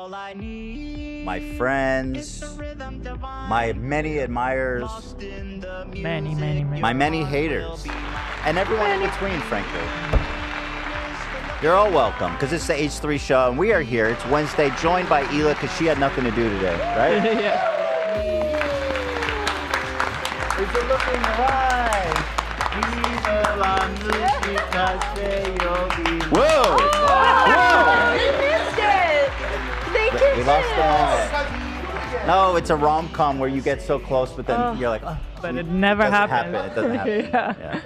my friends, my many admirers, my many haters, and everyone in between, frankly. You're all welcome, because it's the H3 show, and we are here. It's Wednesday, joined by Hila, because she had nothing to do today, right? Yeah. It's a looking right. Whoa! They missed it! They kissed We lost the moment. No, it's a rom-com where you get so close, but then you're like, oh. But it never happened. It doesn't happen.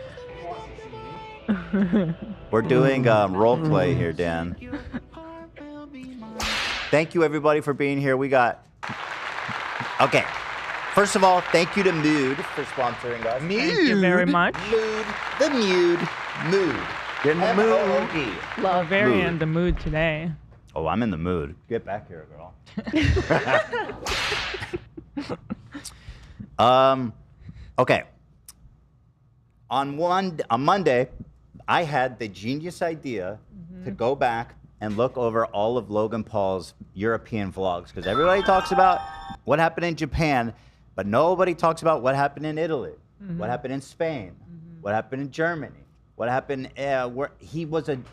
Yeah. We're doing role play here, Dan. Thank you, everybody, for being here. We got... Okay. First of all, thank you to Mood for sponsoring us. Thank you very much. Mood. The Mood. Get in the mood. Love. Very in the mood today. Oh, I'm in the mood. Get back here, girl. Okay. On Monday, I had the genius idea to go back and look over all of Logan Paul's European vlogs, because everybody talks about what happened in Japan, but nobody talks about what happened in Italy, what happened in Spain, what happened in Germany, what happened where he was an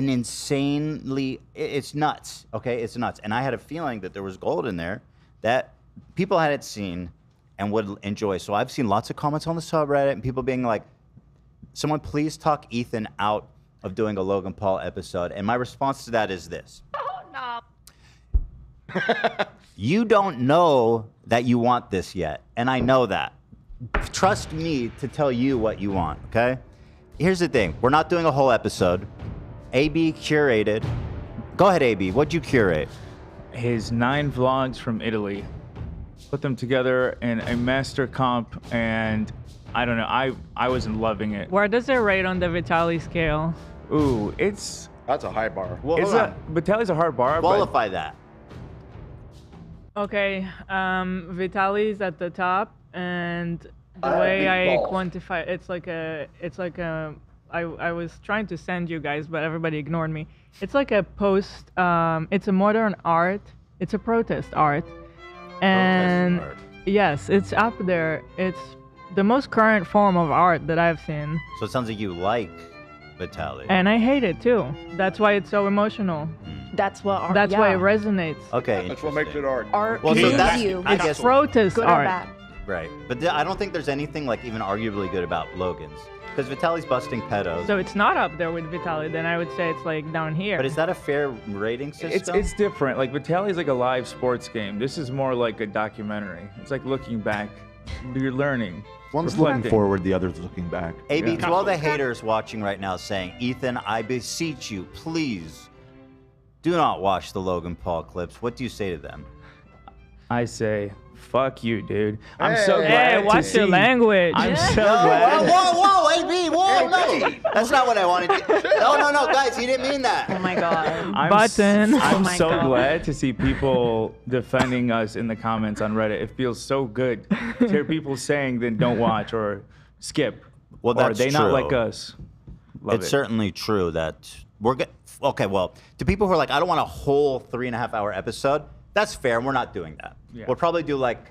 insanely, it's nuts, okay? It's nuts. And I had a feeling that there was gold in there that people hadn't seen and would enjoy. So I've seen lots of comments on the subreddit and people being like, someone please talk Ethan out of doing a Logan Paul episode. And my response to that is this. Oh, no. You don't know that you want this yet. And I know that. Trust me to tell you what you want, okay? Here's the thing. We're not doing a whole episode. AB curated. Go ahead, AB. What'd you curate? His 9 vlogs from Italy. Put them together in a master comp, and I don't know. I wasn't loving it. Where does it rate on the Vitaly scale? Ooh, That's a high bar. Well, Vitaly's a hard bar. qualify that. Okay, Vitaly's at the top, and the way I quantify I was trying to send you guys, but everybody ignored me. It's like a post, it's a modern art, it's a protest art. And yes, it's up there. It's the most current form of art that I've seen. So it sounds like you like Vitaly. And I hate it too. That's why it's so emotional. That's what art. That's why it resonates. Okay, That's what makes it art. Art Well, so that's, you. I It's guess, protest Good art. or bad. right. But I don't think there's anything like even arguably good about Logan's. Because Vitaly's busting pedos. So it's not up there with Vitaly, then I would say it's like down here. But is that a fair rating system? It's different. Like Vitaly's like a live sports game. This is more like a documentary. It's like looking back. You're learning. One's reflecting. looking forward, the other's looking back. AB, to all the haters watching right now saying, Ethan, I beseech you, please do not watch the Logan Paul clips. What do you say to them? I say, fuck you, dude. I'm so glad Hey, to watch see. your language. I'm so glad. Whoa, AB, whoa, no. That's not what I wanted to. No, guys, he didn't mean that. Oh my god. Button. I'm my so God. glad to see people defending us in the comments on Reddit. It feels so good to hear people saying then don't watch or skip. Well, or that's they not true. like us. Love It's it. certainly true that we're good. Okay, well, to people who are like, I don't want a whole 3.5-hour episode, that's fair, and we're not doing that. Yeah. We'll probably do like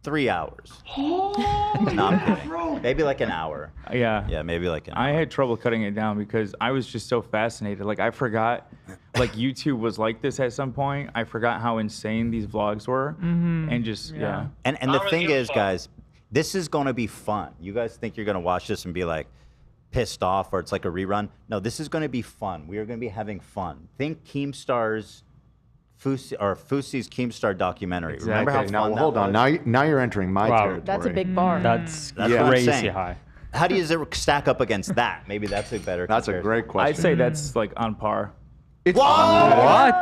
3 hours. No, I'm kidding. Maybe like an hour. Yeah. Yeah, maybe like an hour. I had trouble cutting it down because I was just so fascinated. Like I forgot, like YouTube was like this at some point. I forgot how insane these vlogs were, and just yeah. And the thing is, guys, this is going to be fun. You guys think you're going to watch this and be like pissed off or it's like a rerun? No, this is going to be fun. We are going to be having fun. Think Keemstar's Fousey's Keemstar documentary. Exactly. Remember how Okay, fun now that hold on. was? Now you're entering my territory. That's a big bar. That's That's what I'm crazy saying. high. How do you stack up against that? Maybe that's a better That's a comparison. great question. I'd say that's like on par. It's What?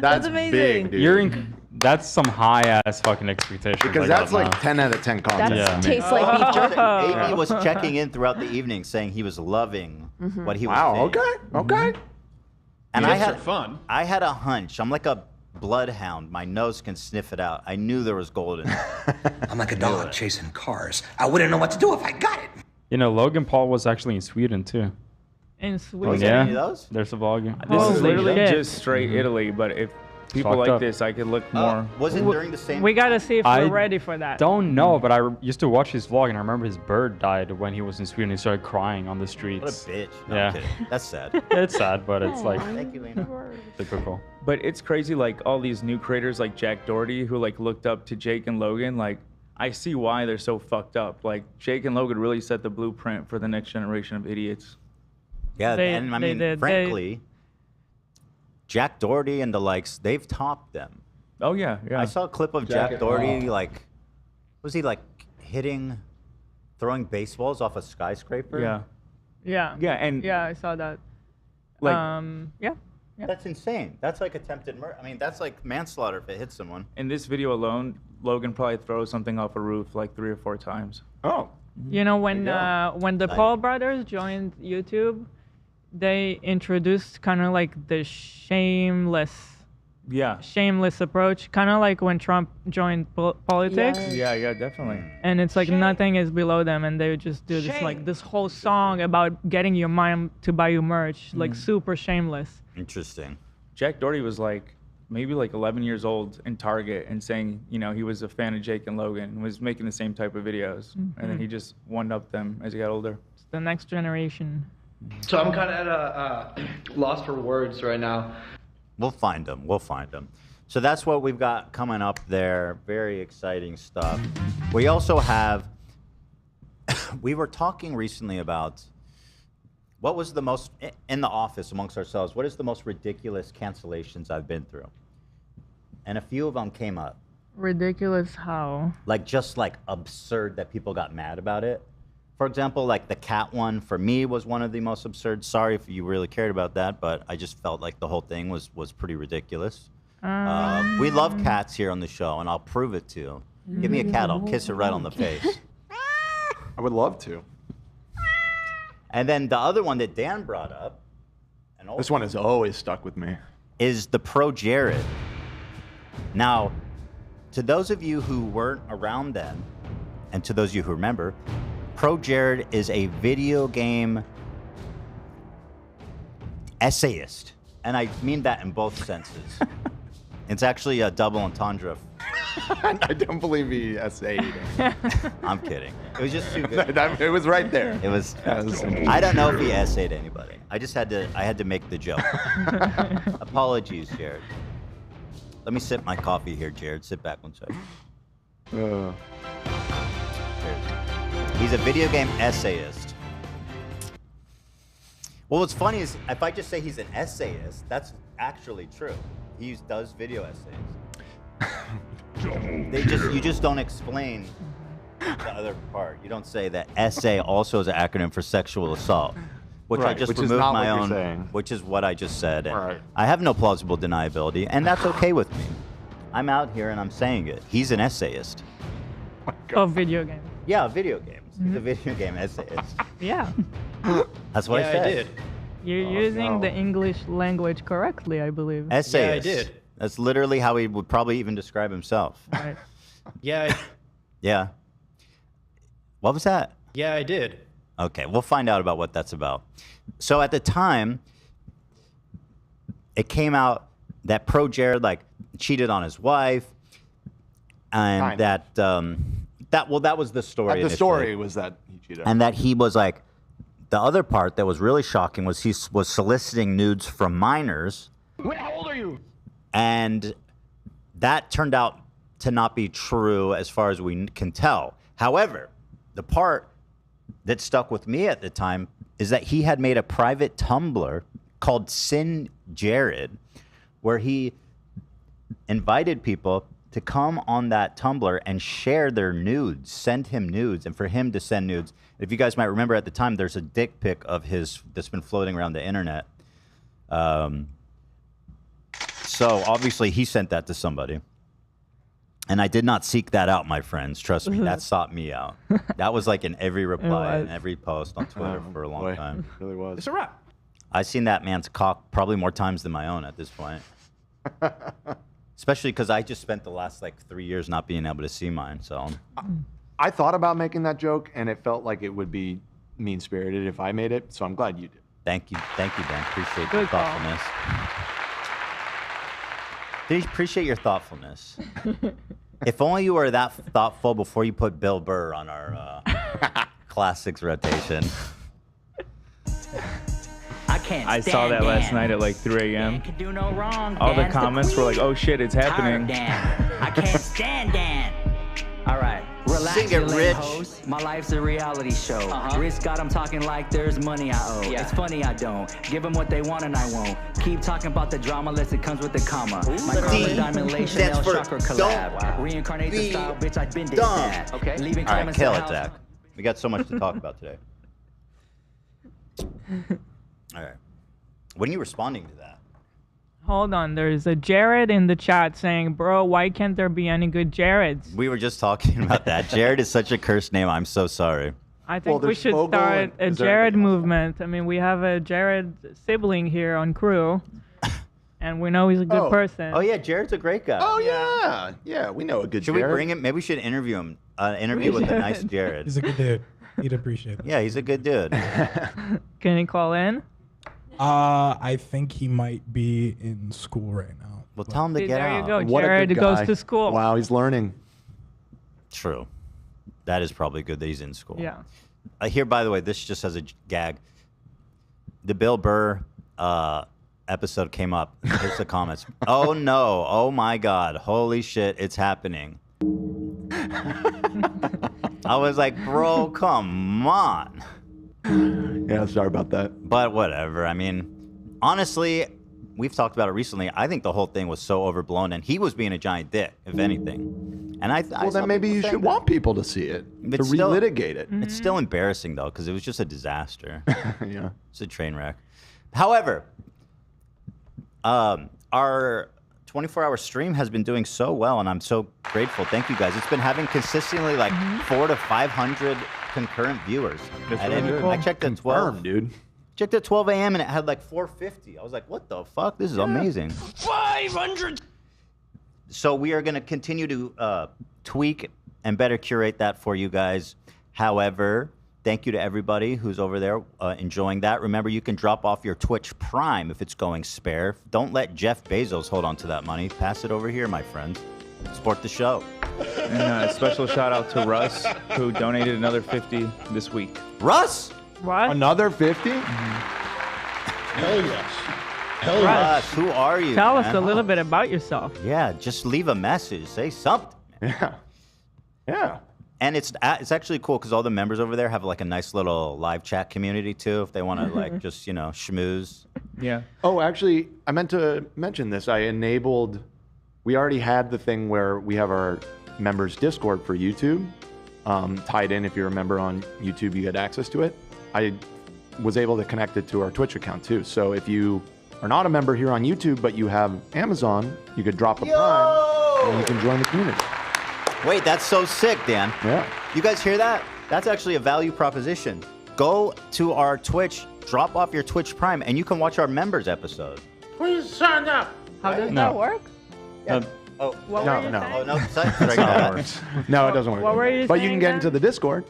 That's amazing. big, dude. You're in. That's some high ass fucking expectations. because I that's got like now. 10 out of 10 content. That Yeah. tastes like beef jerky. AB was checking in throughout the evening saying he was loving what he was Wow. seeing. Okay. And Yeah, I it's had fun. I had a hunch. I'm like a bloodhound. My nose can sniff it out. I knew there was gold in it. I'm like a dog chasing cars. I wouldn't know what to do if I got it. You know, Logan Paul was actually in Sweden too. In Was Sweden. there Yeah. any of those? There's a vlogger. This is Holy literally shit. just straight Italy, but if people Fucked like up. this, I could look more. Was it during the same? We gotta see if I we're ready for that. Don't know, but I used to watch his vlog, and I remember his bird died when he was in Sweden. He started crying on the What a streets. bitch. No, Yeah. I'm kidding. That's sad. It's sad, but it's like Thank you, Lena. typical. But it's crazy, like all these new creators like Jack Doherty who like looked up to Jake and Logan. Like, I see why they're so fucked up. Like, Jake and Logan really set the blueprint for the next generation of idiots. Yeah, They- and I they mean, did. frankly, Jack Doherty and the likes, they've topped them. Oh yeah, yeah. I saw a clip of Jack Doherty, like, was he like throwing baseballs off a skyscraper? Yeah, Yeah. yeah, and Yeah, I saw that. like Yeah. That's insane. That's like attempted murder. I mean, that's like manslaughter if it hits someone. in this video alone, Logan probably throws something off a roof like 3 or 4 times. Oh. You know, when There the Like- Paul brothers joined YouTube, they introduced kind of like the Yeah, shameless approach, kind of like when Trump joined politics. yeah, definitely. And it's like nothing is below them, and they would just do this like this whole song about getting your mom to buy you merch, like super shameless. Interesting. Jack Doherty was like maybe like 11 years old in Target and saying, you know, he was a fan of Jake and Logan and was making the same type of videos. And then he just one-upped them as he got older. It's the next generation. So I'm kind of at a loss for words right now. We'll find them. We'll find them. So that's what we've got coming up there. Very exciting stuff. We also have, we were talking recently about what was the most, in the office amongst ourselves, what is the most ridiculous cancellations I've been through? And a few of them came up. Ridiculous how? Like just like absurd that people got mad about it. For example, like the cat one for me was one of the most absurd. Sorry if you really cared about that, but I just felt like the whole thing was pretty ridiculous. We love cats here on the show, and I'll prove it to you. Give me a cat, I'll kiss it right on the face. I would love to. And then the other one that Dan brought up, and This one has always stuck with me. is the ProJared. Now, to those of you who weren't around then, and to those of you who remember, ProJared is a video game essayist. And I mean that in both senses. It's actually a double entendre. I don't believe he essayed. I'm kidding. It was just too good. It was right there. It was. Yes. I don't know if he essayed anybody. I just had to. I had to make the joke. Apologies, Jared. Let me sip my coffee here, Jared. Sit back one second. Cheers. He's a video game essayist. Well, what's funny is if I just say he's an essayist, that's actually true. He does video essays. You just don't explain the other part. You don't say that essay also is an acronym for sexual assault, which I Right, just which is removed not my what you're own, saying. which is what I just said. And Right. I have no plausible deniability, and that's okay with me. I'm out here and I'm saying it. He's an essayist. Of video games. Yeah, video games. He's a video game essayist. Yeah. That's what I said. I did. You're using the English language correctly, I believe. Essayist. Yeah, I did. That's literally how he would probably even describe himself. Right. Yeah, Yeah. What was that? yeah, I did. Okay, we'll find out about what that's about. So at the time, it came out that ProJared like cheated on his wife, and Kind of. that was the story. The initially. story was that he cheated. And that he was like, the other part that was really shocking was he was soliciting nudes from minors. Wait, how old are you? And that turned out to not be true as far as we can tell. However, the part that stuck with me at the time is that he had made a private Tumblr called Sin Jared, where he invited people to come on that Tumblr and share their nudes, send him nudes, and for him to send nudes. If you guys might remember at the time, there's a dick pic of his that's been floating around the internet. So obviously he sent that to somebody. And I did not seek that out, my friends. Trust me, that sought me out. That was like in every reply and every post on Twitter for a long Boy, time. it really was. It's a wrap. I've seen that man's cock probably more times than my own at this point. Especially because I just spent the last like 3 years not being able to see mine. So I thought about making that joke, and it felt like it would be mean-spirited if I made it, so I'm glad you did. Thank you, Dan. Appreciate Good your call. thoughtfulness. Appreciate your thoughtfulness. If only you were that thoughtful before you put Bill Burr on our classics rotation. I saw that last night at like 3 a.m. All the comments were like, "Oh shit, it's happening." I can't stand Dan. All right, relax, Sing it, you lame Rich. hoes. My life's a reality show. Rich got 'em talking like there's money I owe. It's funny I don't. Give 'em what they want and I won't. Keep talking about the drama unless it comes with the comma. My karma diamond lay Chanel for chakra don't collab. Reincarnate the style, bitch. I've been did dumb. that. Okay. Leaving All right, comments kill in it, the Zach. house. We got so much to talk about today. All right. When are you responding to that? Hold on, there's a Jared in the chat saying, bro, why can't there be any good Jareds? We were just talking about that. Jared is such a cursed name. I'm so sorry. I think we there's should Fogle start and- a is there Jared anything else? movement. I mean, we have a Jared sibling here on crew, and we know he's a good Oh. person. Oh, yeah, Jared's a great guy. Oh yeah, yeah, we know a good. Should Jared. we bring him? Maybe we should interview him. Interview with a nice Jared. He's a good dude. He'd appreciate it. Yeah, he's a good dude. Can he call in? I think he might be in school right now. Well, tell him to See, get there out. you go. What a Jared good goes guy. to school. Wow, he's learning. True. That is probably good that he's in school. Yeah. Here, by the way, this just has a gag. The Bill Burr episode came up. Here's the comments. Oh no! Oh my God! Holy shit! It's happening. I was like, bro, come on. Yeah, sorry about that. But whatever. I mean, honestly, we've talked about it recently. I think the whole thing was so overblown, and he was being a giant dick, if anything. And I Well, then maybe you should want people to see it, to It's still- relitigate it. It's still embarrassing though, because it was just a disaster. Yeah. It's a train wreck. However, our 24-hour stream has been doing so well, and I'm so grateful. Thank you guys. It's been having consistently like 400 to 500 concurrent viewers. That's And really it- good. I checked at 12. Confirmed, dude. Checked at 12 a.m. and it had like 450. I was like, what the fuck? This is amazing. 500. So we are going to continue to tweak and better curate that for you guys. However, thank you to everybody who's over there enjoying that. Remember, you can drop off your Twitch Prime if it's going spare. Don't let Jeff Bezos hold on to that money. Pass it over here, my friend. Support the show. And a special shout out to Russ, who donated another 50 this week. Russ! What? Another 50? Hell yes. Hell Russ, who are you? Tell us man? a little bit about yourself. Yeah, just leave a message. Say something. Yeah. Yeah. And it's actually cool because all the members over there have like a nice little live chat community too. If they want to like just schmooze. Yeah. Oh, actually, I meant to mention this. We already had the thing where we have our members Discord for YouTube tied in. If you're a member on YouTube, you get access to it. I was able to connect it to our Twitch account too. So if you are not a member here on YouTube, but you have Amazon, you could drop a Prime and you can join the community. Wait, that's so sick, Dan. Yeah. You guys hear that? That's actually a value proposition. Go to our Twitch, drop off your Twitch Prime, and you can watch our members episode. Please sign up. How does No. that work? Oh, What No, were you no. saying? oh no, sorry. That's not how it works. No, it doesn't work. What were you But you saying can get then? into the Discord.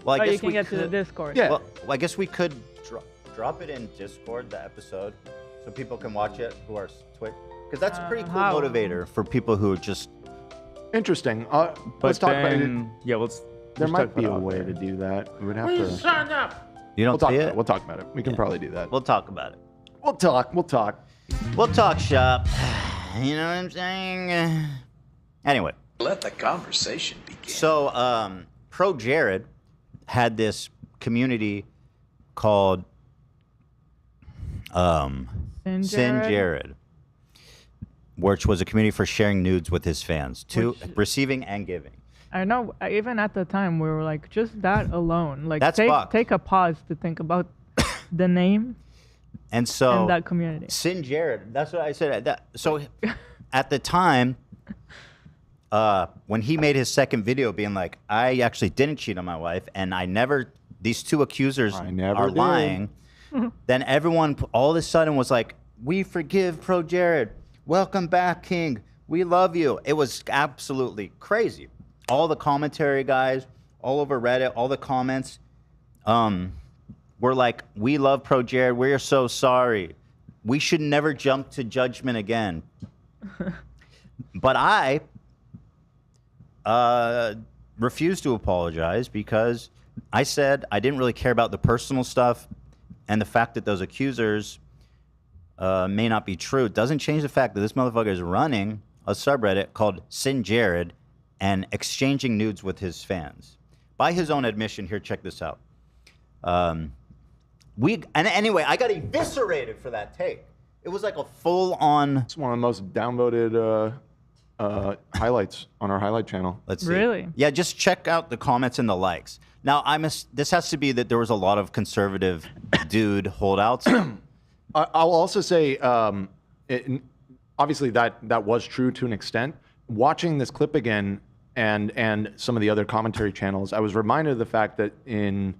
Well, I Oh, guess you can we get to the could- Discord. Yeah. Well, I guess we could drop it in Discord, the episode, so people can watch it who are Twitch. Because that's a pretty cool how? motivator for people who just. Interesting. But Let's talk about it. then, yeah, let's. There let's might talk be a about way it. to do that. We would have Please to. sign up. You We'll don't talk see about it? it. We'll talk about it. We can probably do that. We'll talk about it. We'll talk. We'll talk. We'll talk shop. You know what I'm saying? Anyway. Let the conversation begin. So, ProJared had this community called Sin Jared, which was a community for sharing nudes with his fans, receiving and giving. I know. Even at the time, we were like, just that alone. Like, That's fucked. take a pause to think about the name And so, and that community. Sin Jared, that's what I said. So, at the time, when he made his second video being like, I actually didn't cheat on my wife, and these two accusers I never are did. lying, then everyone all of a sudden was like, we forgive ProJared. Welcome back, King. We love you. It was absolutely crazy. All the commentary guys, all over Reddit, all the comments, were like, "We love ProJared. We're so sorry. We should never jump to judgment again." But I refused to apologize because I said I didn't really care about the personal stuff, and the fact that those accusers may not be true doesn't change the fact that this motherfucker is running a subreddit called Sin Jared and exchanging nudes with his fans. By his own admission, here, check this out. Anyway, I got eviscerated for that take. It was like a full-on. It's one of the most downvoted highlights on our highlight channel. Let's see. Really? Yeah, just check out the comments and the likes. Now, this has to be that there was a lot of conservative dude holdouts. I'll also say, obviously that was true to an extent. Watching this clip again and some of the other commentary channels, I was reminded of the fact that in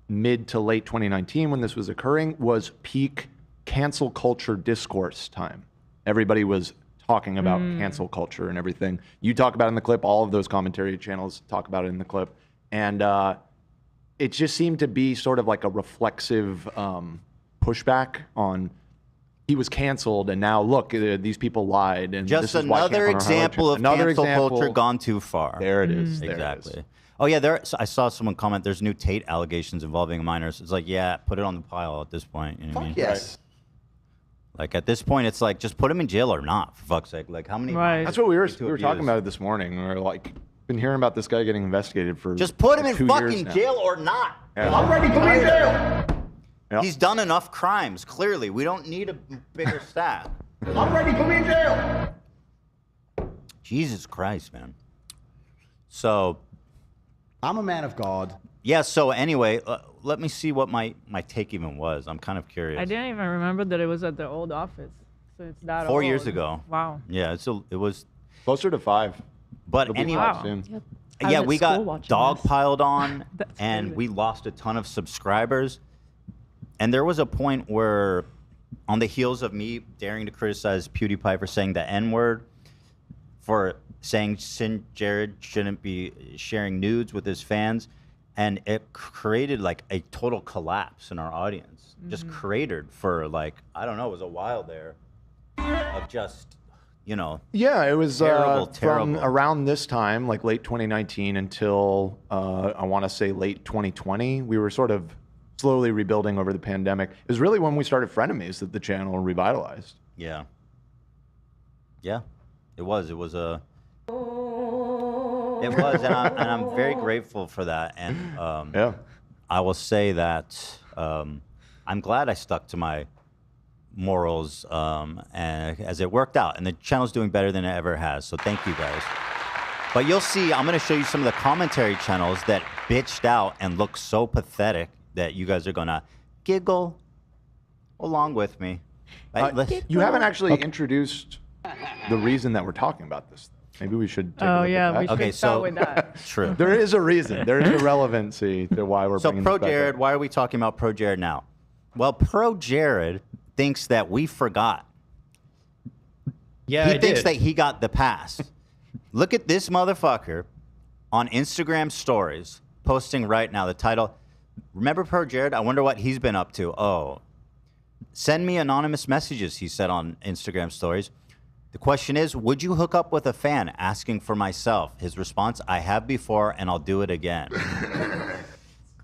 mid to late 2019, when this was occurring, was peak cancel culture discourse time. Everybody was talking about cancel culture and everything. You talk about it in the clip. All of those commentary channels talk about it in the clip. And it just seemed to be sort of like a reflexive pushback on he was canceled, and now look, these people lied. And Just this is why I can't another on our highlight example of channel. cancel culture gone too far. There it is. There Exactly. It is. Oh yeah, I saw someone comment. There's new Tate allegations involving minors. It's like, yeah, put it on the pile at this point. You know what I mean? Yes. Like at this point, it's like just put him in jail or not, for fuck's sake. Like how many? Right. That's what we were talking abuse? about it this morning. We were like, been hearing about this guy getting investigated for Just put him like in 2 years fucking now. jail or not. Yeah. I'm ready to be in jail. Yep. He's done enough crimes. Clearly, we don't need a bigger staff. I'm ready to be in jail. Jesus Christ, man. So, I'm a man of God. yeah. So anyway, let me see what my take even was. I'm kind of curious. I didn't even remember that it was at the old office. So it's that 4 old. years ago. Wow. Yeah, it was. Closer to 5. But It'll be anyway, 5 Wow. soon. I was yeah, at we school got watching dogpiled on, That's and crazy. we lost a ton of subscribers. And there was a point where, on the heels of me daring to criticize PewDiePie for saying the N-word, for saying Sin Jared shouldn't be sharing nudes with his fans, and it created like a total collapse in our audience. Just cratered for like, I don't know, it was a while there of just, you know. Yeah, it was Terrible, from terrible. around this time, like late 2019 until I want to say late 2020. We were sort of slowly rebuilding over the pandemic. It was really when we started Frenemies that the channel revitalized. Yeah. Yeah, it was. It was a. It was, and I'm very grateful for that. And Yeah. I will say that I'm glad I stuck to my morals, and as it worked out, and the channel's doing better than it ever has. So thank you guys. But you'll see, I'm going to show you some of the commentary channels that bitched out and look so pathetic that you guys are going to giggle along with me. Right? You haven't actually introduced the reason that we're talking about this. Maybe we should take a Oh look yeah, at we that. should start with that. True. There is a reason. There is a relevancy to why we're So bringing this back ProJared, up. why are we talking about ProJared now? Well, ProJared thinks that we forgot. Yeah, He thinks that he got the pass. Look at this motherfucker on Instagram stories posting right now. The title, remember ProJared? I wonder what he's been up to. Oh, send me anonymous messages, he said on Instagram stories. The question is, would you hook up with a fan? Asking for myself. His response, I have before and I'll do it again.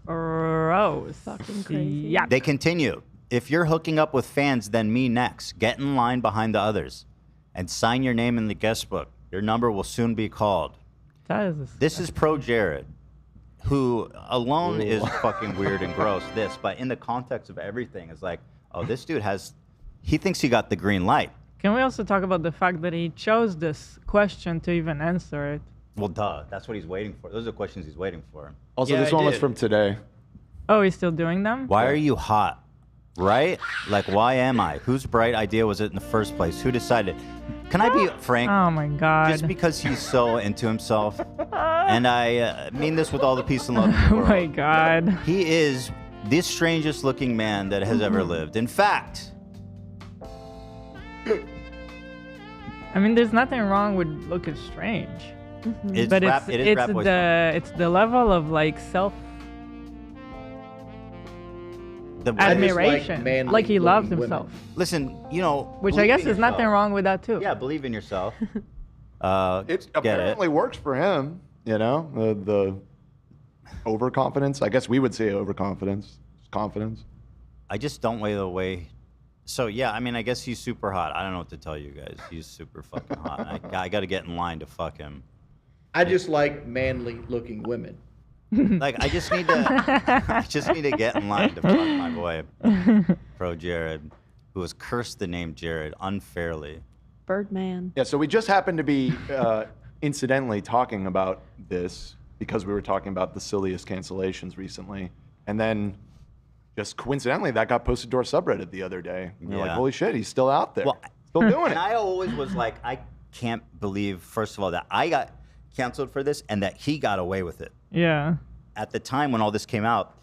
Gross. Fucking crazy. Yeah. They continue. If you're hooking up with fans, then me next. Get in line behind the others and sign your name in the guest book. Your number will soon be called. That is This is ProJared, who alone is fucking weird and gross. But in the context of everything, it's like, oh, this dude he thinks he got the green light. Can we also talk about the fact that he chose this question to even answer it? Well, duh. That's what he's waiting for. Those are the questions he's waiting for. Also, Yeah, this I one was did. from today. Oh, he's still doing them? Why are you hot? Right? Like, why am I? Whose bright idea was it in the first place? Who decided? Can I be frank? Oh my God. Just because he's so into himself, and I mean this with all the peace and love in the Oh world. my God. He is the strangest looking man that has ever lived. In fact, I mean, there's nothing wrong with looking strange. it's But rap, it is it's Rap Boy's the level of like The admiration, manly like he loved looking himself. women. Listen, Which I believe guess in is nothing yourself. wrong with that too. Yeah, believe in yourself. It Get apparently works for him. The overconfidence. I guess we would say overconfidence. Confidence. I just don't weigh the way. So yeah, I mean, I guess he's super hot. I don't know what to tell you guys. He's super fucking hot. I got to get in line to fuck him. I just like manly looking women. Like I just need to get in line to fuck my boy, ProJared, who has cursed the name Jared unfairly. Birdman. Yeah. So we just happened to be incidentally talking about this because we were talking about the silliest cancellations recently, and then just coincidentally that got posted to our subreddit the other day. We were like, holy shit, he's still out there. Well, still doing and it. I always was like, I can't believe, first of all, that I got canceled for this and that he got away with it. Yeah. At the time when all this came out,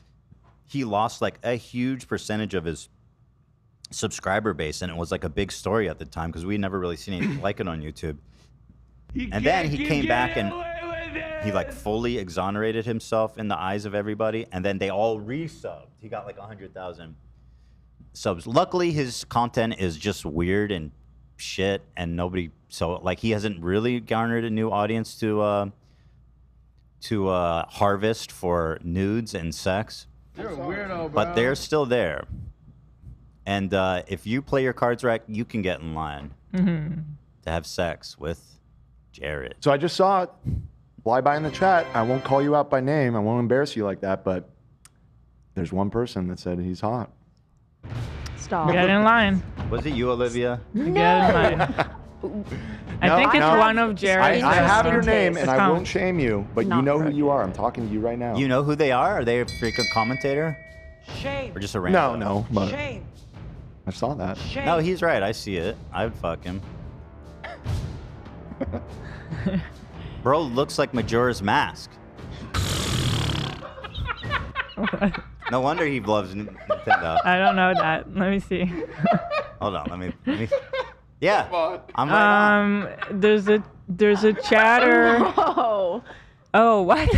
he lost like a huge percentage of his subscriber base, and it was like a big story at the time because we never really seen anything like it on YouTube. And then he came back and he like fully exonerated himself in the eyes of everybody, and then they all resubbed. He got like 100,000 subs. Luckily, his content is just weird and shit, and nobody. So like he hasn't really garnered a new audience to harvest for nudes and sex. You're a weirdo, bro. But they're still there. And if you play your cards right, you can get in line to have sex with Jared. So I just saw it fly by in the chat. I won't call you out by name. I won't embarrass you like that, but there's one person that said he's hot. Stop. Get in line. Was it you, Olivia? Get in line. I think it's one of Jared's. I have your name, and I accounts. won't shame you, but you Not know who correct. you are. I'm talking to you right now. You know who they are? Are they a freaking commentator? Shame. Or just a random? No, but Shame. I saw that. Shame. No, he's right. I see it. I would fuck him. Bro looks like Majora's Mask. No wonder he loves Nintendo. I don't know that. Let me see. Hold on, let me. Yeah, I'm right on. There's a chatter. Oh. Oh, what?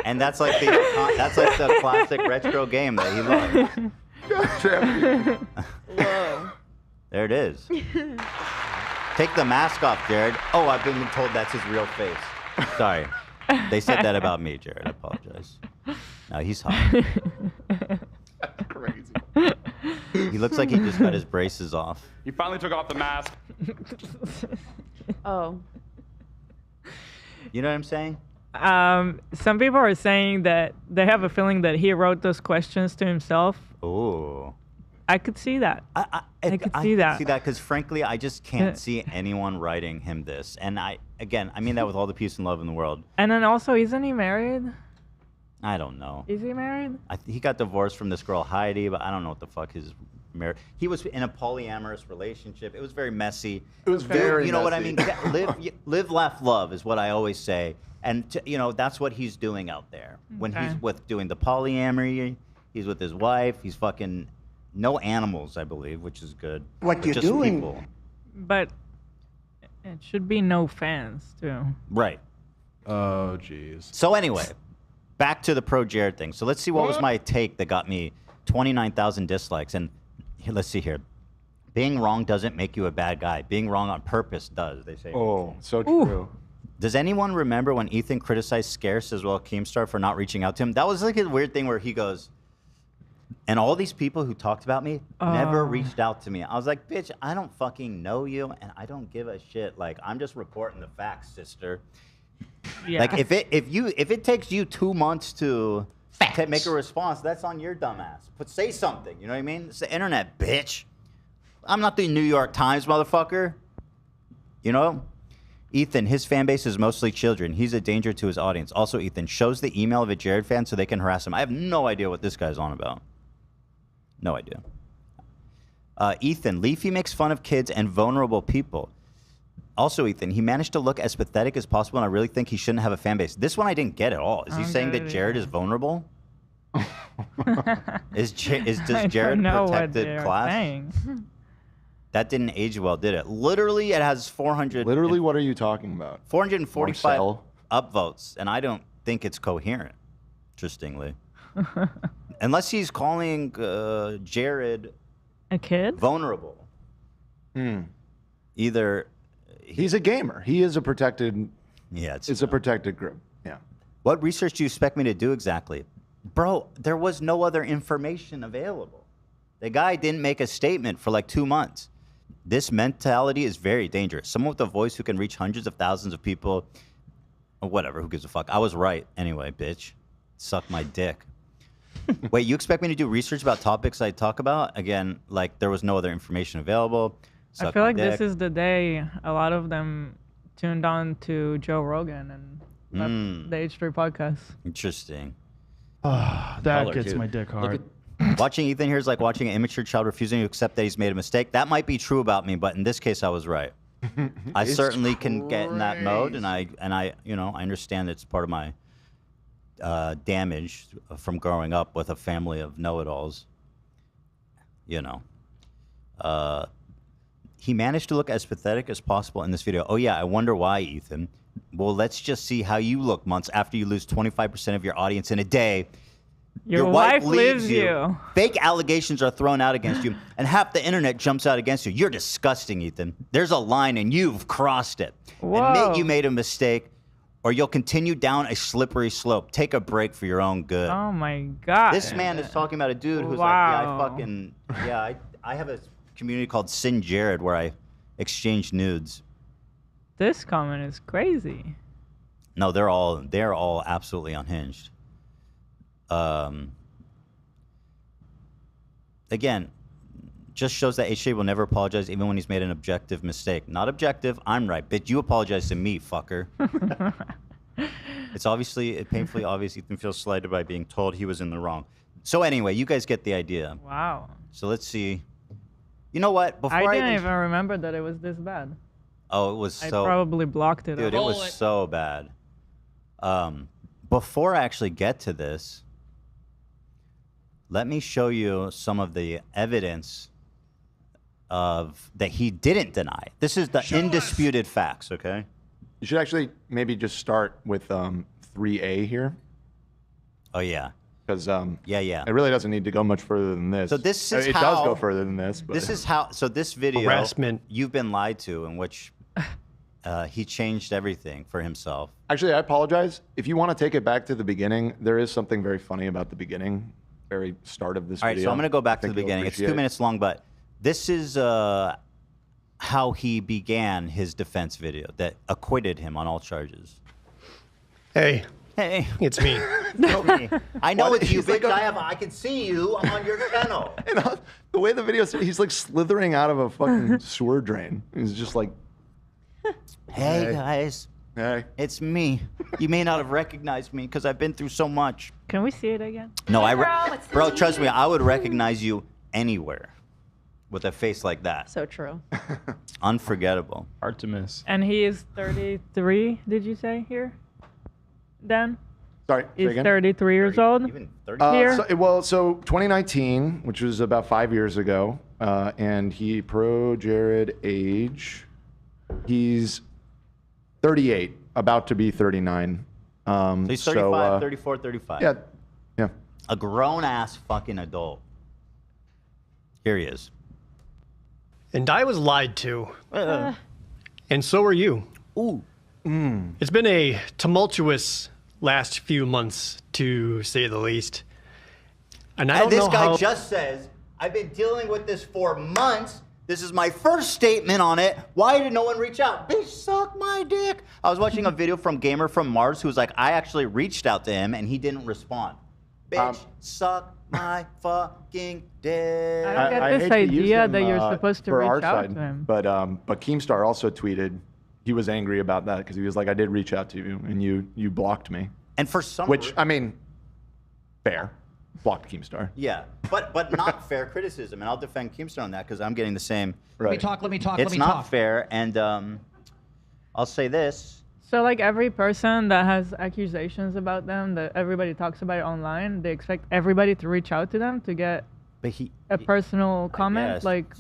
And that's like the classic retro game that he loves. Whoa. There it is. Take the mask off, Jared. Oh, I've been told that's his real face. Sorry. They said that about me, Jared. I apologize. No, he's hot. That's crazy. He looks like he just got his braces off. He finally took off the mask. Oh. You know what I'm saying? Some people are saying that they have a feeling that he wrote those questions to himself. Ooh. I could see that. I could see that. See that because frankly, I just can't see anyone writing him this. And I mean that with all the peace and love in the world. And then also, isn't he married? I don't know. Is he married? He got divorced from this girl Heidi, but I don't know what the fuck his marriage. He was in a polyamorous relationship. It was very messy. It was very You know what I messy. mean? Live, laugh, love is what I always say, and that's what he's doing out there. When he's doing the polyamory, he's with his wife. He's fucking no animals, I believe, which is good. What you just doing? People. But it should be no fans too. Right. Oh, jeez. So anyway, back to the ProJared thing. So let's see what was my take that got me 29,000 dislikes. And here, let's see here. Being wrong doesn't make you a bad guy. Being wrong on purpose does, they say. Oh, so true. Does anyone remember when Ethan criticized Scarce as well, Keemstar, for not reaching out to him? That was like a weird thing where he goes, and all these people who talked about me never reached out to me. I was like, bitch, I don't fucking know you, and I don't give a shit. Like, I'm just reporting the facts, sister. Yeah. Like, if it takes you 2 months to make a response, that's on your dumb ass. But say something, you know what I mean? It's the internet, bitch. I'm not the New York Times, motherfucker. You know? Ethan, his fan base is mostly children. He's a danger to his audience. Also, Ethan, shows the email of a Jared fan so they can harass him. I have no idea what this guy's on about. No idea. Ethan, Leafy makes fun of kids and vulnerable people. Also, Ethan, he managed to look as pathetic as possible, and I really think he shouldn't have a fan base. This one I didn't get at all. Is he saying that Jared is vulnerable? Does Jared protect the class? That didn't age well, did it? Literally, it has 400. Literally, what are you talking about? 445. Marcel. upvotes, and I don't think it's coherent. Interestingly, unless he's calling Jared a kid vulnerable. Either he's a gamer. He is a protected. Yeah, it's a protected group. Yeah. What research do you expect me to do exactly? Bro, there was no other information available. The guy didn't make a statement for like 2 months. This mentality is very dangerous. Someone with a voice who can reach hundreds of thousands of people, or whatever, who gives a fuck? I was right anyway, bitch. Suck my dick. Wait, you expect me to do research about topics I talk about? Again, like there was no other information available. I feel like this is the day a lot of them tuned on to Joe Rogan and left the H3 podcast. Interesting. That gets my dick hard. Watching Ethan here is like watching an immature child refusing to accept that he's made a mistake. That might be true about me, but in this case, I was right. I certainly can get in that mode, and I understand it's part of my damage from growing up with a family of know-it-alls. You know, he managed to look as pathetic as possible in this video. Oh yeah, I wonder why, Ethan. Well, let's just see how you look months after you lose 25% of your audience in a day. Your wife leaves you. Fake allegations are thrown out against you, and half the internet jumps out against you. You're disgusting, Ethan. There's a line, and you've crossed it. Whoa. Admit you made a mistake, or you'll continue down a slippery slope. Take a break for your own good. Oh my God. This man is talking about a dude who's I have a community called Sin Jared where I exchange nudes. This comment is crazy. No, they're all absolutely unhinged. Again, just shows that HJ will never apologize even when he's made an objective mistake. Not objective, I'm right. Bitch, you apologize to me, fucker. It's painfully obvious Ethan feels slighted by being told he was in the wrong. So anyway, you guys get the idea. Wow. So let's see. You know what? I didn't even remember that it was this bad. Oh, it was so... I probably blocked it. Dude, it was so bad. Before I actually get to this, let me show you some of the evidence that he didn't deny. This is the undisputed facts, okay? You should actually maybe just start with 3A here. Oh, yeah. Because yeah, it really doesn't need to go much further than this. So this is it does go further than this. But. This is how. So this video, harassment. You've been lied to, in which he changed everything for himself. Actually, I apologize. If you want to take it back to the beginning, there is something very funny about the beginning, very start of this video. All right, so I'm going to go back to the beginning. It's 2 minutes long, but this is how he began his defense video that acquitted him on all charges. Hey, it's me. I know it's you, bitch. I can see you. I'm on your channel. And the way the video, he's like slithering out of a fucking sewer drain. He's just like, hey guys. Hey. It's me. You may not have recognized me because I've been through so much. Can we see it again? No, bro, trust me, I would recognize you anywhere with a face like that. So true. Unforgettable. Hard to miss. And he is 33, did you say here? Dan? Sorry, he's 33 years old. Even 30 here? So 2019, which was about 5 years ago, and he ProJared age, he's 38, about to be 39. So he's 35, 34, 35. Yeah. A grown-ass fucking adult. Here he is. And I was lied to. And so are you. Ooh. It's been a tumultuous last few months, to say the least. And I don't know how... This guy just says, I've been dealing with this for months. This is my first statement on it. Why did no one reach out? Bitch, suck my dick. I was watching a video from Gamer from Mars who was like, I actually reached out to him and he didn't respond. Bitch, suck my fucking dick. I don't get this idea that you're supposed to reach out to him. But Keemstar also tweeted he was angry about that because he was like, I did reach out to you and you blocked me. And for some Which, I mean, fair. Blocked Keemstar. Yeah, but not fair criticism, and I'll defend Keemstar on that because I'm getting the same. Let me talk. It's not fair, and I'll say this. So like every person that has accusations about them that everybody talks about online, they expect everybody to reach out to them to get a personal comment. Guess. Like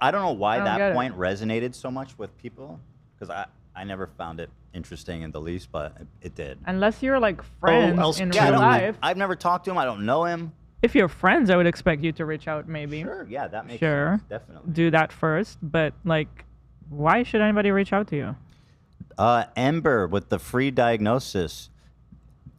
I don't know why that point resonated so much with people because I never found it interesting in the least, but it did. Unless you're like friends in Yeah, real life. I've never talked to him. I don't know him. If you're friends, I would expect you to reach out, maybe. Sure, yeah, that makes Sure. sense. Definitely. Do that first, but like, why should anybody reach out to you? Ember with the free diagnosis.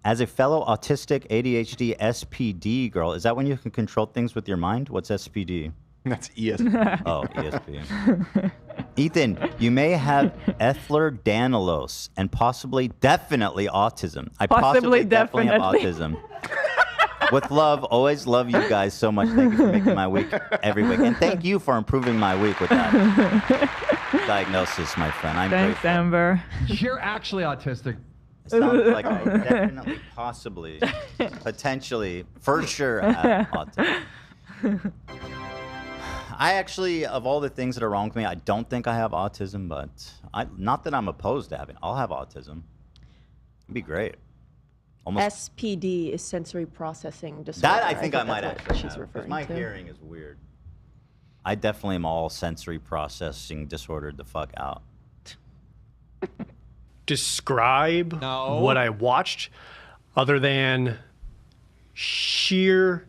As a fellow autistic ADHD SPD girl, is that when you can control things with your mind? What's SPD? That's ESP. Oh, ESP. Ethan, you may have Ehlers-Danlos and possibly, definitely autism. I possibly definitely have autism. With love, always love you guys so much. Thank you for making my week every week. And thank you for improving my week with that diagnosis, my friend. I'm Thanks, grateful. Amber. You're actually autistic. It sounds like I definitely, possibly, potentially, for sure have autism. I actually, of all the things that are wrong with me, I don't think I have autism, but not that I'm opposed to having. I'll have autism. It'd be great. Almost. SPD is sensory processing disorder. That I think I might that's what actually she's have, because referring my to. hearing is weird. I definitely am all sensory processing disordered the fuck out. Describe what I watched other than sheer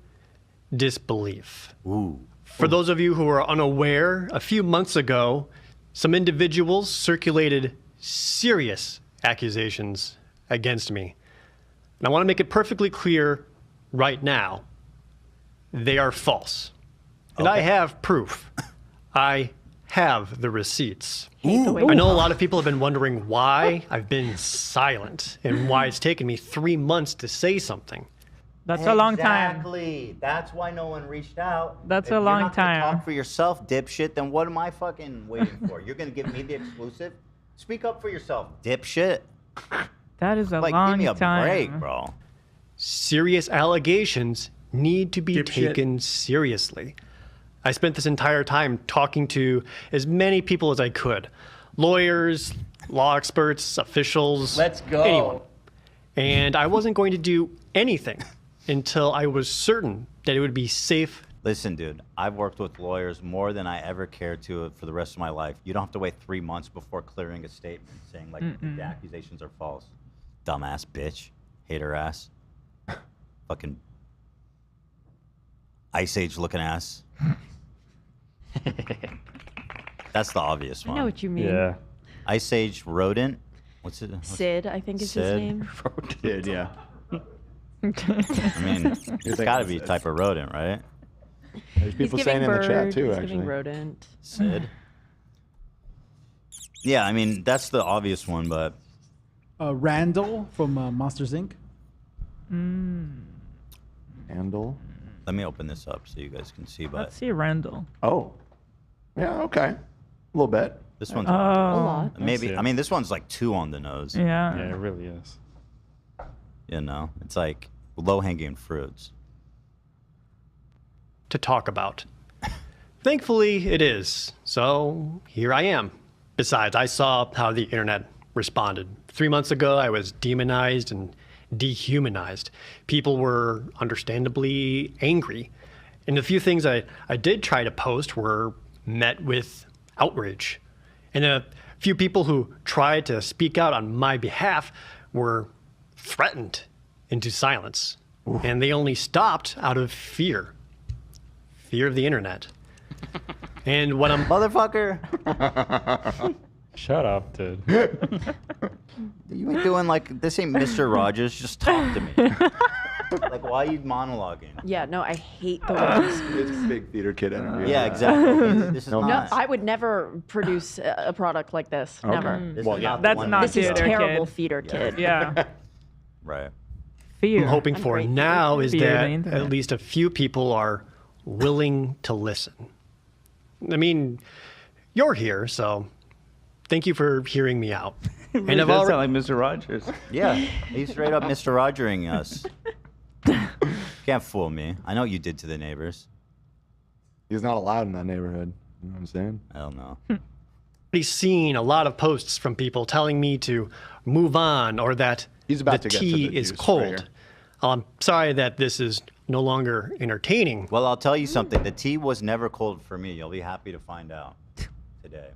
disbelief. Ooh. For those of you who are unaware, a few months ago, some individuals circulated serious accusations against me. And I want to make it perfectly clear right now, they are false. And I have proof. I have the receipts. I know a lot of people have been wondering why I've been silent and why it's taken me 3 months to say something. That's a long time. Exactly. That's why no one reached out. That's If a you're long not gonna time. Talk for yourself, dipshit. Then what am I fucking waiting for? You're gonna give me the exclusive? Speak up for yourself, dipshit. That is a Like, long give me a time. break, bro. Serious allegations need to be taken seriously. I spent this entire time talking to as many people as I could. Lawyers, law experts, officials. Let's go. Anyone. And I wasn't going to do anything until I was certain that it would be safe. Listen, dude, I've worked with lawyers more than I ever cared to for the rest of my life. You don't have to wait 3 months before clearing a statement saying, like, the accusations are false. Dumbass bitch. Hater ass. Fucking Ice Age looking ass. That's the obvious I one. know what you mean. Yeah. Ice Age rodent. What's it? Sid, I think is his Sid? name. Did, yeah. I mean, it's got to be a type of rodent, right? There's people He's saying giving in the chat bird, too, he's actually. giving rodent. Sid. Yeah, I mean, that's the obvious one, but Randall from Monsters Inc. Handle. let me open this up so you guys can see. But Let's see Randall. Oh. Yeah, okay. A little bit. this one's Oh. A lot. maybe. That's it. I mean, this one's like 2 on the nose. Yeah. Yeah, it really is. You know, it's like low-hanging fruits. To talk about. Thankfully, it is. So here I am. Besides, I saw how the internet responded. 3 months ago, I was demonized and dehumanized. People were understandably angry. And the few things I did try to post were met with outrage. And a few people who tried to speak out on my behalf were threatened into silence. And they only stopped out of fear. Fear of the internet. And when I'm Motherfucker, Shut up, dude. you ain't doing like this. Ain't Mr. Rogers. Just talk to me. Like, why are you monologuing? Yeah, no, I hate the way you speak. It's big theater kid energy. Yeah, exactly. This is No, No, not. I would never produce a product like this. Okay. Never. This Well, is yeah. not the That's one not This is theater terrible kid. theater kid. Yeah. Right. Fear. I'm hoping I'm for great. now is Fear the that internet. at least a few people are willing to listen. I mean, you're here, so thank you for hearing me out. It And I've does already, sound like Mr. Rogers. Yeah, he's straight up Mr. Rogering us. Can't fool me. I know what you did to the neighbors. He's not allowed in that neighborhood. You know what I'm saying? I don't know. already seen a lot of posts from people telling me to move on or that He's about the to get to tea the is juice cold. right here. I'm sorry that this is no longer entertaining. Well, I'll tell you something. The tea was never cold for me. You'll be happy to find out today.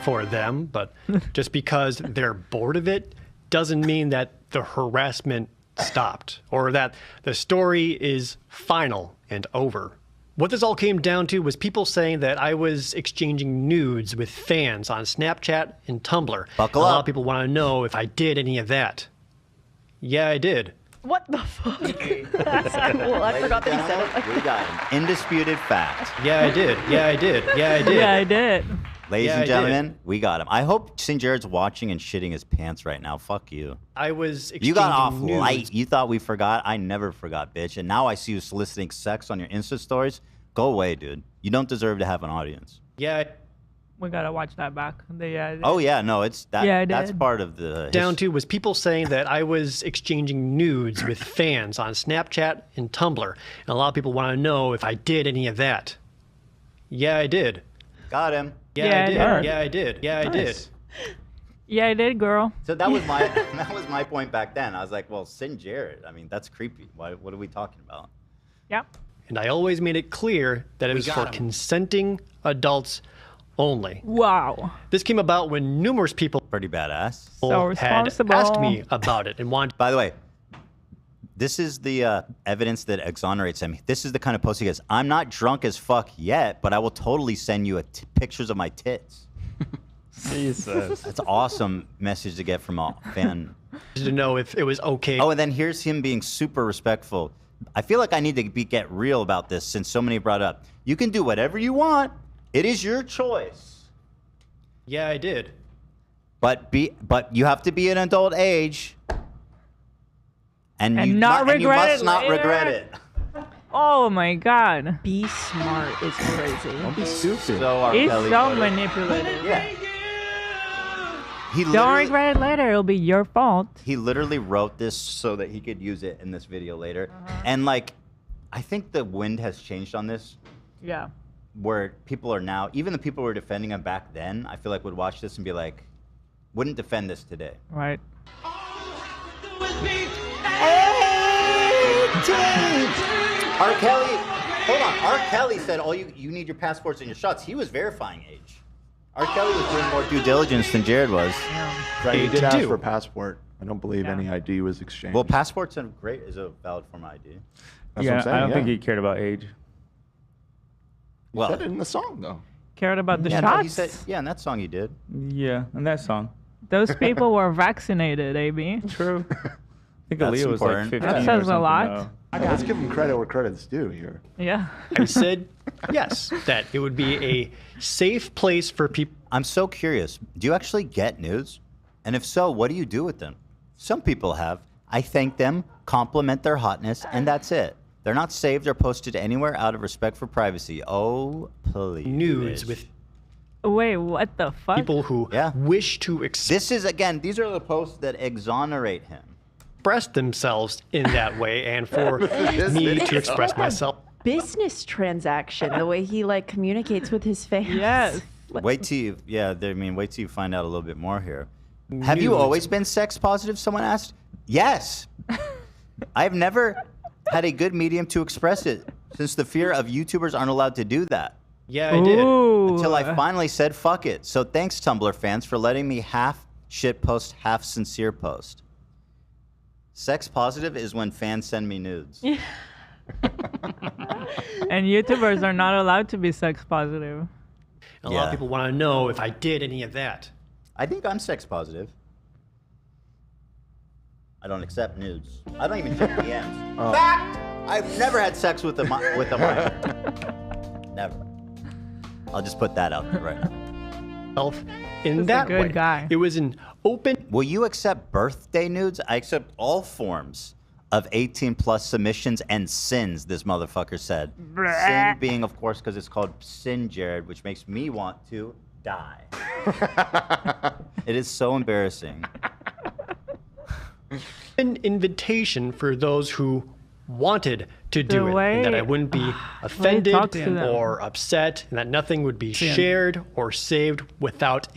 for them, but just because they're bored of it doesn't mean that the harassment stopped or that the story is final and over. What this all came down to was people saying that I was exchanging nudes with fans on Snapchat and Tumblr. Buckle a lot up. of people want to know if I did any of that. Yeah, I did. What the fuck? That's cool. I forgot that he said it. We got an indisputed fact. Yeah, I did. Yeah, I did. Yeah, I did. Yeah, I did. Ladies Yeah, and I did. gentlemen, we got him. I hope St. Jared's watching and shitting his pants right now. Fuck you. I was exchanging You got off nudes. light. You thought we forgot. I never forgot, bitch. And now I see you soliciting sex on your Insta stories. Go away, dude. You don't deserve to have an audience. Yeah. We gotta watch that back. Yeah, I did. Oh yeah, no, it's that. Yeah, I That's did. part of the Down to was people saying that I was exchanging nudes with fans on Snapchat and Tumblr. And a lot of people want to know if I did any of that. Yeah, I did. Got him. Yeah, Yeah, I I did. did. Yeah, I did. Yeah, I did. Nice. Yeah, I did, girl. So that was my that was my point back then. I was like, well, St. Jared. I mean, that's creepy. What are we talking about? Yep. And I always made it clear that it was got for him. consenting adults only. Wow. This came about when numerous people Pretty badass. So had responsible. asked me about it and wanted. By the way, this is the evidence that exonerates him. This is the kind of post he gets. I'm not drunk as fuck yet, but I will totally send you pictures of my tits. Jesus. That's an awesome message to get from a fan. to know if it was okay. Oh, and then here's him being super respectful. I feel like I need to get real about this since so many brought up. You can do whatever you want. It is your choice. Yeah, I did. But you have to be an adult age. And And you not and you regret must it not later. regret it. Oh my God. Be smart is crazy. Don't be stupid. So R. He's Kelly so photo. manipulative. Yeah. He Don't literally, regret it later. It'll be your fault. he literally wrote this so that he could use it in this video later. And like, I think the wind has changed on this, Yeah. where people are now, even the people who were defending him back then, I feel like would watch this and be like, wouldn't defend this today. Right. R. Kelly, hold on. R. Kelly said, "Oh, you need your passports and your shots." He was verifying age. R. Kelly was doing more due diligence than Jared was. Right, you to did ask do. for a passport. I don't believe any ID was exchanged. Well, passports are great is a valid form of ID. That's yeah, what I'm saying. I don't yeah. think he cared about age. Well, said it in the song though. Cared about the yeah, no, shots. he said, yeah, in that song he did. Yeah, and that song. Those people were vaccinated, AB. True. I think That's Aaliyah was like important. 15 That or says a something, lot. though. Let's give him credit where credit's due here. Yeah. I said yes, that it would be a safe place for people. I'm so curious. Do you actually get nudes? And if so, what do you do with them? Some people have. I thank them, compliment their hotness, and that's it. They're not saved or posted anywhere out of respect for privacy. Oh, please. Nudes bitch. with Wait, what the fuck? people who wish to This is, again, these are the posts that exonerate him. express themselves in that way and for me to express myself. Business transaction, the way he like communicates with his fans. Yes. Wait till you, wait till you find out a little bit more here. Have you Nudes. always been sex positive? Someone asked. Yes. I've never had a good medium to express it since the fear of YouTubers aren't allowed to do that. Yeah, I did. Ooh. Until I finally said fuck it. So thanks, Tumblr fans, for letting me half shit post, half sincere post. Sex positive is when fans send me nudes. And YouTubers are not allowed to be sex positive. A lot of people want to know if I did any of that. I think I'm sex positive. I don't accept nudes. I don't even check DMs. Fact! I've never had sex with a minor. Never. I'll just put that out there right now. In Just a that good way, guy. it was an open. Will you accept birthday nudes? I accept all forms of 18 plus submissions and sins, this motherfucker said. Sin being, of course, because it's called Sin Jared, which makes me want to die. It is so embarrassing. An invitation for those who wanted to do it, and that I wouldn't be offended talk to them. or upset, and that nothing would be shared or saved without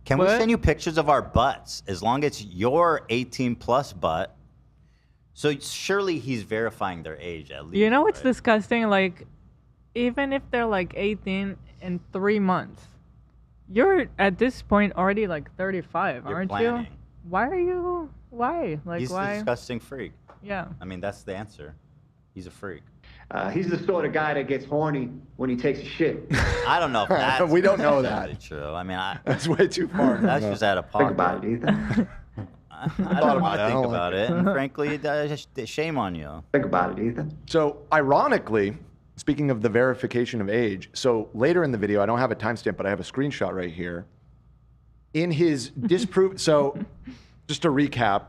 Can we send you pictures of our butts as long as it's your 18 plus butt? So surely he's verifying their age at least. You know what's disgusting? Like, even if they're like 18 in 3 months, You're at this point already like 35, You're aren't planning. you? Why are you? Why? Like He's a why? disgusting freak. Yeah. I mean, that's the answer. He's a freak. He's the sort of guy that gets horny when he takes a shit. I don't know if that's We don't know that. necessarily true. I mean, That's way too far. that's just out of pocket. Think about it, Ethan. I don't want to think I don't about like it. And frankly, shame on you. Think about it, Ethan. So, ironically, speaking of the verification of age, so later in the video, I don't have a timestamp, but I have a screenshot right here. In his disproof, so just to recap,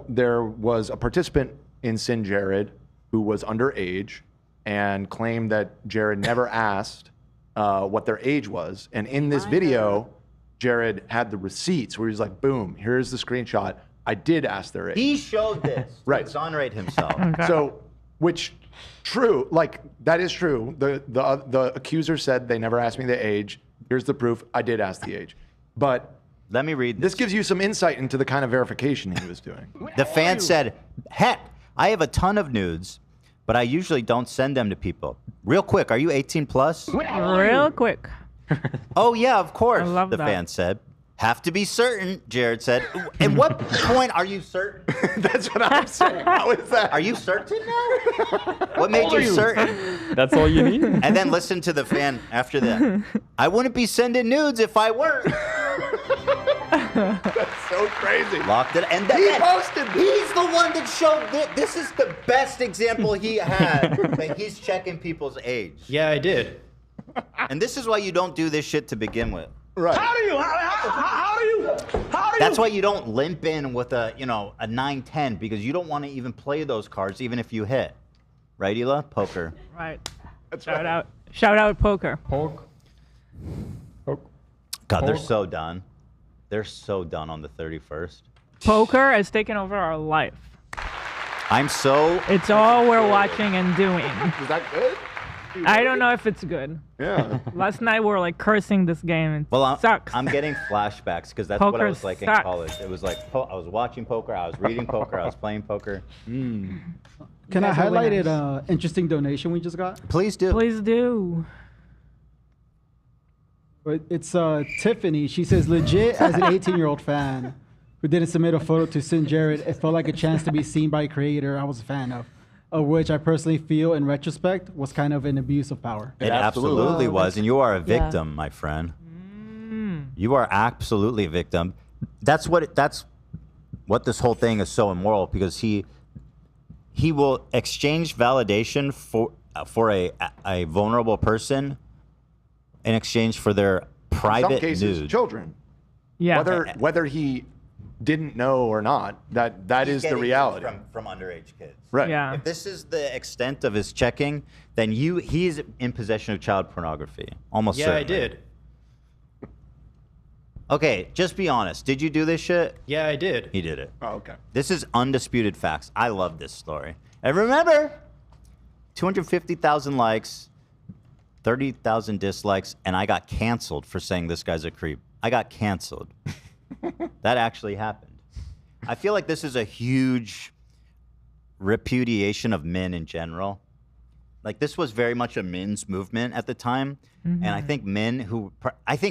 there was a participant in Sin Jared who was underage and claimed that Jared never asked what their age was. And in this video, Jared had the receipts where he's like, boom, here's the screenshot. I did ask their age. He showed this to Right. exonerate himself. So, which true, like that is true. The accuser said they never asked me the age. Here's the proof. I did ask the age. But let me read this. Gives you some insight into the kind of verification he was doing. The fan said, heck, I have a ton of nudes, but I usually don't send them to people. Real quick, are you 18 plus? Real quick. Oh, yeah, of course, I love the that. fan said. Have to be certain, Jared said. At what point are you certain? That's what I'm saying. How is that? Are you certain now? What made you certain? That's all you need? And then listen to the fan after that. I wouldn't be sending nudes if I weren't. That's so crazy. Locked it. And He posted this. He's the one that showed this is the best example he had that he's checking people's age. Yeah, I did. And this is why you don't do this shit to begin with. Right. How do you? That's why you don't limp in with a 9-10 because you don't want to even play those cards even if you hit. Right, Hila? Poker. Right. That's Shout right. out. Shout out poker. God, they're so done. They're so done on the 31st. Poker has taken over our life. I'm so... It's all we're watching and doing. Is that good? I don't know if it's good. Yeah. Last night we were like cursing this game. It Well, sucks. I'm getting flashbacks because that's what I Poker was like in sucks. college. It was like I was watching poker, I was reading poker, I was playing poker. Can I guys are highlight it? winners. Interesting donation we just got. Please do. Please do. But it's Tiffany. She says, legit as an 18-year-old fan who didn't submit a photo to Sin Jared, it felt like a chance to be seen by a creator I was a fan of which I personally feel in retrospect was kind of an abuse of power. It absolutely was, and you are a Yeah. victim, my friend. You are absolutely a victim. That's what this whole thing is so immoral because he will exchange validation for a vulnerable person in exchange for their private In some cases, nude. children. Yeah. Whether he didn't know or not, that He's is the getting reality. from underage kids. Right. Yeah. If this is the extent of his checking, then he's in possession of child pornography. Almost Yeah, I certainly. did. Okay, just be honest. Did you do this shit? Yeah, I did. He did it. Oh, okay. This is undisputed facts. I love this story. And remember, 250,000 likes, 30,000 dislikes, and I got canceled for saying this guy's a creep. I got canceled. That actually happened. I feel like this is a huge repudiation of men in general. Like this was very much a men's movement at the time, and I think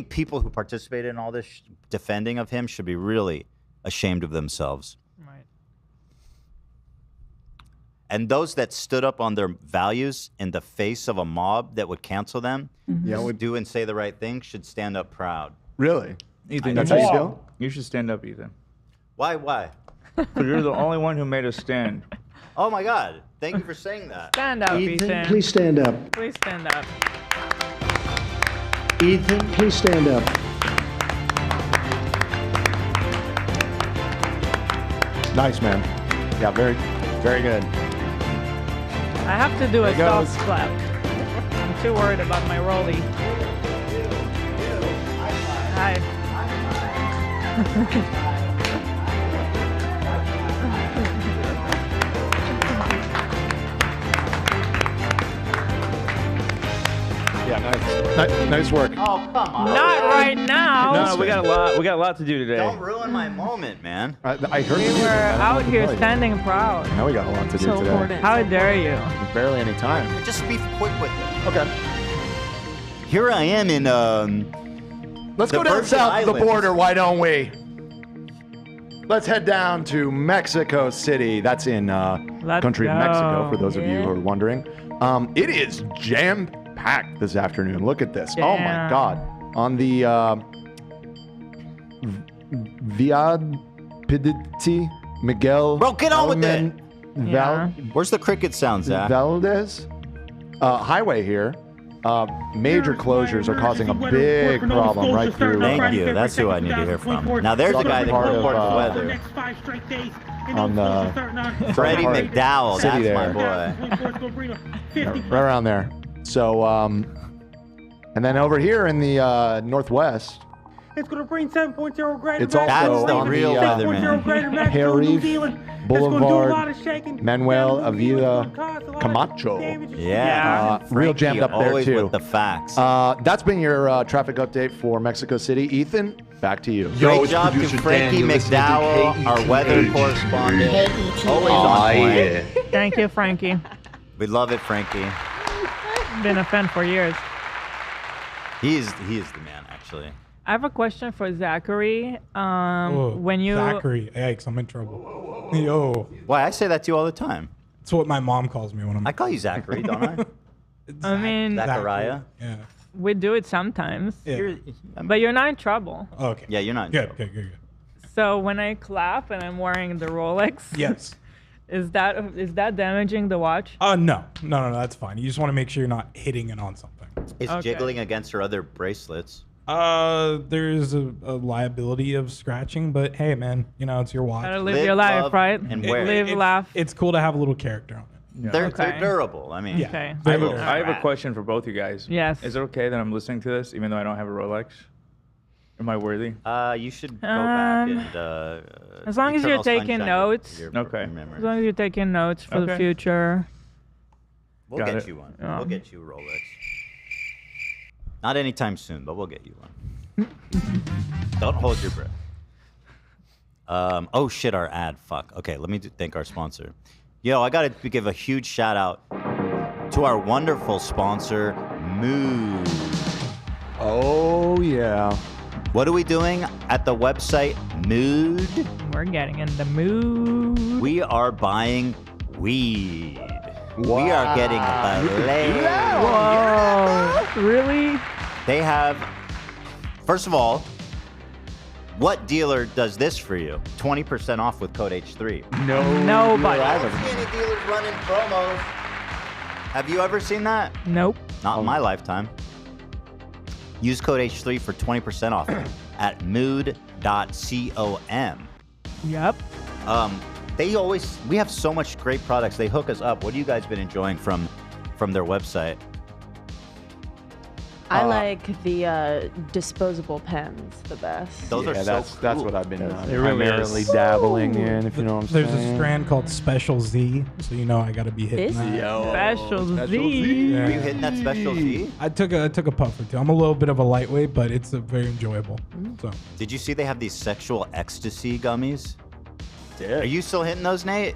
people who participated in all this defending of him should be really ashamed of themselves. Right. And those that stood up on their values in the face of a mob that would cancel them, would do and say the right thing, should stand up proud. Really? Ethan, That's how you feel? You should stand up, Ethan. Why? Why? Because you're the only one who made us stand. Oh my God! Thank you for saying that. Stand up, Ethan. Please stand up. Please stand up. Ethan, please stand up. Nice, man. Yeah, very, very good. I have to do a There goes. soft clap. I'm too worried about my rollie. Hi. Yeah, nice work. Oh come on! Not right now. No, we got a lot to do today. Don't ruin my moment, man. I heard We the music. were I don't know out what to here tell you. standing proud. Now we got a lot to do So today. important. How dare you? Barely any time. Just be quick with it. Okay. Here I am in Let's The go down Virgin south of the Islands. border, why don't we? Let's head down to Mexico City. That's in country of Mexico, for those of you who are wondering. It is jam-packed this afternoon. Look at this. Oh, my God. On the Viadpidity Miguel. Bro, get on with it. Where's the cricket sound, Zach? Valdez highway here. Major closures are causing a big problem right through. Thank you. That's who I need to hear from. Now, there's the guy that can report the weather. On the Freddie McDowell. City That's there. my boy. Right around there. So, and then over here in the northwest, It's going to bring 7.0 greater. it's also on real the weatherman. Harif Boulevard, shaking. Manuel Avila Camacho. Yeah. Real jammed up there always too. with the facts. That's been your traffic update for Mexico City. Ethan, back to you. Great job to Frankie McDowell, our weather correspondent. Always on point. Thank you, Frankie. We love it, Frankie. Been a fan for years. He is the man, actually. I have a question for Zachary. Whoa, When you Zachary, yikes, I'm in trouble. Yo. Why? I say that to you all the time. That's what my mom calls me when I'm. I call you Zachary, don't I? I mean, Zachariah. Yeah. we do it sometimes. Yeah. But you're not in trouble. Okay. Yeah, you're not. Good. Good. So when I clap and I'm wearing the Rolex, Yes. is that damaging the watch? No, that's fine. You just want to make sure you're not hitting it on something. It's jiggling against her other bracelets. There's a liability of scratching, but hey, man, it's your watch. Gotta live your life, right? And wear Live, it. laugh. It's cool to have a little character on it. They're durable. I mean, Yeah. Okay. I have a question for both you guys. Yes. Is it okay that I'm listening to this even though I don't have a Rolex? Am I worthy? You should go back and. As long as you're Eternal taking Sunshine notes. of your memory. As long as you're taking notes for the Okay. future. We'll Got get it. you one. Yeah. We'll get you a Rolex. Not anytime soon, but we'll get you one. Don't hold your breath. Oh shit, our ad. Fuck. Okay, let me thank our sponsor. Yo, I gotta give a huge shout out to our wonderful sponsor, Mood. Oh yeah. What are we doing at the website Mood? We're getting in the mood. We are buying weed. We are getting laid. Whoa. Really? They have, first of all, what dealer does this for you? 20% off with code H3. Nobody. I don't see any dealers running promos. Have you ever seen that? Nope. Not in my lifetime. Use code H3 for 20% off at mood.com. Yep. We have so much great products. They hook us up. What have you guys been enjoying from their website? I like the disposable pens the best. Those are that's so that's cool. what I've been really primarily is. dabbling in, if you know what I'm There's saying. a strand called Special Z, so I got to be hitting This? that. Special Z. Are you hitting that special Z? I took a puff or two. I'm a little bit of a lightweight, but it's very enjoyable. So Did you see they have these sexual ecstasy gummies? Are you still hitting those, Nate?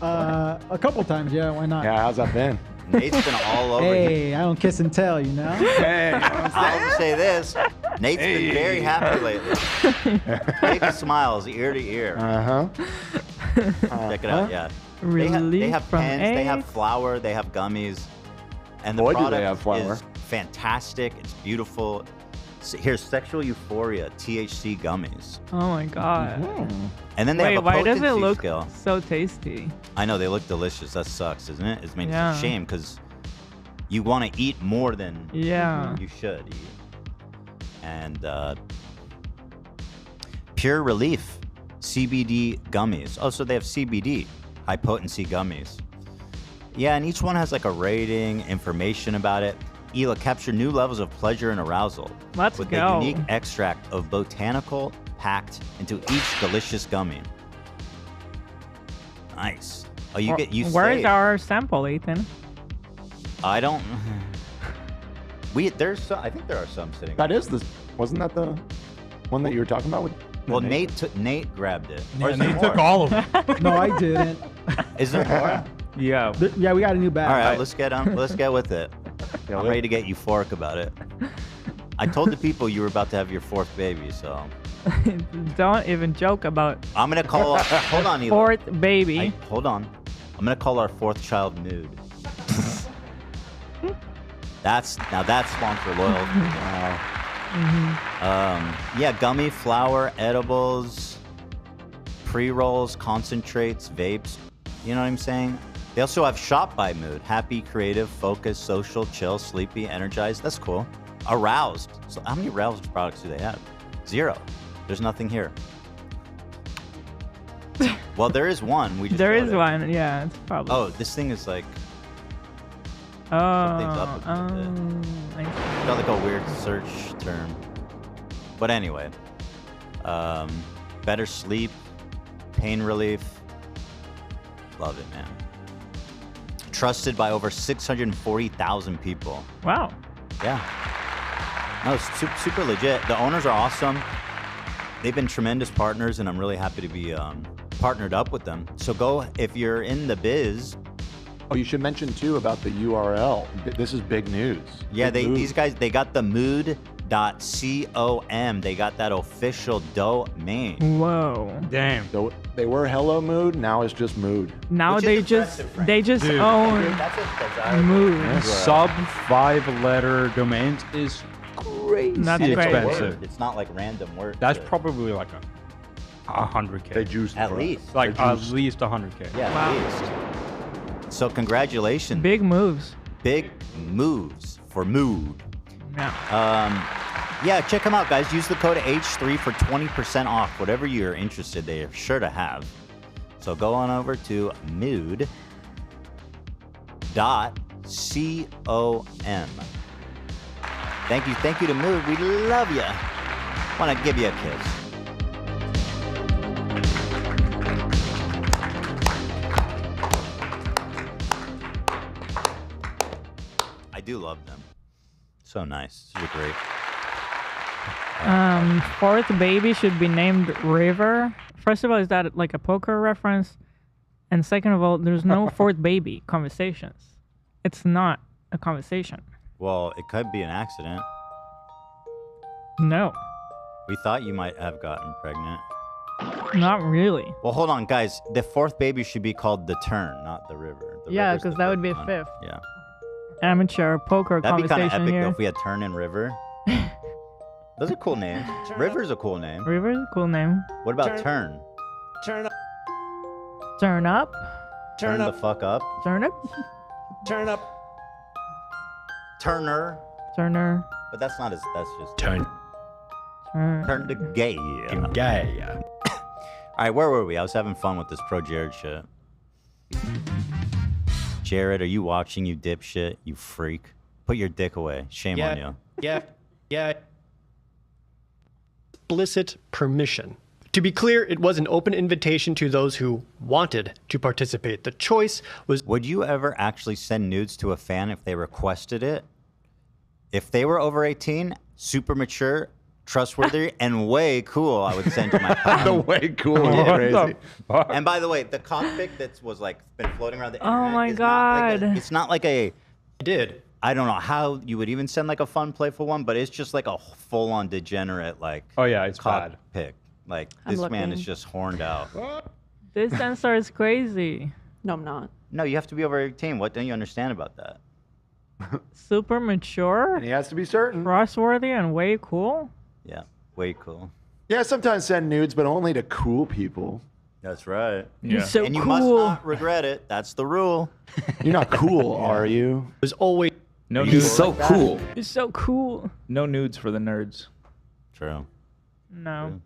A couple times, yeah. Why not? Yeah, how's that been? Nate's been all over. Hey, I don't kiss and tell, Hey, I'll say this. Nate's been very happy lately. Big smiles ear to ear. Check it out, yeah. They have from pens, they have AIDS. flour, they have gummies. And the Boy, do product they have flour. is fantastic. It's beautiful. Here's Sexual Euphoria THC gummies. Oh my god. And then they Wait, have a why does potency it look scale. so tasty? I know, they look delicious. That sucks, isn't it? It's Yeah. a shame because you want to eat more than Yeah. you should eat. And Pure Relief CBD gummies. Oh, so they have CBD, high potency gummies. Yeah, and each one has like a rating, information about it. Ela capture new levels of pleasure and arousal Let's with go. the unique extract of botanical packed into each delicious gummy. Nice. Oh, you Where is save. our sample, Ethan? I don't. I think there are some sitting. That is wasn't that the one that you were talking about with? Well, Nate grabbed it. Or yeah, is there Nate more? took all of them. No, I didn't. Is there more? Yeah. Yeah, we got a new bag. All right, let's get with it. I'm ready to get euphoric about it. I told the people you were about to have your 4th baby, so. Don't even joke about. I'm gonna call. Hold on, Eli. 4th baby. Hold on. I'm gonna call our 4th child Nude. That's sponsor loyalty. Wow. Yeah, gummy, flour, edibles, pre-rolls, concentrates, vapes. You know what I'm saying? They also have Shop by Mood. Happy, creative, focused, social, chill, sleepy, energized. That's cool. Aroused. So how many aroused products do they have? 0. There's nothing here. Well, there is one. There is one. Yeah, it's probably. Oh, this thing is like. Oh. I got like a weird search term. But anyway, better sleep, pain relief. Love it, man. Trusted by over 640,000 people. Wow. Yeah. No, it's super legit. The owners are awesome. They've been tremendous partners, and I'm really happy to be partnered up with them. So go, if you're in the biz. Oh, you should mention too about the URL. This is big news. Yeah, Big these guys, they got the mood.com. They got that official domain. Whoa. Damn. So they were Hello Mood, now it's just Mood. Now they just Dude. own Mood. Sub 5-letter domains is crazy That's great. expensive. It's not like random words. That's probably like a 100K. They juiced At least. Like at least 100K. Yeah, Wow. at least. So congratulations. Big moves. Big moves for Mood. Yeah. Yeah, check them out, guys. Use the code H3 for 20% off. Whatever you're interested, they are sure to have. So go on over to mood.com. Thank you to Mood. We love you. Want to give you a kiss. I do love them. So nice. This is great. 4th baby should be named River. First of all, is that like a poker reference? And second of all, there's no 4th baby conversations. It's not a conversation. Well, it could be an accident. No, We thought you might have gotten pregnant. not really. Well, hold on, guys. The 4th baby should be called the Turn, not the River. The Yeah, River's the 'cause that would fifth be a one. 5th. Yeah. Amateur poker That'd be kind conversation of epic here. though if we had Turn and River. Those are cool names. River's a cool name. River's a cool name. What about Turn? Turn up. Turn up. Turn the fuck up. Turn up. Turn up. Turner. Turner. But that's not as. That's just. Turn. Turn to gay. Gay. All right, where were we? I was having fun with this ProJared shit. Jared, are you watching, you dipshit? You freak. Put your dick away. Shame on you. Yeah. Explicit permission. To be clear, it was an open invitation to those who wanted to participate. The choice was... Would you ever actually send nudes to a fan if they requested it? If they were over 18, super mature, trustworthy, and way cool, I would send you my pal. The way cool is crazy. And by the way, the cockpit that was like been floating around the Oh internet my is not like God. it's not like a... I did. I don't know how you would even send like a fun, playful one, but it's just like a full-on degenerate like. Oh yeah, it's bad. Pick. Like I'm this man looking. is just horned out. This sensor is crazy. No, I'm not. No, you have to be over 18. What don't you understand about that? Super mature, And he has to be certain. trustworthy, and way cool. Yeah, way cool. Yeah, sometimes send nudes, but only to cool people. That's right. You're so And you cool. must not regret it. That's the rule. You're not cool, are you? It was always... No He's nudes. so cool. You're so cool. No nudes for the nerds. True. No.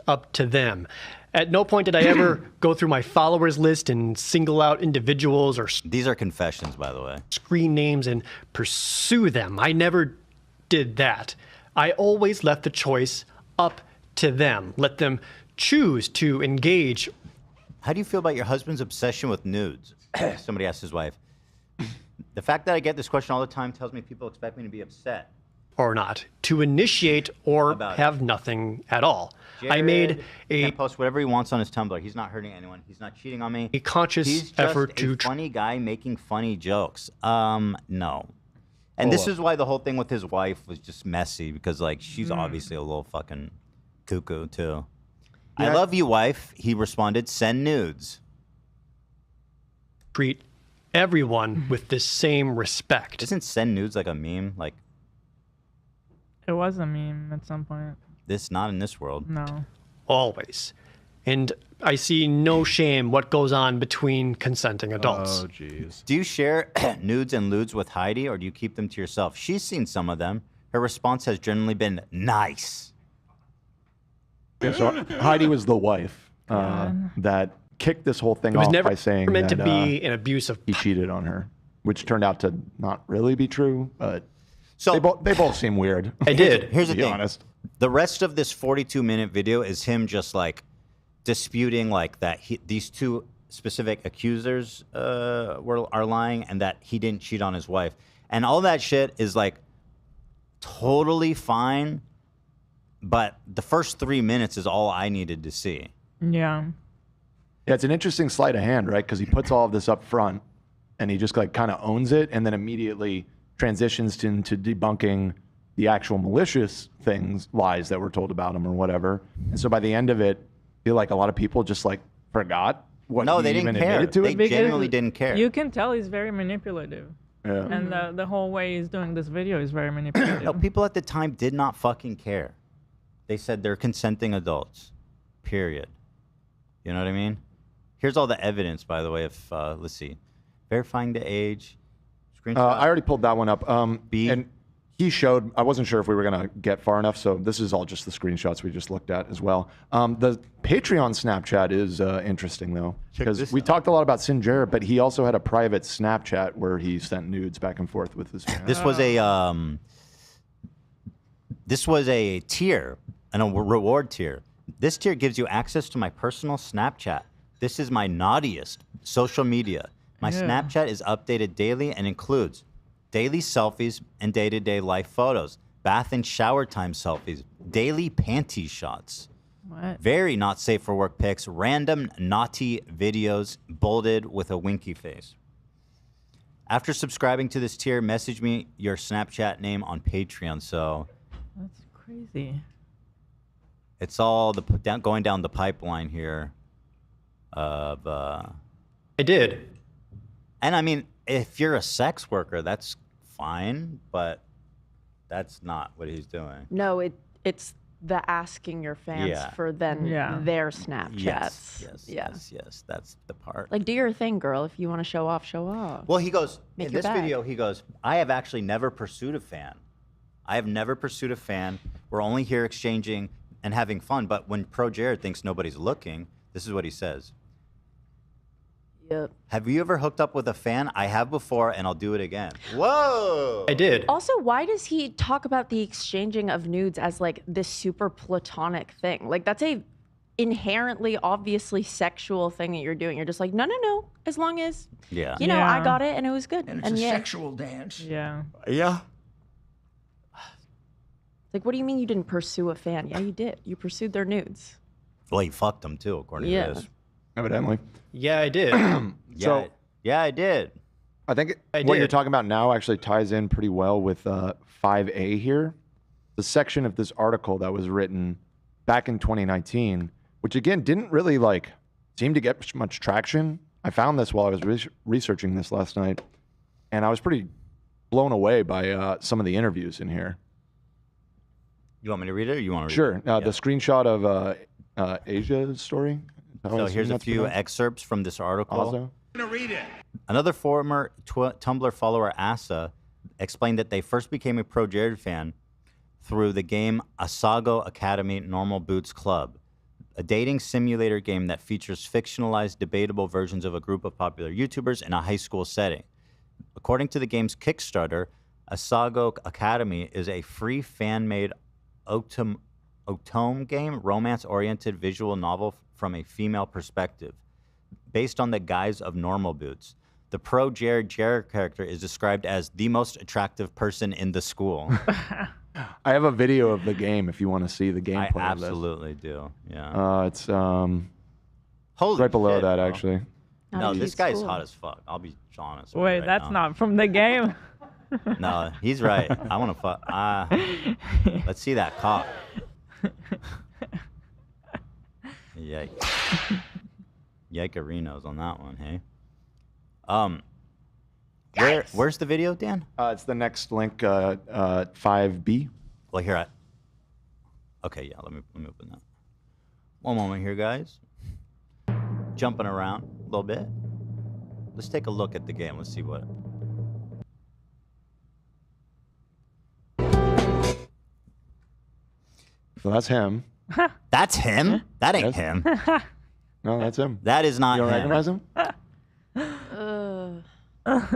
up to them. At no point did I ever go through my followers list and single out individuals or These are confessions, by the way. screen names and pursue them. I never did that. I always left the choice up to them. Let them choose to engage. How do you feel about your husband's obsession with nudes? Somebody asked his wife. The fact that I get this question all the time tells me people expect me to be upset. Or not, to initiate or About it. have nothing at all. I made Jared can post whatever he wants on his Tumblr. He's not hurting anyone. He's not cheating on me. a conscious He's just effort a to funny guy making funny jokes. No. And this Hold is why the whole thing with his wife was just messy because, like, she's obviously a little fucking cuckoo, too. I love you, wife. He responded, send nudes. Treat everyone with the same respect. Isn't send nudes like a meme? Like, It was a meme at some point. this, not in this world. No. Always. And I see no shame what goes on between consenting adults. Oh, jeez. Do you share nudes and lewds with Heidi, or do you keep them to yourself? She's seen some of them. Her response has generally been nice. Yeah, so Heidi was the wife that kicked this whole thing It was off never by saying meant that, to be an abusive. he cheated on her, which turned out to not really be true. But So they both seem weird. I did. Here's the to be thing. honest. The rest of this 42-minute video is him just like disputing like that these two specific accusers are lying and that he didn't cheat on his wife. And all that shit is like totally fine, but the first 3 minutes is all I needed to see. Yeah. Yeah, it's an interesting sleight of hand, right? Because he puts all of this up front and he just like kind of owns it and then immediately transitions into debunking the actual malicious lies that were told about him or whatever. And so by the end of it, I feel like a lot of people just like forgot what No, he they didn't even care. admitted to They it. genuinely didn't care. You can tell he's very manipulative. Yeah. And the whole way he's doing this video is very manipulative. No, people at the time did not fucking care. They said they're consenting adults. Period. You know what I mean? Here's all the evidence, by the way. If let's see, verifying the age. Screenshot. I already pulled that one up. B. And he showed, I wasn't sure if we were going to get far enough, so this is all just the screenshots we just looked at as well. The Patreon Snapchat is interesting, though, because we talked a lot about Sinjera, but he also had a private Snapchat where he sent nudes back and forth with his fans. This was a tier, and a reward tier. This tier gives you access to my personal Snapchat. This is my naughtiest social media. My Snapchat is updated daily and includes daily selfies and day-to-day life photos, bath and shower time selfies, daily panty shots, What? very not safe for work pics, random naughty videos bolded with a winky face. After subscribing to this tier, message me your Snapchat name on Patreon. So That's crazy. it's all going down the pipeline here of I did. And I mean, if you're a sex worker, that's fine, but that's not what he's doing. No, it's the asking your fans Yeah. for then their Snapchats. Yes, that's the part. Like, do your thing, girl. If you want to show off, show off. Well, he goes, Make in your this bag. video, he goes, I have actually never pursued a fan. I have never pursued a fan. We're only here exchanging and having fun. But when ProJared thinks nobody's looking, this is what he says. Yep. Have you ever hooked up with a fan? I have before, and I'll do it again. Whoa! I did. Also, why does he talk about the exchanging of nudes as like this super platonic thing? Like, that's a inherently, obviously sexual thing that you're doing. You're just like, no, as long as, you know, I got it and it was good. And it's a sexual dance. Yeah. Yeah. Like, what do you mean you didn't pursue a fan? Yeah, you did. You pursued their nudes. Well, he fucked them too, according Yeah. to this. Evidently. Yeah, I did. Yeah, I did. I think I what you're did. talking about now actually ties in pretty well with 5A here. The section of this article that was written back in 2019, which again didn't really like seem to get much traction. I found this while I was researching this last night, and I was pretty blown away by some of the interviews in here. You want me to read it, or you want to read Sure. it? The screenshot of Asia's story. So here's a few excerpts from this article. Also. Gonna read it. Another former Tumblr follower, Asa, explained that they first became a ProJared fan through the game Asago Academy Normal Boots Club, a dating simulator game that features fictionalized, debatable versions of a group of popular YouTubers in a high school setting. According to the game's Kickstarter, Asago Academy is a free fan-made otome game, romance-oriented visual novel from a female perspective, based on the guise of Normal Boots. The ProJared character is described as the most attractive person in the school. I have a video of the game if you want to see the gameplay. I of this. absolutely do. Yeah. It's Holy right below shit, that bro. actually. No, this he's guy's cool. hot as fuck. I'll be honest. Wait, right that's now. not from the game. No, he's right. I want to fuck. Let's see that cock. Yikes. Yikerinos on that one, hey? Where's the video, Dan? It's the next link, 5B. Well, here okay, yeah, let me open that. One moment here, guys. Jumping around a little bit. Let's take a look at the game. Let's see what. So that's him. That's him? That ain't him. No, that's him. That is not You don't him. recognize him?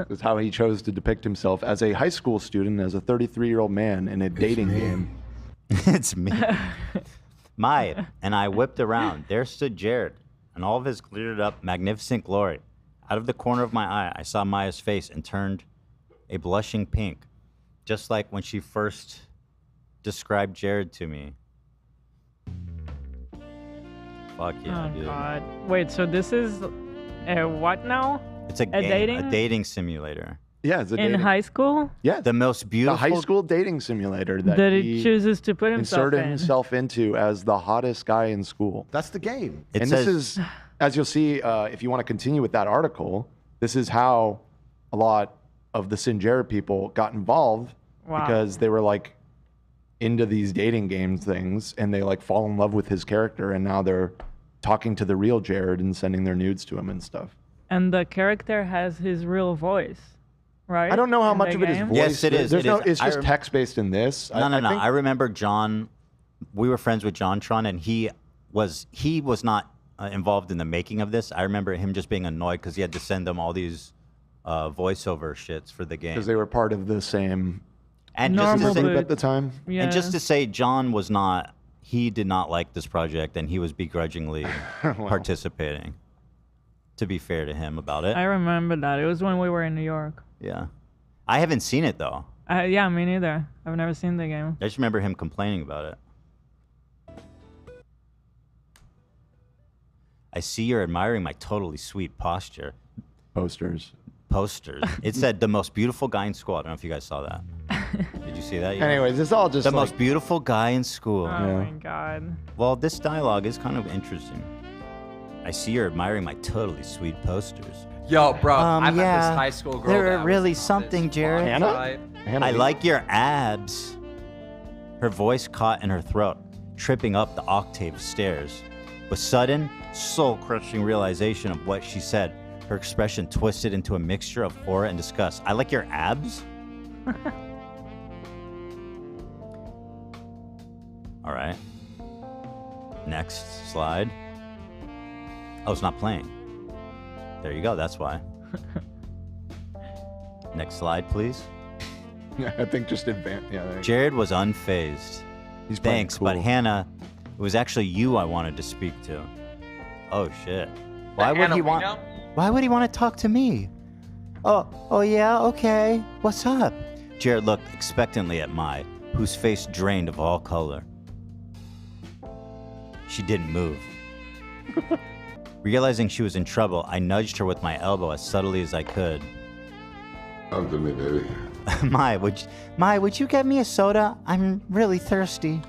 That's how he chose to depict himself as a high school student, as a 33-year-old man in a dating game. It's me. And I whipped around. There stood Jared in all of his glittered up, magnificent glory. Out of the corner of my eye, I saw Maya's face and turned a blushing pink, just like when she first described Jared to me. Fuck yeah, dude. Oh God. Wait, so this is what now? It's a dating simulator. Yeah, it's a in high school. Yeah, the most beautiful high school dating simulator that he chooses to put himself inserted in. himself into as the hottest guy in school. That's the game. And this is, as you'll see, if you want to continue with that article, this is how a lot of the Sinjera people got involved because they were like into these dating game things and they like fall in love with his character and now they're talking to the real Jared and sending their nudes to him and stuff. And the character has his real voice, right? I don't know how in much the of it is game? voice. Yes, it is. There's It no, is. it's just text based in this. No. think- I remember John. We were friends with John Tron, and he was not involved in the making of this. I remember him just being annoyed because he had to send them all these voiceover shits for the game. Because they were part of the same And just to say, at the time. And just to say, John was not. He did not like this project, and he was begrudgingly participating. To be fair to him about it. I remember that. It was when we were in New York. Yeah. I haven't seen it, though. Yeah, me neither. I've never seen the game. I just remember him complaining about it. I see you're admiring my totally sweet posture. Posters. It said the most beautiful guy in school. I don't know if you guys saw that. Did you see that? Anyways, it's all just the like- most beautiful guy in school. Oh my God. Well, this dialogue is kind of interesting. I see you're admiring my totally sweet posters. Yo, bro, I met yeah, this high school girl. They're that really was something, Jared. Hannah? I like your abs. Her voice caught in her throat, tripping up the octave stairs. With sudden, soul-crushing realization of what she said, her expression twisted into a mixture of horror and disgust. I like your abs? All right. Next slide. Oh, it's not playing. There you go, that's why. Next slide, please. Yeah, I think just advance. Yeah, there you go. Jared was unfazed. He's playing Thanks, but cool. Hannah, it was actually you I wanted to speak to. Oh shit. Why would Hannah he want? Reno? Why would he want to talk to me? Oh yeah, okay. What's up? Jared looked expectantly at Mai, whose face drained of all color. She didn't move. Realizing she was in trouble, I nudged her with my elbow as subtly as I could. Come to me, baby. Mai, would you get me a soda? I'm really thirsty.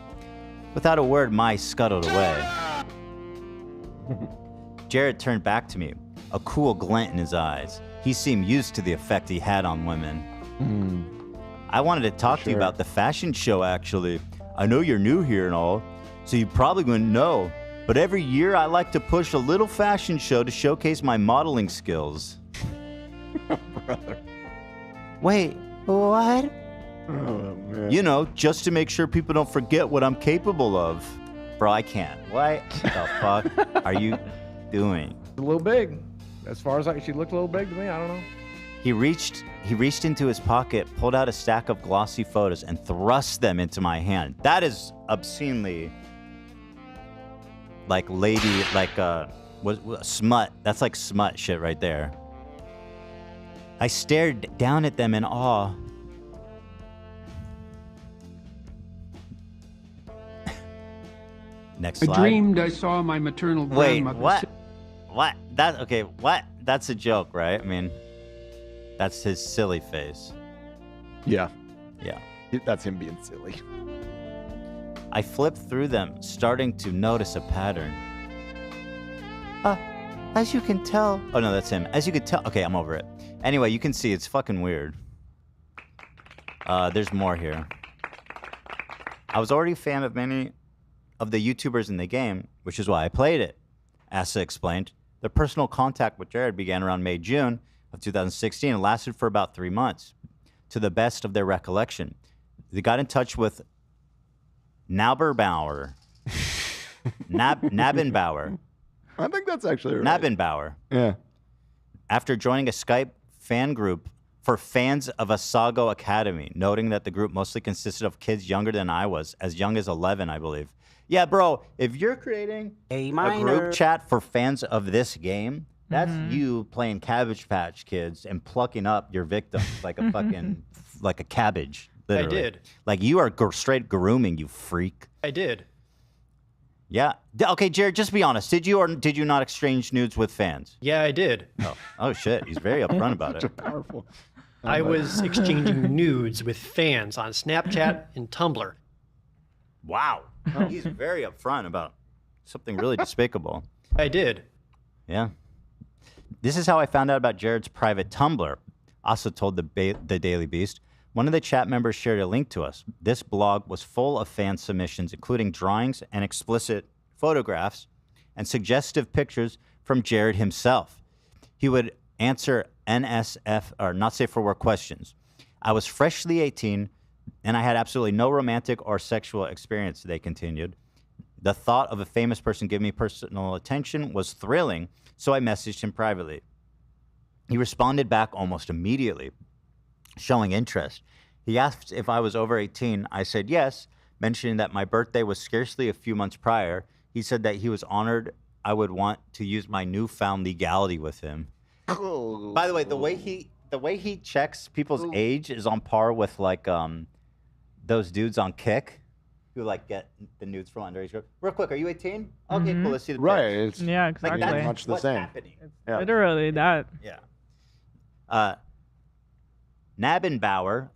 Without a word, Mai scuttled away. Jared turned back to me, a cool glint in his eyes. He seemed used to the effect he had on women. I wanted to talk to you about the fashion show, actually. I know you're new here and all, so you probably wouldn't know. But every year I like to push a little fashion show to showcase my modeling skills. Brother. Wait, what? Oh, man. You know, just to make sure people don't forget what I'm capable of. Bro, I can't. What the fuck are you doing? A little big. As far as she looked a little big to me. I don't know. He reached into his pocket, pulled out a stack of glossy photos, and thrust them into my hand. That is obscenely like smut. That's like smut shit right there. I stared down at them in awe. Next slide. I dreamed I saw my maternal Wait, grandmother. what? What? That's a joke, right? I mean, that's his silly face. Yeah. Yeah. That's him being silly. I flipped through them, starting to notice a pattern. As you can tell. Oh, no, that's him. As you can tell. Okay, I'm over it. Anyway, you can see it's fucking weird. There's more here. I was already a fan of many of the YouTubers in the game, which is why I played it. Asa explained. The personal contact with Jared began around May-June of 2016 and lasted for about 3 months. To the best of their recollection, they got in touch with Nabenbauer. Nabenbauer. I think that's actually right. Nabenbauer. Yeah. After joining a Skype fan group for fans of Asago Academy, noting that the group mostly consisted of kids younger than I was, as young as 11, I believe. Yeah, bro, if you're creating a group chat for fans of this game, that's you playing Cabbage Patch Kids and plucking up your victims like a fucking, like a cabbage. Literally. I did. Like you are straight grooming, you freak. I did. Yeah. Okay, Jared, just be honest. Did you or did you not exchange nudes with fans? Yeah, I did. Oh shit. He's very upfront about it. Powerful. I was exchanging nudes with fans on Snapchat and Tumblr. Wow. He's very upfront about something really despicable. I did. Yeah. This is how I found out about Jared's private Tumblr. Also told the Daily Beast. One of the chat members shared a link to us. This blog was full of fan submissions, including drawings and explicit photographs and suggestive pictures from Jared himself. He would answer NSF, or not safe for work, questions. I was freshly 18, and I had absolutely no romantic or sexual experience, they continued. The thought of a famous person giving me personal attention was thrilling, so I messaged him privately. He responded back almost immediately, showing interest. He asked if I was over 18. I said yes, mentioning that my birthday was scarcely a few months prior. He said that he was honored I would want to use my newfound legality with him. By the way, the way he checks people's age is on par with like those dudes on Kick who like get the nudes from underage girls. Real quick, are you 18? Okay, cool. Let's see the Right. picture. It's Yeah, exactly. Like, that's much the what's same. happening. Yeah. Literally that. Yeah. Nabenbauer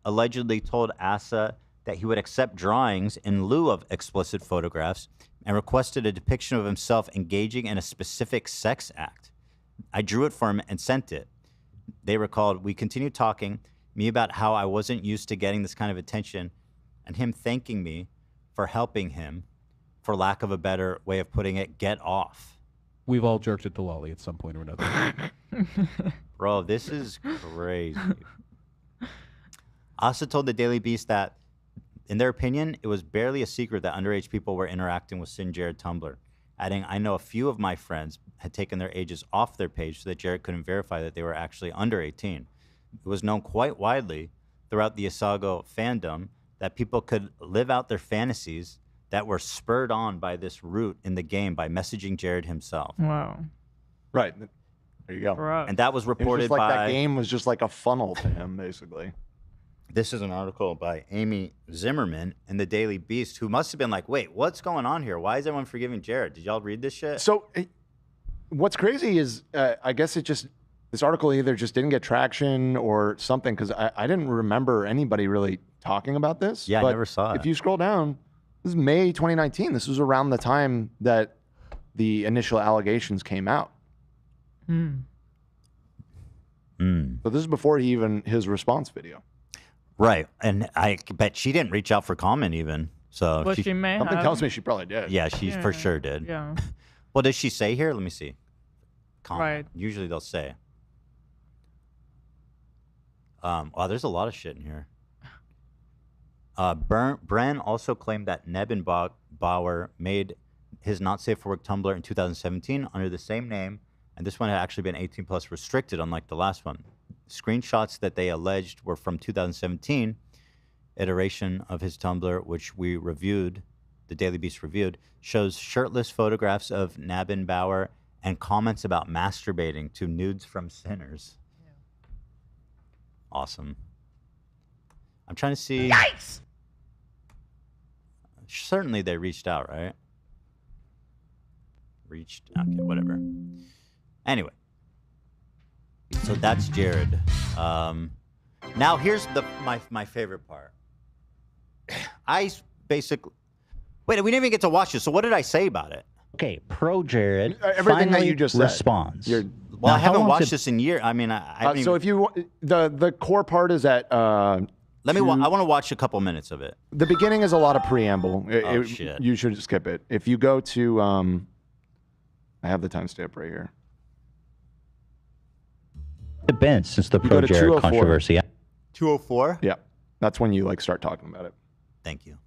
allegedly told Asa that he would accept drawings in lieu of explicit photographs and requested a depiction of himself engaging in a specific sex act. I drew it for him and sent it. They recalled, we continued talking, me about how I wasn't used to getting this kind of attention, and him thanking me for helping him, for lack of a better way of putting it, get off. We've all jerked at the lolly at some point or another. Bro, this is crazy. Asa told the Daily Beast that, in their opinion, it was barely a secret that underage people were interacting with Sin Jared Tumblr, adding, I know a few of my friends had taken their ages off their page so that Jared couldn't verify that they were actually under 18. It was known quite widely throughout the Asago fandom that people could live out their fantasies that were spurred on by this route in the game by messaging Jared himself. Wow. Right. There you go. And that was It was reported just like by... that game was just like a funnel to him, basically. This is an article by Amy Zimmerman in the Daily Beast, who must have been like, wait, what's going on here? Why is everyone forgiving Jared? Did y'all read this shit? So what's crazy is I guess this article either just didn't get traction or something, because I didn't remember anybody really talking about this. Yeah, I But never saw it. If you scroll down, this is May 2019. This was around the time that the initial allegations came out. So this is before his response video. Right. And I bet she didn't reach out for comment even. So Well, she may Something have. tells me she probably did. Yeah, she for sure did. Yeah. Well, does she say here? Let me see. Comment. Right. Usually they'll say. Wow, there's a lot of shit in here. Bren also claimed that Nebenbauer made his Not Safe for Work Tumblr in 2017 under the same name, and this one had actually been 18 plus restricted, unlike the last one. Screenshots that they alleged were from 2017 iteration of his Tumblr, which we reviewed, the Daily Beast reviewed, shows shirtless photographs of Nabenbauer and comments about masturbating to nudes from sinners. Awesome. I'm trying to see. Yikes! Certainly they reached out, right? Okay, whatever. Anyway. So that's Jared. Now here's my favorite part. I basically wait. We didn't even get to watch this. So what did I say about it? Okay, ProJared. Everything that you just said. responds. Well, Now, I how haven't long's watched it- this in years. I mean, I haven't So even, if you the core part is at I want to watch a couple minutes of it. the beginning is a lot of preamble. Shit. You should skip it. If you go to I have the timestamp right here. It's been since the You go to ProJared 204. controversy. 204. Yeah, that's when you like start talking about it. Thank you.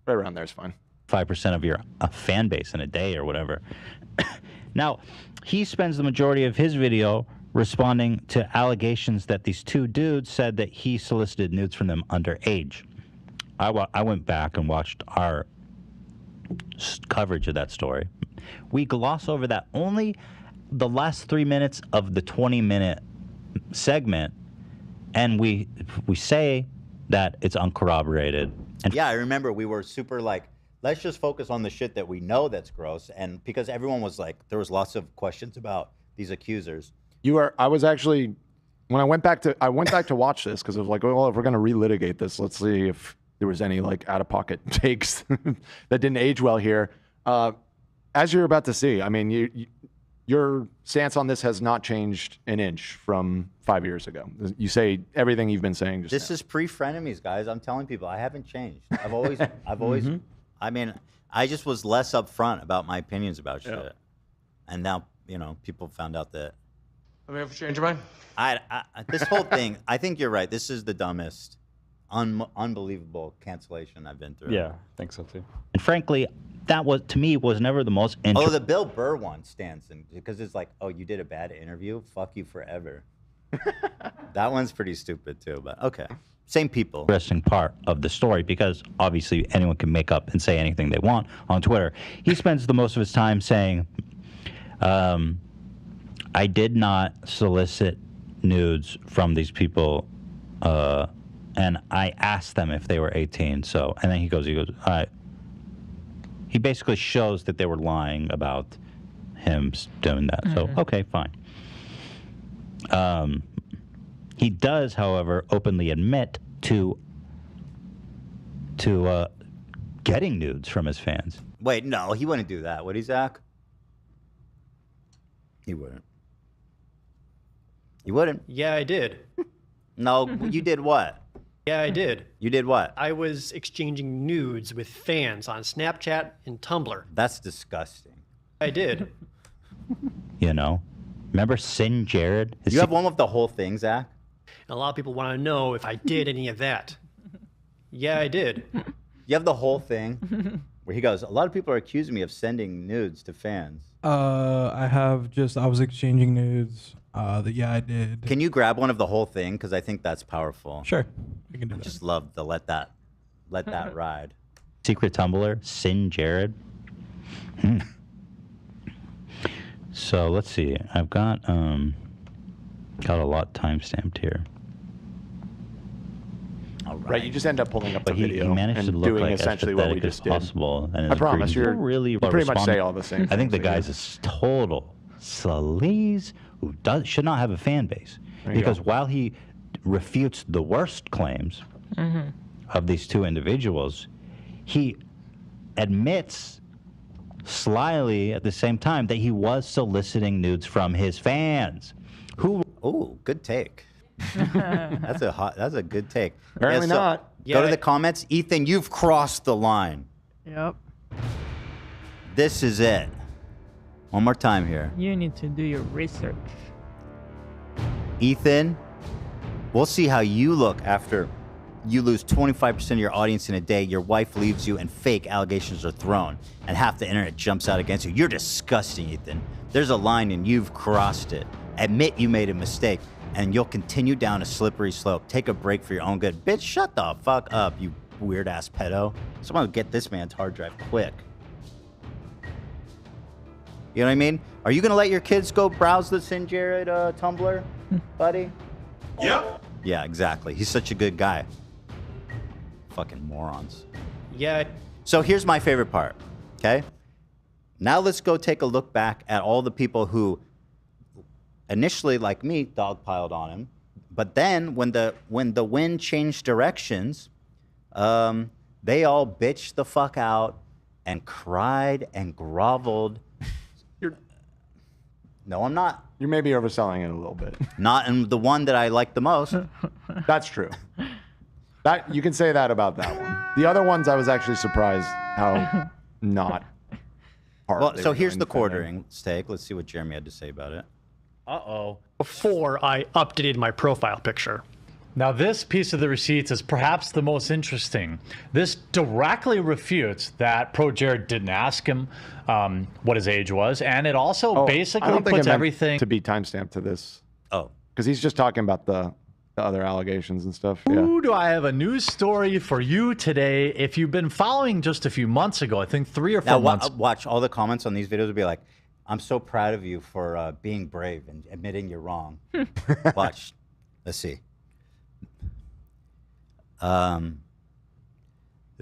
Right around there is fine. 5% of your fan base in a day or whatever. Now, he spends the majority of his video responding to allegations that these two dudes said that he solicited nudes from them underage. I went back and watched our coverage of that story. We gloss over that only the last 3 minutes of the 20-minute segment, and we say that it's uncorroborated. And Yeah, I remember we were super like, let's just focus on the shit that we know that's gross, and because everyone was like, there was lots of questions about these accusers. I was actually when I went back to watch this because I was like, well, if we're gonna relitigate this, let's see if there was any like out of pocket takes that didn't age well here. As you're about to see, I mean, your stance on this has not changed an inch from 5 years ago. You say everything you've been saying just This is pre-frenemies, guys. I'm telling people, I haven't changed. I've always, I mean, I just was less upfront about my opinions about shit, and now people found out that. Let me ever change your mind? This whole thing, I think you're right. This is the dumbest, unbelievable cancellation I've been through. Yeah, I think so too. And frankly, that was to me was never the most Oh, the Bill Burr one stands in because it's like, oh, you did a bad interview, fuck you forever. That one's pretty stupid too, but okay. Same people. Interesting part of the story because obviously anyone can make up and say anything they want on Twitter. He spends the most of his time saying, I did not solicit nudes from these people, and I asked them if they were 18. So, and then he goes, he basically shows that they were lying about him doing that. So, okay, fine. He does, however, openly admit to getting nudes from his fans. Wait, no, he wouldn't do that, would he, Zach? He wouldn't. You wouldn't? Yeah, I did. No, you did what? Yeah, I did. You did what? I was exchanging nudes with fans on Snapchat and Tumblr. That's disgusting. I did. Remember Sin Jared? You have one with the whole thing, Zach? And a lot of people want to know if I did any of that. Yeah, I did. You have the whole thing where he goes, a lot of people are accusing me of sending nudes to fans. I was exchanging nudes. Yeah, I did. Can you grab one of the whole thing? Because I think that's powerful. Sure, I can do I that. just love to let that ride. Secret Tumblr, Sin Jared. So let's see. I've got a lot timestamped here. Right, you just end up pulling up the But he video managed and to look doing like essentially as what we pathetic just as did. possible. And I promise you you really pretty much say responding. all the same I think the things, guy's yeah. a total sleaze who should not have a fan base. There you Because go. while he refutes the worst claims of these two individuals, he admits slyly at the same time that he was soliciting nudes from his fans. Oh, good take. That's a good take. Apparently not. Go to the comments. Ethan, you've crossed the line. Yep. This is it. One more time here. You need to do your research. Ethan, we'll see how you look after you lose 25% of your audience in a day, your wife leaves you, and fake allegations are thrown, and half the internet jumps out against you. You're disgusting, Ethan. There's a line and you've crossed it. Admit you made a mistake, and you'll continue down a slippery slope. Take a break for your own good. Bitch, shut the fuck up, you weird-ass pedo. Someone get this man's hard drive quick. You know what I mean? Are you going to let your kids go browse the Sin Jared Tumblr, buddy? Yep. Yeah, exactly. He's such a good guy. Fucking morons. Yeah. So here's my favorite part, okay? Now let's go take a look back at all the people who initially, like me, dogpiled on him. But then when the wind changed directions, they all bitched the fuck out and cried and groveled. No, I'm not. You're maybe overselling it a little bit. Not in the one that I like the most. That's true. That you can say that about that one. The other ones, I was actually surprised how not hard. Well, they so were here's going the defending. quartering steak. Let's see what Jeremy had to say about it. Uh-oh. Before I updated my profile picture. Now, this piece of the receipts is perhaps the most interesting. This directly refutes that ProJared didn't ask him what his age was, and it also I basically don't think puts it meant everything to be timestamped to this. Oh, because he's just talking about the other allegations and stuff. Ooh, do I have a news story for you today? If you've been following just a few months ago, I think 3 or 4 Now, months. watch all the comments on these videos will be like, I'm so proud of you for being brave and admitting you're wrong. Watch. Let's see. There's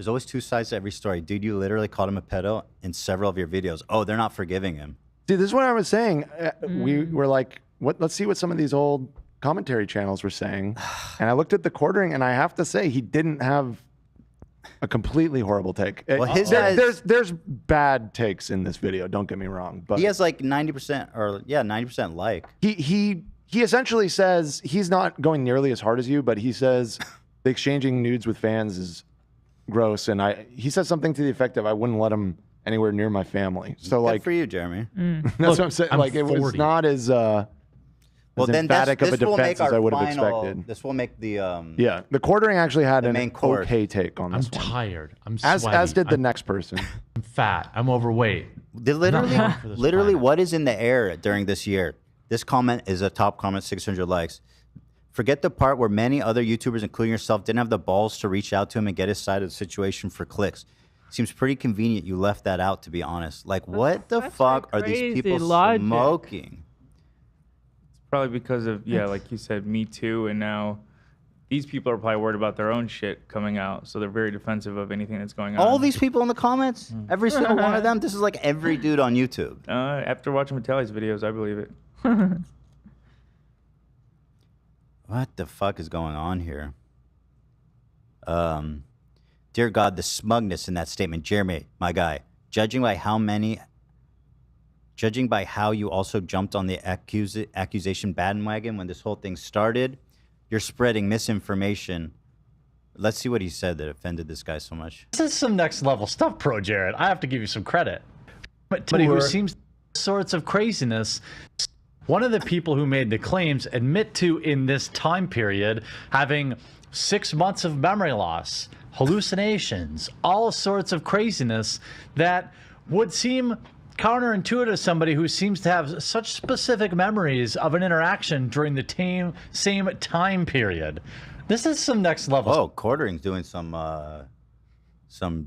always two sides to every story. Dude, you literally called him a pedo in several of your videos. Oh, they're not forgiving him. Dude, this is what I was saying. We were like, let's see what some of these old commentary channels were saying. And I looked at the quartering, and I have to say, he didn't have a completely horrible take. Well, there's bad takes in this video. Don't get me wrong, but He has like 90% or 90% like. he essentially says he's not going nearly as hard as you, but he says the exchanging nudes with fans is gross, and he says something to the effect of I wouldn't let him anywhere near my family. So Good like for you, Jeremy. that's what I'm saying. Like it was 40. not as Well, then emphatic of a this will defense make as I our would have final. expected. This will make the Yeah, the quartering actually had the an main course. okay take on this I'm one. tired. I'm As sweaty. did the next person. I'm fat. I'm overweight. Literally, what is in the air during this year? This comment is a top comment, 600 likes. Forget the part where many other YouTubers, including yourself, didn't have the balls to reach out to him and get his side of the situation for clicks. Seems pretty convenient you left that out, to be honest. Like, what the fuck are these crazy people logic. smoking? Probably because of, like you said, Me Too, and now these people are probably worried about their own shit coming out, so they're very defensive of anything that's going on. All these people in the comments, every single one of them, this is like every dude on YouTube. After watching Metalli's videos, I believe it. What the fuck is going on here? Dear God, the smugness in that statement. Jeremy, my guy, judging by how you also jumped on the accusation bandwagon when this whole thing started, you're spreading misinformation. Let's see what he said that offended this guy so much. This is some next level stuff, ProJared. I have to give you some credit. But somebody who seems sorts of craziness. One of the people who made the claims admit to, in this time period, having 6 months of memory loss, hallucinations, all sorts of craziness that would seem counterintuitive to somebody who seems to have such specific memories of an interaction during the same time period. This is some next level. Oh, Quartering's doing some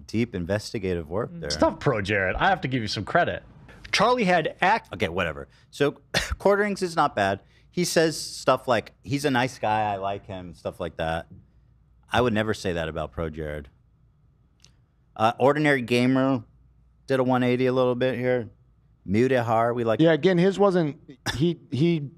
deep investigative work there. Stuff, ProJared. I have to give you some credit. Charlie had Okay, whatever. So Quarterings is not bad. He says stuff like, he's a nice guy, I like him, stuff like that. I would never say that about ProJared. Ordinary Gamer did a 180 a little bit here. Mutahar, we like. Yeah, again, his wasn't. He and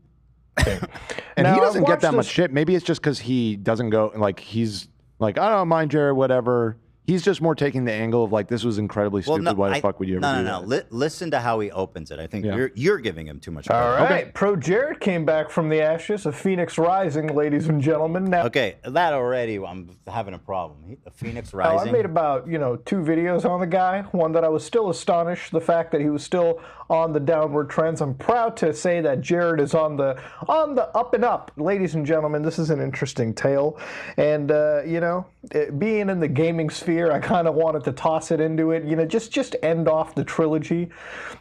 Now, he doesn't I've get that watched much this- shit. Maybe it's just because he doesn't go like he's like I don't mind Jared, whatever. He's just more taking the angle of like this was incredibly stupid. Why the fuck would you ever do that? No. Listen to how he opens it. I think Yeah. you're giving him too much All credit. right, ProJared came back from the ashes of Phoenix Rising, ladies and gentlemen. Now, Okay, that already I'm having a problem. The Phoenix I Rising. made about 2 videos on the guy. One that I was still astonished the fact that he was still on the downward trends. I'm proud to say that Jared is on the up and up, ladies and gentlemen. This is an interesting tale, and being in the gaming sphere, I kind of wanted to toss it into it. Just end off the trilogy.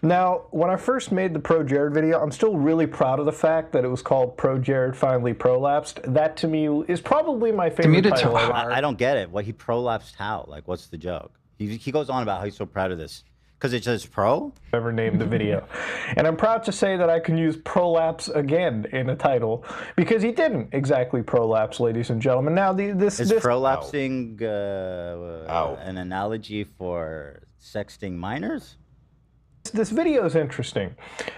Now, when I first made the ProJared video, I'm still really proud of the fact that it was called ProJared Finally Prolapsed. That to me is probably my favorite title. I don't get it. What he prolapsed how? Like, what's the joke? He goes on about how he's so proud of this. Because it says pro? Ever named the video. And I'm proud to say that I can use prolapse again in a title, because he didn't exactly prolapse, ladies and gentlemen. Now, Is prolapsing an analogy for sexting minors? This video is interesting.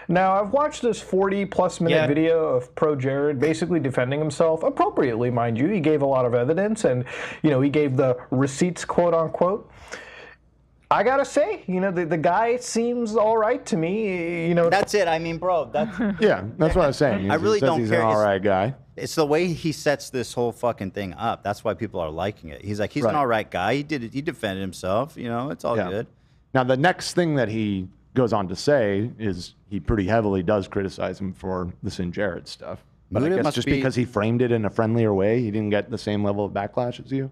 Now, I've watched this 40-plus minute video of ProJared basically defending himself, appropriately, mind you. He gave a lot of evidence, and, you know, he gave the receipts, quote-unquote. I gotta say, you know, the guy seems all right to me, you know. That's it. I mean, bro, that's... Yeah, that's what I was saying. I really don't he's care. an all right guy. It's the way he sets this whole fucking thing up. That's why people are liking it. He's like, he's an all right guy. He did it. He defended himself. You know, it's all good. Now, the next thing that he goes on to say is he pretty heavily does criticize him for the SinJared stuff. But I guess just because he framed it in a friendlier way, he didn't get the same level of backlash as you.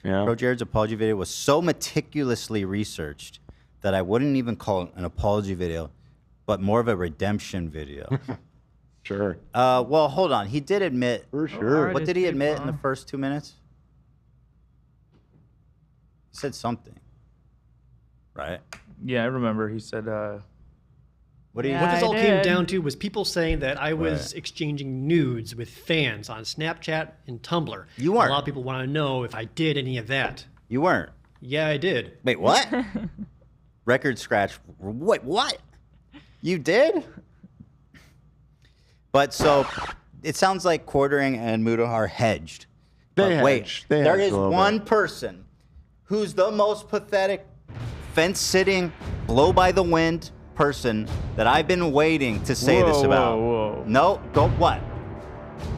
Yeah. ProJared's apology video was so meticulously researched that I wouldn't even call it an apology video, but more of a redemption video. Sure. Well, hold on. He did admit. For sure. What did he admit in the first 2 minutes? He said something. Right? Yeah, I remember. He said, What do you? What this all came down to was people saying that I was exchanging nudes with fans on Snapchat and Tumblr. You weren't. A lot of people want to know if I did any of that. You weren't. Yeah, I did. Wait, what? Record scratch. Wait, what? You did? But so, it sounds like Quartering and Muda are hedged. But wait, there is one person who's the most pathetic, fence-sitting, blow-by-the-wind person that I've been waiting to say this about. Whoa. No, go what?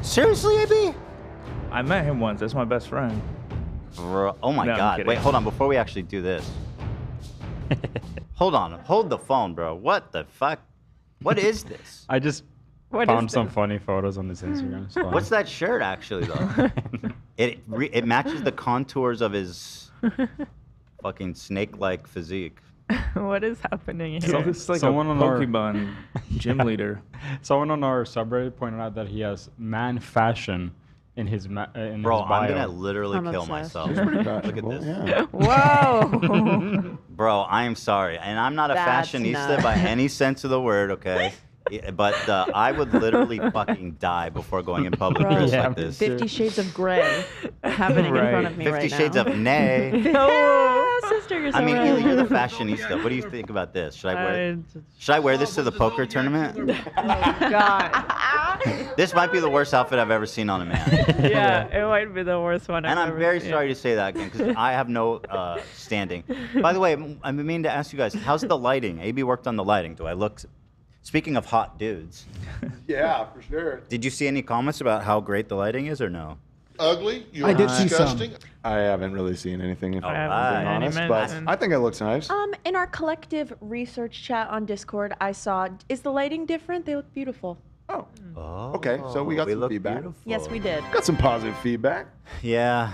Seriously, AB? I met him once. That's my best friend. Bro, oh my No, I'm God. kidding. Wait, hold on. Before we actually do this. Hold on. Hold the phone, bro. What the fuck? What is this? I just found some funny photos on his Instagram. It's fine. What's that shirt, actually, though? it matches the contours of his fucking snake-like physique. What is happening So here? it's like Someone a on our- Pokemon gym leader. Someone on our subreddit pointed out that he has man fashion in his Bro, his bio. I'm gonna literally kill myself. Look at this. Whoa. Bro, I am sorry, and I'm not a That's fashionista nuts. by any sense of the word, okay? Yeah, but I would literally fucking die before going in public Bro, dressed like this. 50 Shades of Grey happening in front of me 50 right now. Shades of Nay. No, sister, you're so I mean, right. you're the fashionista. What do you think about this? Should I wear this to the poker tournament? God. This might be the worst outfit I've ever seen on a man. Yeah, it might be the worst one. And I've I'm ever very seen. sorry to say that again because I have no standing. By the way, I mean to ask you guys, how's the lighting? AB worked on the lighting. Do I look? Speaking of hot dudes, Yeah, for sure. did you see any comments about how great the lighting is or no? Ugly? You I are did see some. disgusting? I haven't really seen anything, if I I'm haven't being seen any honest, but mention. I think it looks nice. In our collective research chat on Discord, I saw, is the lighting different? They look beautiful. Oh, Okay, so we got some look feedback. beautiful. Yes, we did. Got some positive feedback. Yeah,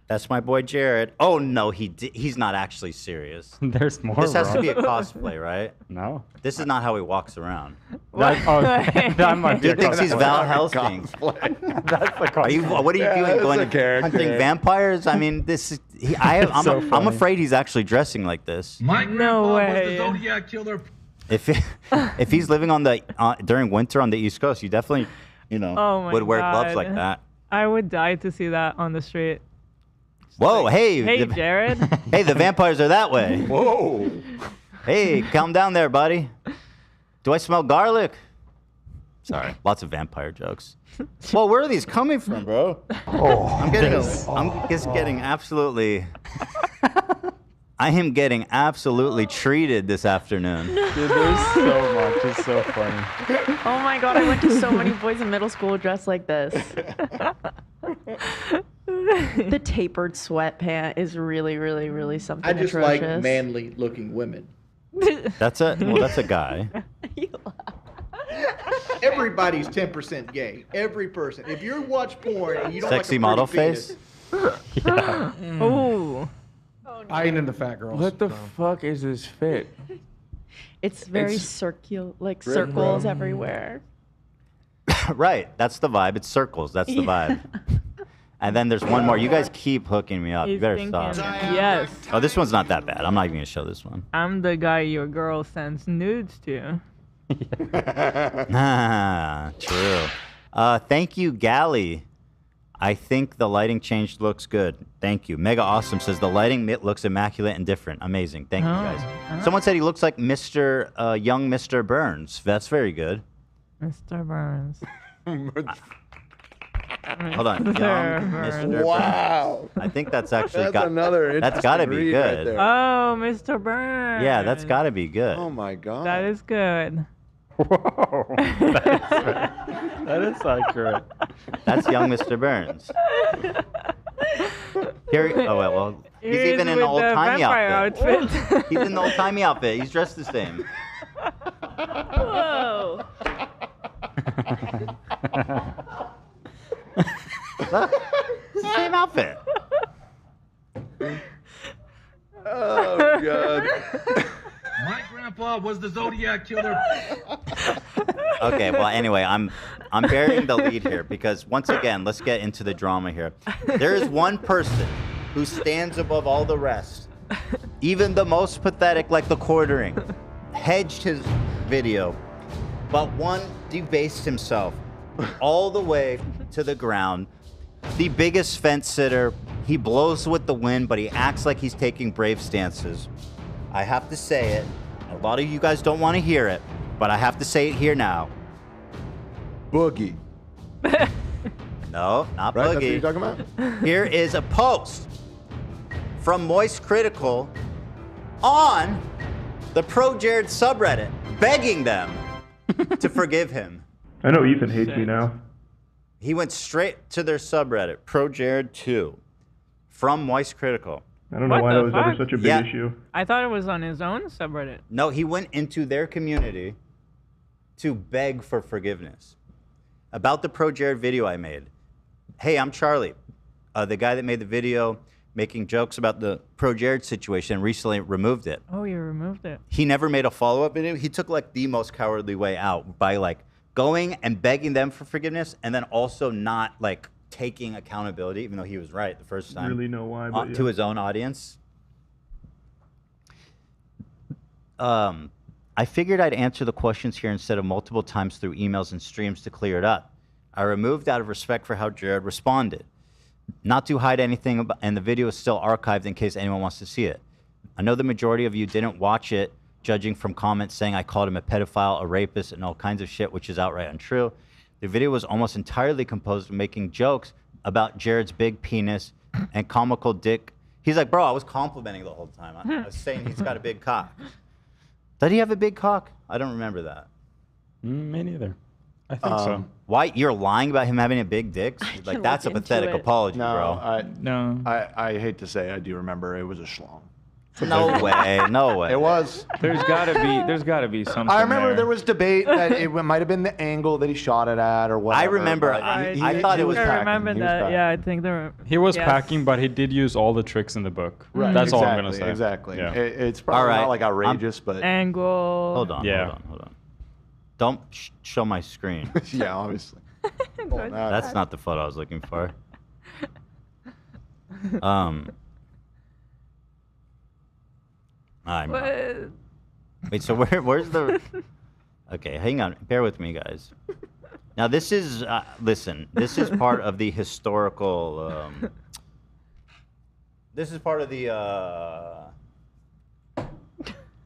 that's my boy Jared. Oh no, he's not actually serious. There's more. This has to bro. be a cosplay, right? No. This is not how he walks around. That might be He a thinks he's cosplay. Val Helsing. That's the Are you? What are you Yeah, doing? that's Going a character. hunting vampires? I mean, this is. I'm so I'm funny. afraid he's actually dressing like this. My No grandpa was way. the Zodiac killer. If he's living on the during winter on the East Coast, you definitely, Oh my would wear gloves God. like that. I would die to see that on the street. Whoa, hey, Hey, Jared. hey, the vampires are that way. Whoa. Hey, calm down there, buddy. Do I smell garlic? Sorry, lots of vampire jokes. Well, where are these coming from, bro? I'm just getting absolutely. I am getting absolutely treated this afternoon. Dude, there's so much. It's so funny. Oh my God, I went to so many boys in middle school dressed like this. The tapered sweatpant is really, really, really something I just atrocious. like manly looking women. That's a guy. Everybody's 10% gay. Every person. If you watch porn and you don't Sexy like a model pretty face. penis, Ooh. I ain't into fat girls. What the fuck is this fit? It's very It's circles everywhere. Right, that's the vibe. It's circles. That's the vibe. And then there's one more. You guys keep hooking me up. You He's better thinking, stop. yes, Oh, this one's not that bad. I'm not even gonna show this one. I'm the guy your girl sends nudes to. Ah, true. Thank you, Gally. I think the lighting change looks good. Thank you. Mega Awesome says the lighting looks immaculate and different. Amazing. Thank you, guys. Someone said he looks like Mr. Young Mr. Burns. That's very good. Mr. Burns. Hold on. Young Mr. Wow. Burns. I think that's actually That's another That's got to be interesting read right good. there. Oh, Mr. Burns. Yeah, that's got to be good. Oh my god. That is good. Whoa. That is accurate. That's young Mr. Burns. Here, well, he's He even is in an with the old-timey vampire outfit. He's in the old-timey outfit. He's dressed the same. Whoa. Same outfit. Oh god. My grandpa was the Zodiac killer. Okay, well, anyway, I'm burying the lead here because once again, let's get into the drama here. There is one person who stands above all the rest, even the most pathetic, like the quartering, hedged his video, but one debased himself all the way to the ground. The biggest fence sitter. He blows with the wind, but he acts like he's taking brave stances. I have to say it. A lot of you guys don't want to hear it, but I have to say it here now. Boogie. No, not Right? Boogie. That's what you're talking about? Here is a post from Moist Critical on the ProJared subreddit, begging them to forgive him. I know Ethan hates me now. He went straight to their subreddit, ProJared 2, from Moist Critical. I don't know why that was ever such a big issue. I thought it was on his own subreddit. No, he went into their community to beg for forgiveness about the ProJared video I made. Hey, I'm Charlie, the guy that made the video making jokes about the ProJared situation and recently removed it. Oh, you removed it. He never made a follow-up video. He took like the most cowardly way out by like going and begging them for forgiveness and then also not like taking accountability, even though he was right the first time. Really know why, but to yeah. his own audience. I figured I'd answer the questions here instead of multiple times through emails and streams to clear it up. I removed out of respect for how Jared responded. Not to hide anything, and the video is still archived in case anyone wants to see it. I know the majority of you didn't watch it, judging from comments saying I called him a pedophile, a rapist, and all kinds of shit, which is outright untrue. The video was almost entirely composed of making jokes about Jared's big penis and comical dick. He's like, bro, I was complimenting the whole time. I was saying he's got a big cock. Did he have a big cock? I don't remember that. Me neither. I think so. Why? You're lying about him having a big dick? Like, that's a pathetic apology, bro. No. I hate to say I do remember it was a schlong. No way. No way. It was. There's gotta be something. I remember there was debate that it might have been the angle that he shot it at or whatever. I remember. but I thought it was. I packing. remember He was that. packing. Yeah, I think there were. He was yes. packing, but he did use all the tricks in the book. Right. That's all I'm Exactly, gonna say. Exactly. Yeah. It's probably All right. not like outrageous, but Angle. Hold on. Yeah. Hold on. Don't show my screen. yeah, obviously. That's not the photo I was looking for. Wait, so where's the... Okay, hang on. Bear with me, guys. Now, this is... listen, this is part of the historical... this is part of the...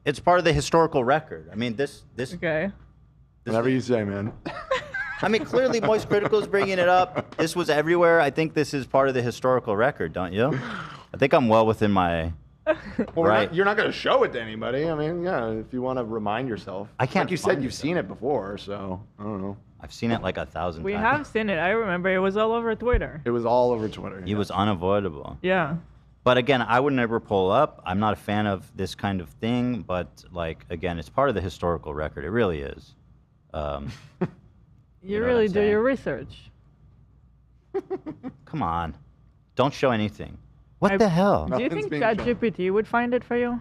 It's part of the historical record. I mean, this... Okay. Whatever you say, man. I mean, clearly Moist Critical is bringing it up. This was everywhere. I think this is part of the historical record, don't you? I think I'm well within my... Well, right. you're not going to show it to anybody. I mean, yeah, if you want to remind yourself. I can't Like you find said, you've seen it before, so I don't know. I've seen it like 1,000 We times. have seen it. I remember it was all over Twitter. It was all over Twitter. It was unavoidable. Yeah. But again, I would never pull up. I'm not a fan of this kind of thing, but like, again, it's part of the historical record. It really is. You know what really I'm do your research. Come on. Don't show anything. What the hell? Do you think ChatGPT would find it for you?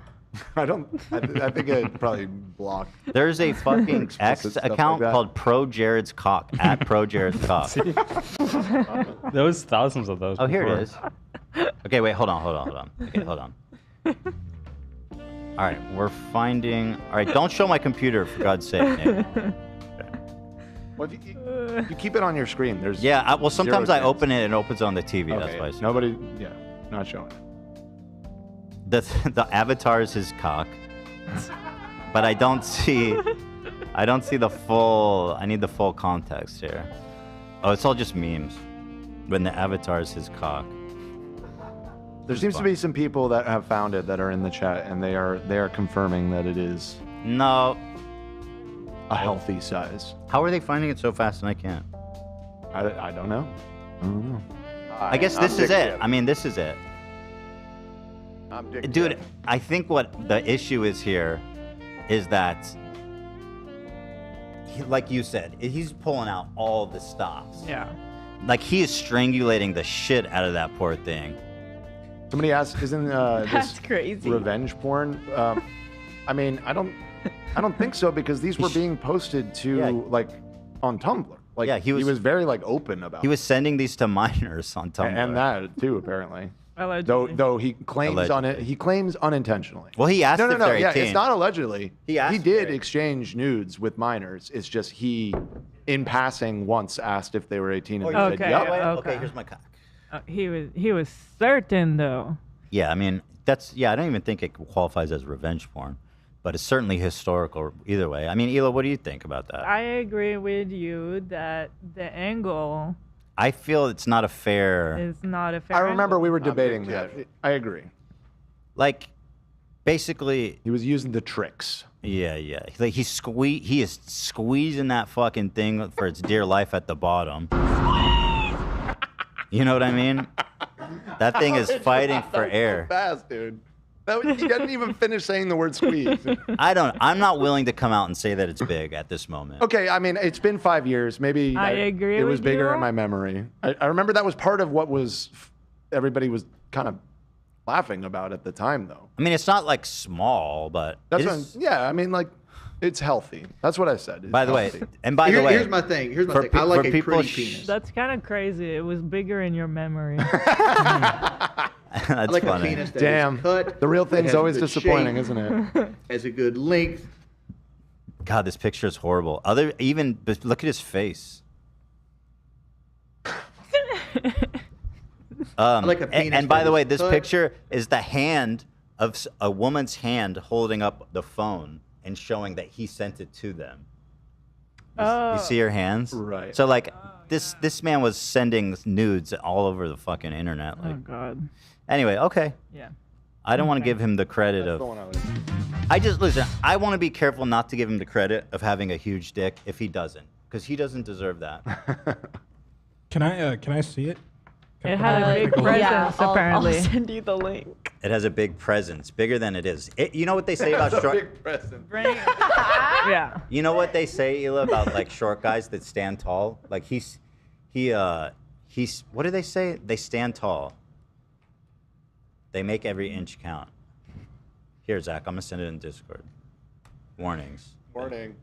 I don't. I think I'd probably block. There's a fucking X stuff account like that. called ProJared's Cock, at ProJared's Cock. There was thousands of those. Oh, here before. it is. Okay, wait, hold on. Okay, hold on. All right, we're finding... All right, don't show my computer, for God's sake, Nick. Well, You keep it on your screen. There's Yeah, well, sometimes I chance. open it and it opens on the TV. That's Okay, why I see nobody. Yeah, not showing. the avatar is his cock, but I don't see the full. I need the full context here. Oh, it's all just memes. When the avatar is his cock. There seems to be some people that have found it that are in the chat, and they are confirming that it is No. a healthy size. How are they finding it so fast and I can't? I don't know. I don't know. I guess this is it. I mean, this is it. I'm Dick Dude, Jeff. I think what the issue is here is that, like you said, he's pulling out all the stops. Yeah. Like, he is strangulating the shit out of that poor thing. Somebody asked, "Isn't That's this crazy. revenge porn?" I mean, I don't think so, because these were being posted to like on Tumblr. Like, Yeah, he was very like open about. He was sending these to minors on Tumblr. and that too, apparently. Allegedly. Though he claims he claims unintentionally. Well, he asked no, if no, they're yeah, 18. it's not allegedly. He asked He if did they're- exchange nudes with minors. It's just he, in passing, once asked if they were 18, and they Okay, said, "Yep." okay. Here's my cock. He was certain though. Yeah, I mean, I don't even think it qualifies as revenge porn, but it's certainly historical either way. I mean, Ela, what do you think about that? I agree with you that the angle I feel it's not a fair. is not a fair. I remember we were I'm Dick debating Jeff. that. I agree. Like, basically, He was using the tricks. yeah. Like he is squeezing that fucking thing for its dear life at the bottom. You know what I mean? That thing is fighting for air. Fast, dude. He doesn't even finish saying the word squeeze. I'm not willing to come out and say that it's big at this moment. Okay, I mean, it's been 5 years. Maybe I agree it was with bigger you. in my memory. I remember that was part of what everybody was kind of laughing about at the time, though. I mean, it's not like small, but That's it what is- yeah, I mean, like, it's healthy. That's what I said. It's By the way, healthy. and by the way, Here's my thing. Here's my for thing. pe- I like for a people pretty sh- penis. That's kind of crazy. It was bigger in your memory. That's I like funny. a penis that Damn. is cut. The real that thing's has always good disappointing, shape, isn't it? Has a good length. God, this picture is horrible. But look at his face. like a penis and by that the is way, this cut. picture is the hand of a woman's hand holding up the phone and showing that he sent it to them. You see her hands? Right. So like this man was sending nudes all over the fucking internet. Oh Like, God. anyway, okay. Yeah. I don't want to give him the credit That's of. the one I was- I just listen. I want to be careful not to give him the credit of having a huge dick if he doesn't, because he doesn't deserve that. Can I see it? It had a big presence Yeah, apparently. I'll send you the link. It has a big presence, bigger than it is. You know what they say about short? Big present. Yeah. You know what they say, Ela, about like short guys that stand tall? Like he's. What do they say? They stand tall. They make every inch count. Here, Zach, I'm gonna send it in Discord. Warnings. Morning.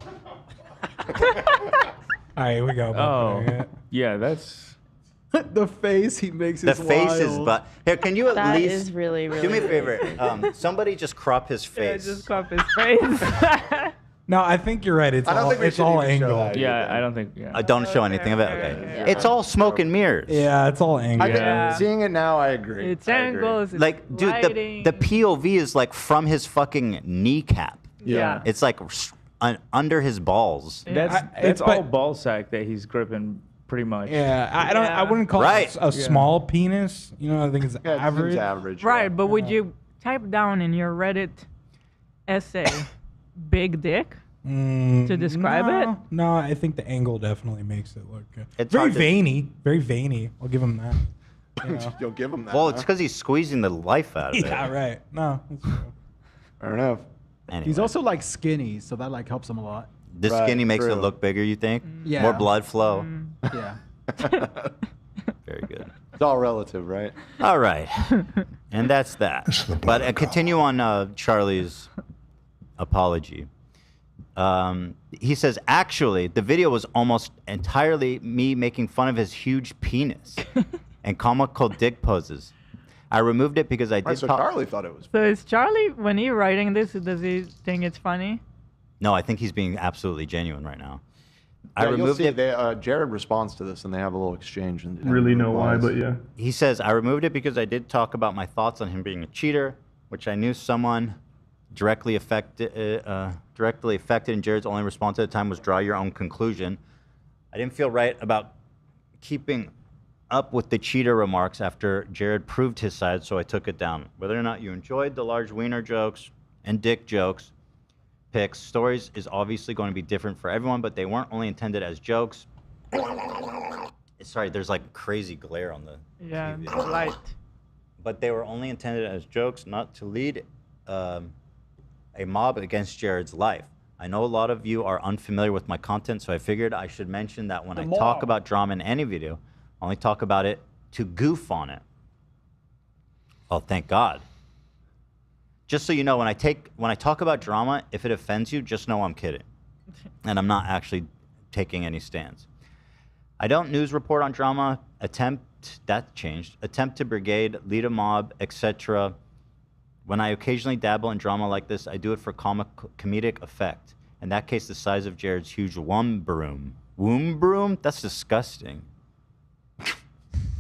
All right, here we go. Oh, yeah, that's. The face he makes The is face is wild. but here. Can you at That least is really, do me a really favor? Somebody just crop his Yeah, face. just crop his face. No, I think you're right. It's I don't all think we it's should all even show angle. that. Yeah, I don't think. Yeah. Don't show anything of it. Okay. It's all smoke and mirrors. Yeah, it's all angle. Seeing it now, I agree. It's I agree. angles. It's Like, dude, lighting. the POV is like from his fucking kneecap. Yeah. It's like under his balls. That's but- all ball sack that he's gripping, pretty much. Yeah, I don't. I wouldn't call Right. it a small penis. You know, I think it's Yeah, it seems average. average. Right, but would you type down in your Reddit essay "big dick" to describe it? No, I think the angle definitely makes it look good. It's Very hard to- veiny. Very veiny. I'll give him that. You know. You'll give him that. Well, huh? it's because he's squeezing the life out of it. Yeah, right. No. That's true. Fair enough. Anyway, He's also like skinny, so that like helps him a lot. this Right, skinny makes it true. look bigger. You think? Yeah. More blood flow. Yeah. Very good. It's all relative, right? All right, and that's that. But continue on Charlie's apology. He says, actually, the video was almost entirely me making fun of his huge penis and comical dick poses. I removed it because I did Right, so talk- Charlie thought it was. So is Charlie, when he writing this, does he think it's funny? No, I think he's being absolutely genuine right now. I you'll removed see it. Jared responds to this, and they have a little exchange. And Really know why, but yeah. He says, I removed it because I did talk about my thoughts on him being a cheater, which I knew someone directly affected, and Jared's only response at the time was draw your own conclusion. I didn't feel right about keeping up with the cheater remarks after Jared proved his side, so I took it down. Whether or not you enjoyed the large wiener jokes and dick jokes, picks, stories is obviously going to be different for everyone, but they weren't only intended as jokes. Sorry, there's like crazy glare on the TV. Light. But they were only intended as jokes, not to lead a mob against Jared's life. I know a lot of you are unfamiliar with my content, so I figured I should mention that when I talk about drama in any video, I only talk about it to goof on it. Oh, thank God. Just so you know, when I talk about drama, if it offends you, just know I'm kidding. And I'm not actually taking any stands. I don't news report on drama, attempt to brigade, lead a mob, etc. When I occasionally dabble in drama like this, I do it for comedic effect. In that case, the size of Jared's huge womb broom. Womb broom? That's disgusting.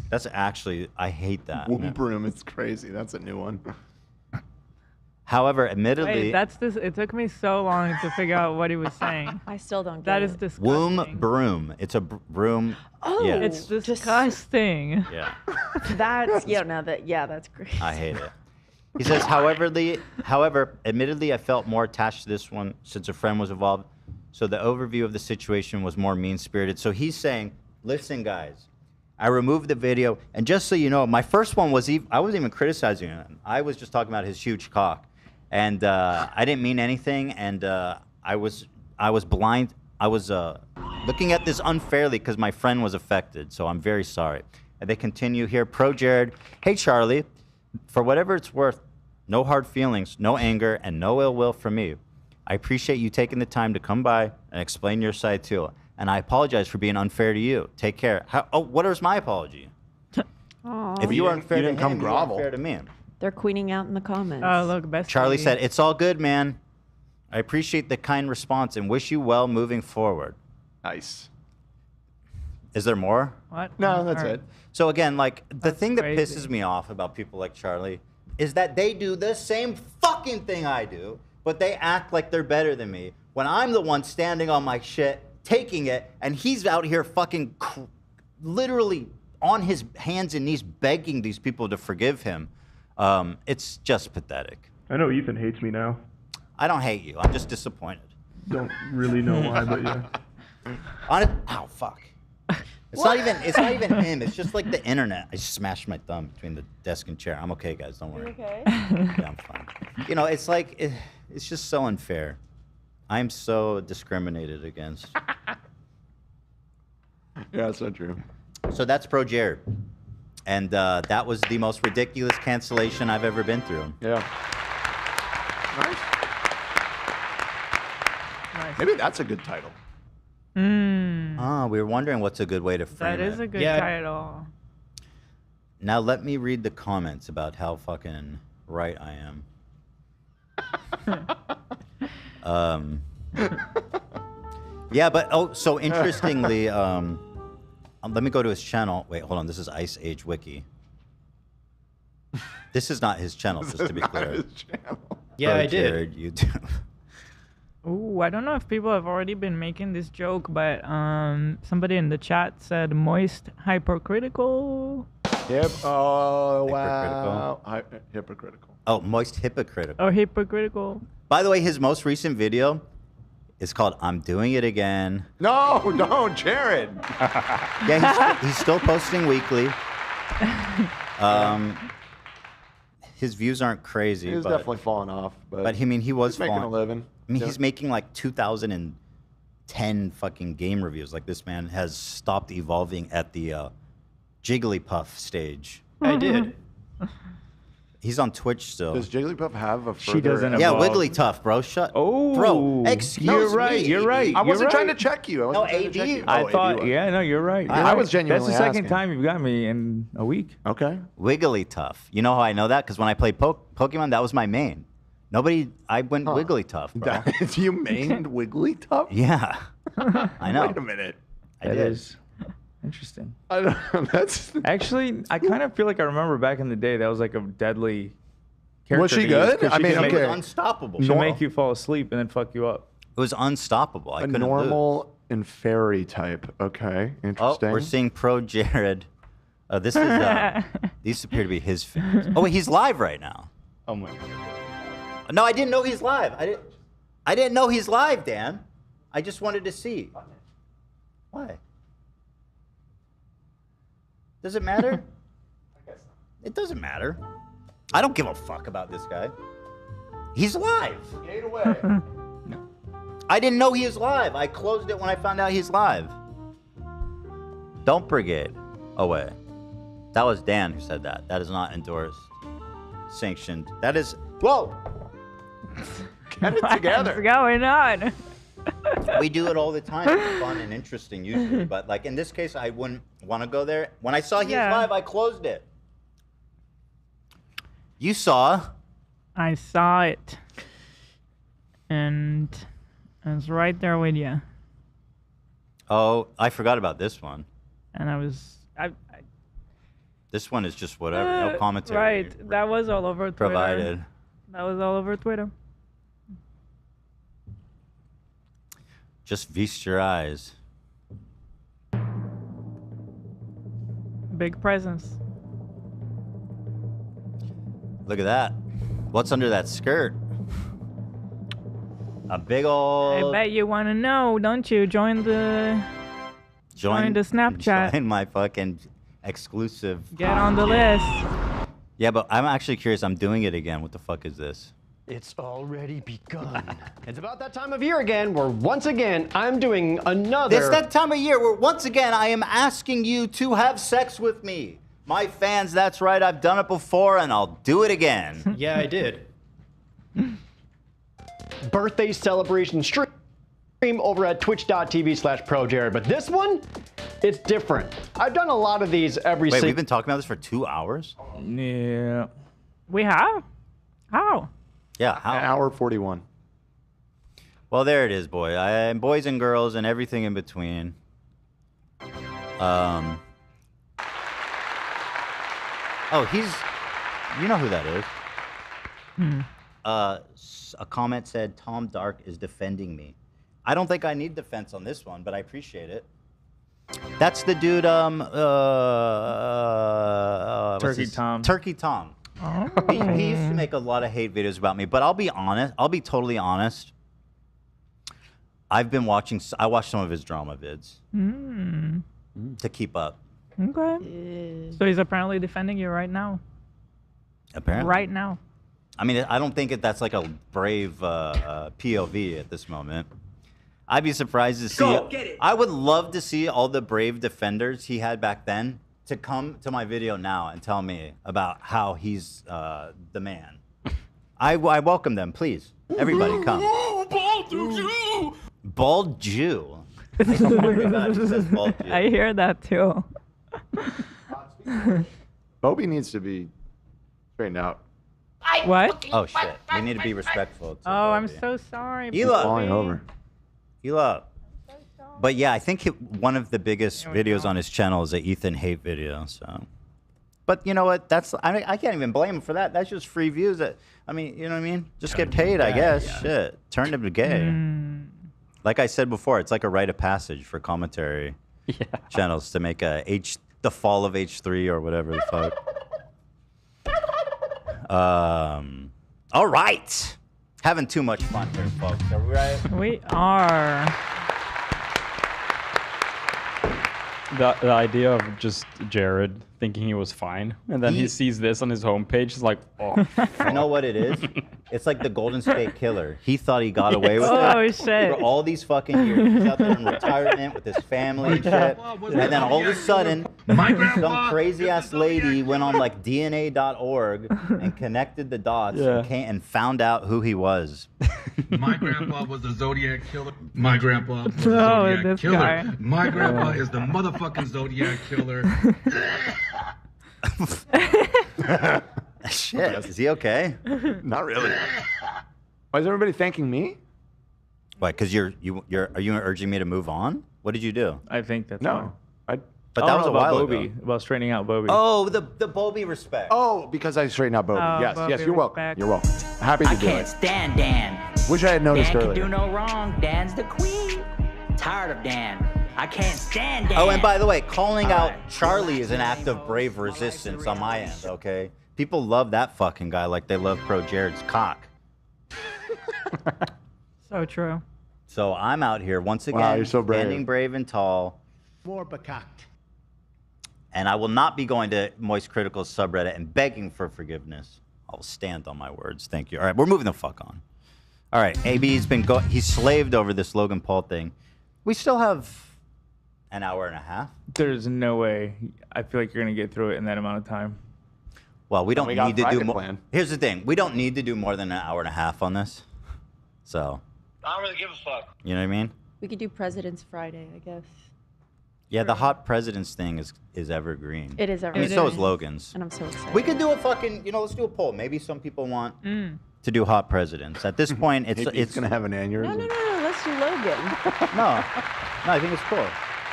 That's actually, I hate that. Womb broom, it's crazy. That's a new one. However, admittedly, Wait, it took me so long to figure out what he was saying. I still don't get That it. is disgusting. womb broom. It's a broom. Oh, yeah. It's disgusting. Yeah. That's that's great. I hate it. He says, however, admittedly, I felt more attached to this one since a friend was involved. So the overview of the situation was more mean-spirited. So he's saying, listen, guys, I removed the video. And just so you know, my first one was, I wasn't even criticizing him. I was just talking about his huge cock. And I didn't mean anything. And I was blind. I was looking at this unfairly because my friend was affected. So I'm very sorry. And they continue here. ProJared, hey, Charlie, for whatever it's worth, no hard feelings, no anger, and no ill will from me. I appreciate you taking the time to come by and explain your side too. And I apologize for being unfair to you. Take care. What is my apology? If you were unfair to him, you were unfair to me. They're queening out in the comments. Oh, look, best. Charlie said, it's all good, man. I appreciate the kind response and wish you well moving forward. Nice. Is there more? What? No, that's it. So again, like, the thing that crazy. pisses me off about people like Charlie is that they do the same fucking thing I do, but they act like they're better than me when I'm the one standing on my shit, taking it, and he's out here fucking literally on his hands and knees begging these people to forgive him. It's just pathetic. I know Ethan hates me now. I don't hate you. I'm just disappointed. Don't really know why, but yeah. Ow, fuck. It's not even him. It's just like the internet. I smashed my thumb between the desk and chair. I'm okay, guys. Don't worry. Okay. Yeah, I'm fine. You know, it's like it's just so unfair. I'm so discriminated against. Yeah, that's so true. So that's ProJared, and that was the most ridiculous cancellation I've ever been through. Yeah. Nice. Maybe that's a good title. We were wondering what's a good way to frame it. That is a good title. Now let me read the comments about how fucking right I am. Yeah, but so interestingly, let me go to his channel. Wait, hold on. This is Ice Age Wiki. This is not his channel, just to be clear. Yeah, I did. YouTube. Ooh, I don't know if people have already been making this joke, but somebody in the chat said moist hypercritical. Yep. Oh, wow. Hypocritical. Oh, moist hypocritical. Oh, hypocritical. By the way, his most recent video is called "I'm Doing It Again." No, Jared. Yeah, he's still posting weekly. His views aren't crazy. He's definitely falling off. But I mean, he was making a living. I mean, he's making like 2010 fucking game reviews. Like, this man has stopped evolving at the Jigglypuff stage. I did. He's on Twitch still. Does Jigglypuff have a further... She doesn't Yeah, evolve. Wigglytuff, bro. Oh, Bro, excuse you're me. right. You're right. I wasn't you're trying right. to check you. No, AD. I thought, yeah, no, you're right. I was genuinely That's the second asking. time you've got me in a week. Okay. Wigglytuff. You know how I know that? Because when I played Pokemon, that was my main. I went Wigglytuff, bro. You mained Wigglytuff? Yeah. I know. Wait a minute. I That did. is interesting. I don't. That's Actually, I kind of feel like I remember back in the day that was like a deadly character. Was she to use, good? 'cause I she mean, could make- okay. It was unstoppable. She'll make you fall asleep and then fuck you up. It was unstoppable. I a couldn't normal and fairy type. Okay, lose. interesting. Oh, we're seeing ProJared. This is. These appear to be his fans. Oh wait, he's live right now. Oh my. No, I didn't know he's live. I didn't know he's live, Dan. I just wanted to see. Why? Does it matter? It doesn't matter. I don't give a fuck about this guy. He's live. Gate away. I didn't know he was live. I closed it when I found out he's live. Don't brigade away. That was Dan who said that. That is not endorsed, sanctioned. That is. Whoa! Get it together. What's going on? We do it all the time. It's fun and interesting usually, but like in this case, I wouldn't want to go there. When I saw he was live, I closed it. You saw? I saw it, and I was right there with you. Oh, I forgot about this one. And I was. This one is just whatever. No commentary. Right. That was all over Twitter. Provided. That was all over Twitter. Just feast your eyes. Big presence. Look at that. What's under that skirt? A big old. I bet you want to know, don't you? Join the Snapchat. Join my fucking exclusive. Get on the list. Yeah, but I'm actually curious. I'm doing it again. What the fuck is this? It's already begun. It's about that time of year again where once again I'm doing another. It's that time of year where once again I am asking you to have sex with me. My fans, that's right. I've done it before and I'll do it again. Yeah, I did. Birthday celebration stream over at twitch.tv/ProJared. But this one, it's different. I've done a lot of these every Wait, we've been talking about this for 2 hours? Yeah. We have? How? Yeah, how? An hour 41. Well, there it is, boys and girls and everything in between. Oh, he's. You know who that is? A comment said Tom Dark is defending me. I don't think I need defense on this one, but I appreciate it. That's the dude. Turkey Tom. Turkey Tom. Oh. He used to make a lot of hate videos about me, but I'll be honest. I'll be totally honest. I watched some of his drama vids to keep up. Okay. So he's apparently defending you right now. Apparently. Right now. I mean, I don't think that's like a brave POV at this moment. I'd be surprised to see. Go, get it. I would love to see all the brave defenders he had back then to come to my video now and tell me about how he's the man. I welcome them, please. Everybody come. Bald Jew! Bald Jew. Oh my God, he says bald Jew. I hear that too. Bobby needs to be straightened out. What? Oh shit. We need to be respectful. To Oh, I'm Bobby. so sorry. Hila. Falling over. Hila. But yeah, I think one of the biggest videos on his channel is an Ethan hate video. So, but you know what? I can't even blame him for that. That's just free views. I mean, you know what I mean? Just get paid, I guess. Yeah. Shit, turn him to gay. Like I said before, it's like a rite of passage for commentary channels to make the fall of H3 or whatever the fuck. All right, having too much fun here, folks. Are we right? We are. The idea of just Jared thinking he was fine, and then he sees this on his homepage, he's like, oh. You know what it is? It's like the Golden State Killer. He thought he got away with it. Oh, shit. For all these fucking years. He's out there in retirement with his family and shit. And then all of a sudden, some crazy-ass lady went on like DNA.org and connected the dots and found out who he was. My grandpa was the Zodiac Killer. My grandpa was the Oh, Zodiac this Killer. guy. My grandpa is the motherfucking Zodiac Killer. Shit, is he okay? Not really. Why is everybody thanking me? Why? Because are you urging me to move on? What did you do? I think that's No. But that was a while Bobby, ago. about straightening out Bobby. Oh, the Bobby respect. Oh, because I straightened out Bobby. Oh, yes, Bobby yes, you're welcome. respect. You're welcome. Happy to I do can't it. stand Dan. Wish I had noticed Dan earlier. can do no wrong. Dan's the queen. Tired of Dan. I can't stand Dan. Oh, and by the way, calling out Charlie is an act of brave resistance on my end, okay? People love that fucking guy like they love ProJared's cock. So true. So I'm out here once again, Wow, you're so brave. standing brave and tall, More bekakt. and I will not be going to Moist Critical's subreddit and begging for forgiveness. I'll stand on my words. Thank you. All right, we're moving the fuck on. All right, AB's been he's slaved over this Logan Paul thing. We still have an hour and a half. There's no way. I feel like you're gonna get through it in that amount of time. Well, we don't we got need to do Friday more. planned. Here's the thing: we don't need to do more than an hour and a half on this. So, I don't really give a fuck. you know what I mean? We could do President's Friday, I guess. Yeah, the hot presidents thing is evergreen. It is I mean, evergreen. so It is is. Logan's. And I'm so excited. We could do a fucking, let's do a poll. Maybe some people want to do hot presidents. At this point, it's gonna have an aneurysm. No, let's do Logan. no, I think it's cool.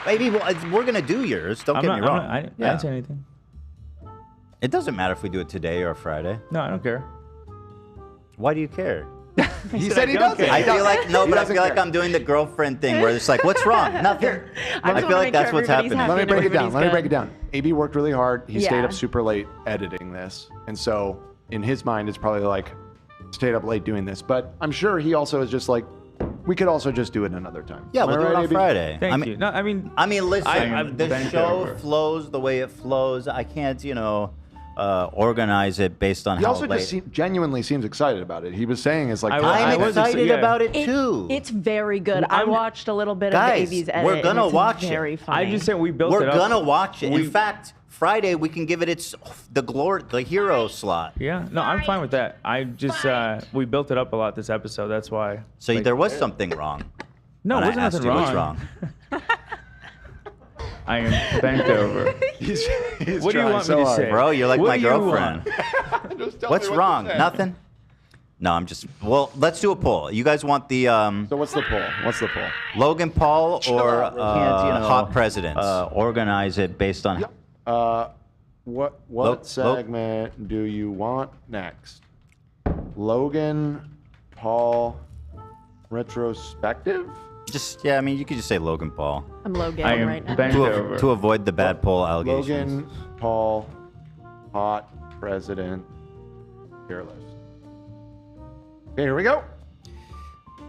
Maybe we're gonna do yours. Don't get me wrong. I didn't say anything. It doesn't matter if we do it today or Friday. No, I don't care. Why do you care? He said he doesn't. I feel like He I doesn't feel like care. I'm doing the girlfriend thing where it's like, what's wrong? Nothing. I feel like that's what's happening. Let me break it down. Let me break it down. AB worked really hard. He stayed Yeah. up super late editing this, and so in his mind, it's probably like stayed up late doing this. But I'm sure he also is just like, we could also just do it another time. Yeah, Am I we'll do it right, on AB? Friday. Thank you. No, I mean, listen, I've the bent show over. flows the way it flows. I can't, organize it based on He how also late. just genuinely seems excited about it. He was saying it's like I'm excited about it too. It's very good. I watched a little bit Guys, of AB's edit. we're gonna and it's watch very it. Funny. I just said we built We're it up. gonna watch it. In fact, Friday we can give it the hero slot. Yeah, no, I'm fine with that. I just we built it up a lot this episode. That's why. So there was something wrong. No, when wasn't I asked nothing you what's wrong. wrong. I am bent over. he's What do you trying want so me to hard. say? Bro, you're like What my do you girlfriend. Just tell What's me what wrong? to say. Nothing? No, I'm just. Well, let's do a poll. You guys want the So what's the poll? What's the poll? Logan Paul or out, Ricky. hot presidents? Organize it based on. What segment do you want next? Logan Paul retrospective? I mean, you could just say Logan Paul. I'm Logan I am right now. bent over. To avoid the bad poll allegations. Logan Paul hot president tier list. Okay, here we go.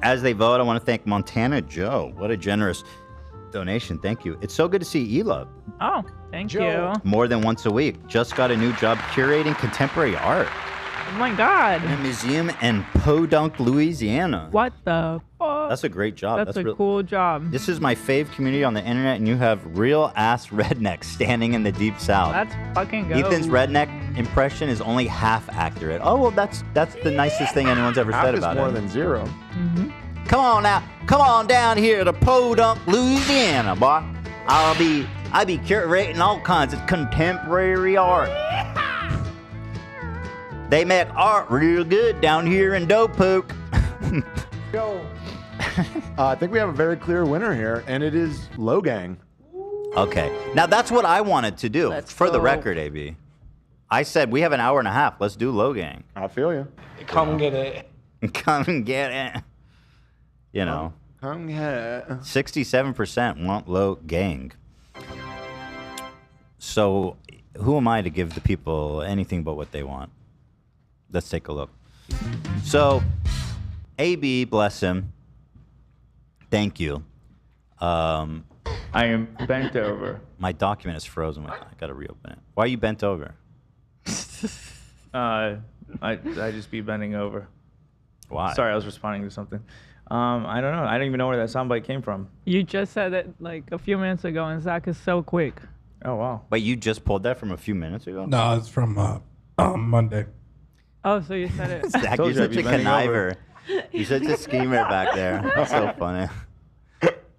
As they vote, I want to thank Montana Joe. What a generous donation. Thank you. It's so good to see Ela Oh, thank you. more than once a week. Just got a new job curating contemporary art Oh my God. in a museum in Podunk, Louisiana. What the fuck? That's a great job. That's a real- cool job. This is my fave community on the internet, and you have real ass rednecks standing in the deep south. That's fucking good. Ethan's redneck impression is only half accurate. Oh well, that's the nicest thing anyone's ever Half said is about more it. than zero. Come on now, come on down here to Podunk, Louisiana, boy. I be curating all kinds of contemporary art. They make art real good down here in Dopoke. I think we have a very clear winner here, and it is Logang. Okay, now that's what I wanted to do. Let's For the go. record, AB, I said we have an hour and a half. Let's do Logang. I feel you. Come get it. Come and get it. You know, Come here. 67% want Logang. So, who am I to give the people anything but what they want? Let's take a look. So, AB, bless him. Thank you. I am bent over. My document is frozen. I gotta reopen it. Why are you bent over? I just be bending over. Why? Sorry, I was responding to something. I don't know. I don't even know where that soundbite came from. You just said it like a few minutes ago, and Zach is so quick. Oh wow. Wait, you just pulled that from a few minutes ago? No, it's from Monday. Oh, so you said it. Zach, Told you're you I'd such a be bending over. conniver. You're such a schemer back there. That's so funny.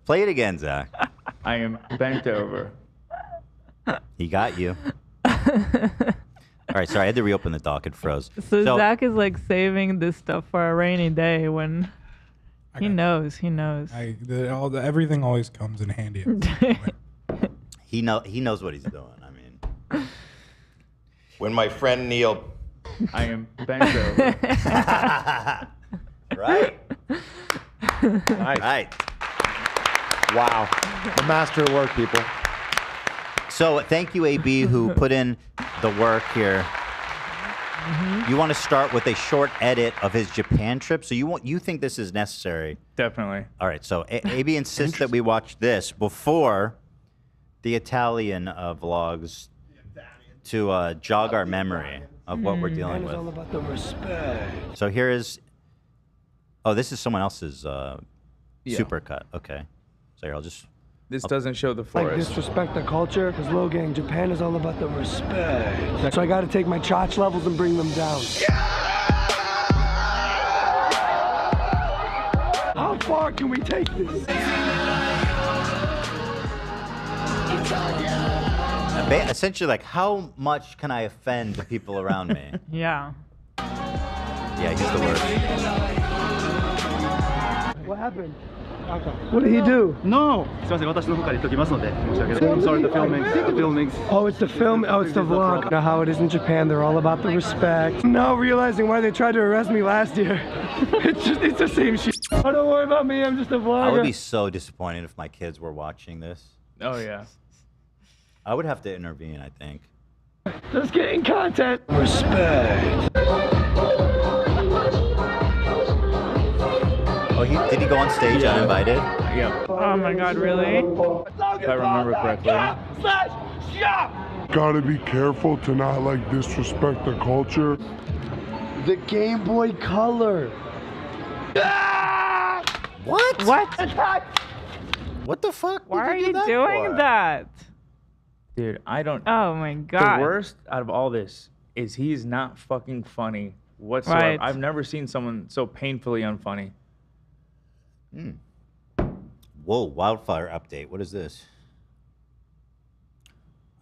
Play it again, Zach. I am bent over. He got you. All right, sorry, I had to reopen the doc. It froze. So Zach is like saving this stuff for a rainy day when. He knows. He knows. Everything always comes in handy. At some point. He knows what he's doing. I mean, When my friend Neil. I am bent over. right. Nice. Right. Wow. The master of work, people. So thank you, AB, who put in the work here. You want to start with a short edit of his Japan trip, so you think this is necessary? Definitely. All right. So AB insists that we watch this before the Italian vlogs to jog our memory of what we're dealing with. All about the respect. So here is. Oh, this is someone else's supercut. Okay. So here, I'll just. This doesn't show the Like forest. disrespect the culture, because Logan, Japan is all about the respect. So I got to take my chotch levels and bring them down. How far can we take this? Essentially, like, how much can I offend the people around me? Yeah. Yeah, he's the worst. What happened? What did he do? No! I'm sorry, the filming. Oh, it's the film. Oh, it's the vlog. You know how it is in Japan. They're all about the respect. Now realizing why they tried to arrest me last year. It's the same shit. Oh, don't worry about me. I'm just a vlogger. I would be so disappointed if my kids were watching this. Oh, yeah. I would have to intervene, I think. Just getting content. Respect. Oh, did he go on stage uninvited? Yeah. Oh my God, really? If I remember correctly. Gotta be careful to not like disrespect the culture. The Game Boy Color. What? What? What the fuck? Why are you doing that? Dude, I don't. Oh my God. The worst out of all this is he's not fucking funny whatsoever. Right. I've never seen someone so painfully unfunny. Whoa, wildfire update. What is this?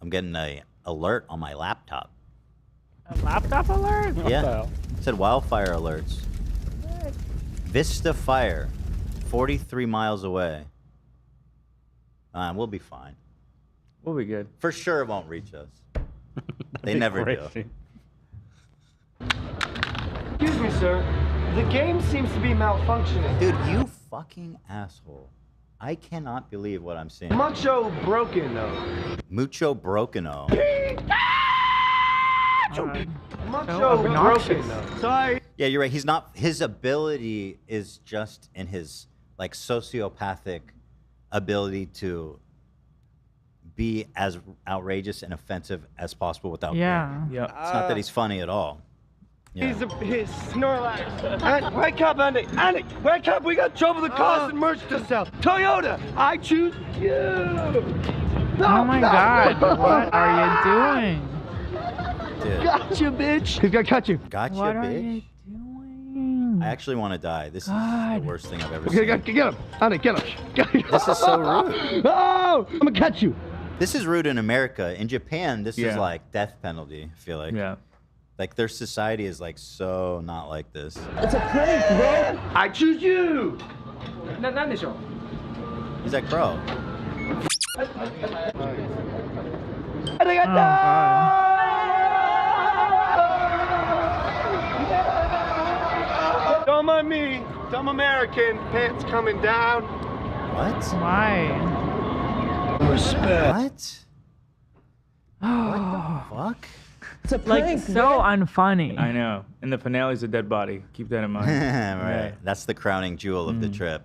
I'm getting a alert on my laptop. A laptop alert? Yeah. It said wildfire alerts. Vista fire, 43 miles away. We'll be fine. We'll be good. For sure it won't reach us. They never do. Excuse me, sir. The game seems to be malfunctioning. Dude, you fucking asshole. I cannot believe what I'm seeing. Mucho broken, though. Mucho brokeno. Mucho broken, though. Sorry. Yeah, you're right. He's not. His ability is just in his like sociopathic ability to be as outrageous and offensive as possible without being. Yeah. It's not that he's funny at all. Yeah. He's Snorlax. Wake up, Andy. Andy, wake up. We got trouble with the cars and merch to sell. Toyota, I choose you. Oh my God, what are you doing? Dude. Gotcha, bitch. He's gonna cut you. Gotcha, What are bitch. you doing? I actually want to die. This is the worst thing I've ever Get seen. him. Andy, get him. This is so rude. Oh, I'm gonna catch you. This is rude in America. In Japan, this is Yeah. like death penalty, I feel like. Yeah. Like their society is like so not like this. It's a prank, bro. I choose you. He's like, bro. Don't mind me. Dumb American. Pants coming down. What? Why? Respect. What the fuck? It's a Like prank, so unfunny. I know. And the finale's a dead body. Keep that in mind. Right. That's the crowning jewel of the trip.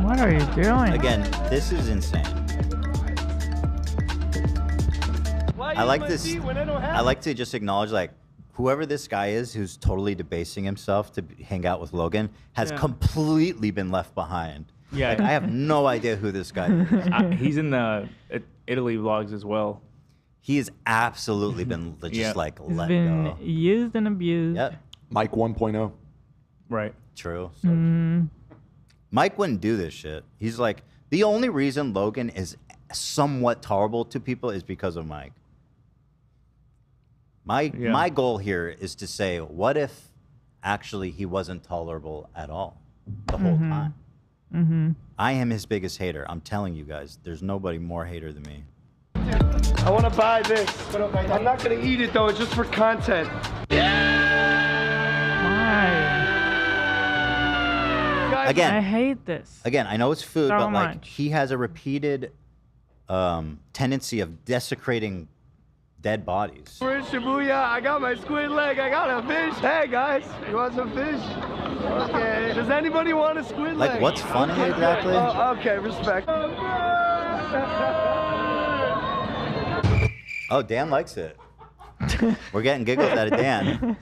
What are you doing? Again, this is insane. I like this. I like to just acknowledge, like, whoever this guy is who's totally debasing himself to hang out with Logan has completely been left behind. Yeah. Like, I have no idea who this guy is. He's in the Italy vlogs as well. He has absolutely been just Yeah. like He's let been go. used and abused. Yep. Mike 1.0. Right. True. Mm. Mike wouldn't do this shit. He's like, the only reason Logan is somewhat tolerable to people is because of Mike. My goal here is to say, what if actually he wasn't tolerable at all the whole time? I am his biggest hater. I'm telling you guys, there's nobody more hater than me. I want to buy this. I'm not going to eat it, though. It's just for content. Again, I hate this. Again, I know it's food, So but like much. he has a repeated tendency of desecrating dead bodies. We're in Shibuya. I got my squid leg. I got a fish. Hey, guys. You want some fish? Okay. Does anybody want a squid leg? Like, what's funny exactly? Oh, okay, respect. Oh, Dan likes it. We're getting giggles out of Dan.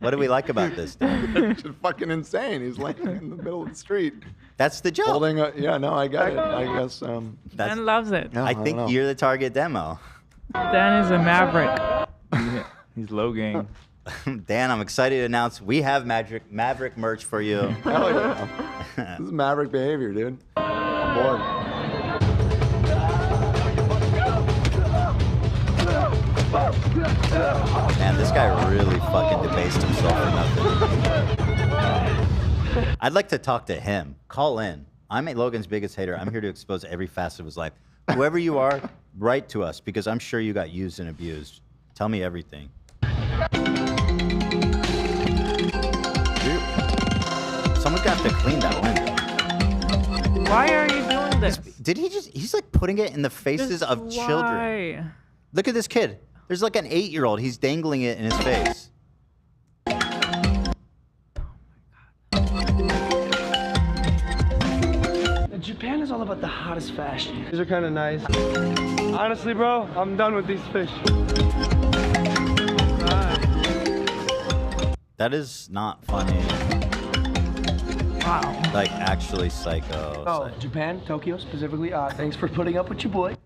What do we like about this, Dan? It's just fucking insane. He's laying in the middle of the street. That's the joke. Holding a, yeah, no, I got it. I guess. Dan loves it. I think you're the target demo. Dan is a maverick. He's Logan. Dan, I'm excited to announce we have Maverick merch for you. Hell yeah. This is Maverick behavior, dude. I'm bored. Man, this guy really fucking debased himself for nothing. I'd like to talk to him. Call in. I'm Logan's biggest hater. I'm here to expose every facet of his life. Whoever you are, write to us because I'm sure you got used and abused. Tell me everything. Someone's got to clean that window. Why are you doing this? Did he just, he's like putting it in the faces Just of children. why? Look at this kid. There's like an 8-year-old. He's dangling it in his face. Japan is all about the hottest fashion. These are kind of nice. Honestly, bro, I'm done with these fish. That is not funny. Wow. Like actually psycho. Oh, Japan, Tokyo specifically. Thanks for putting up with your boy.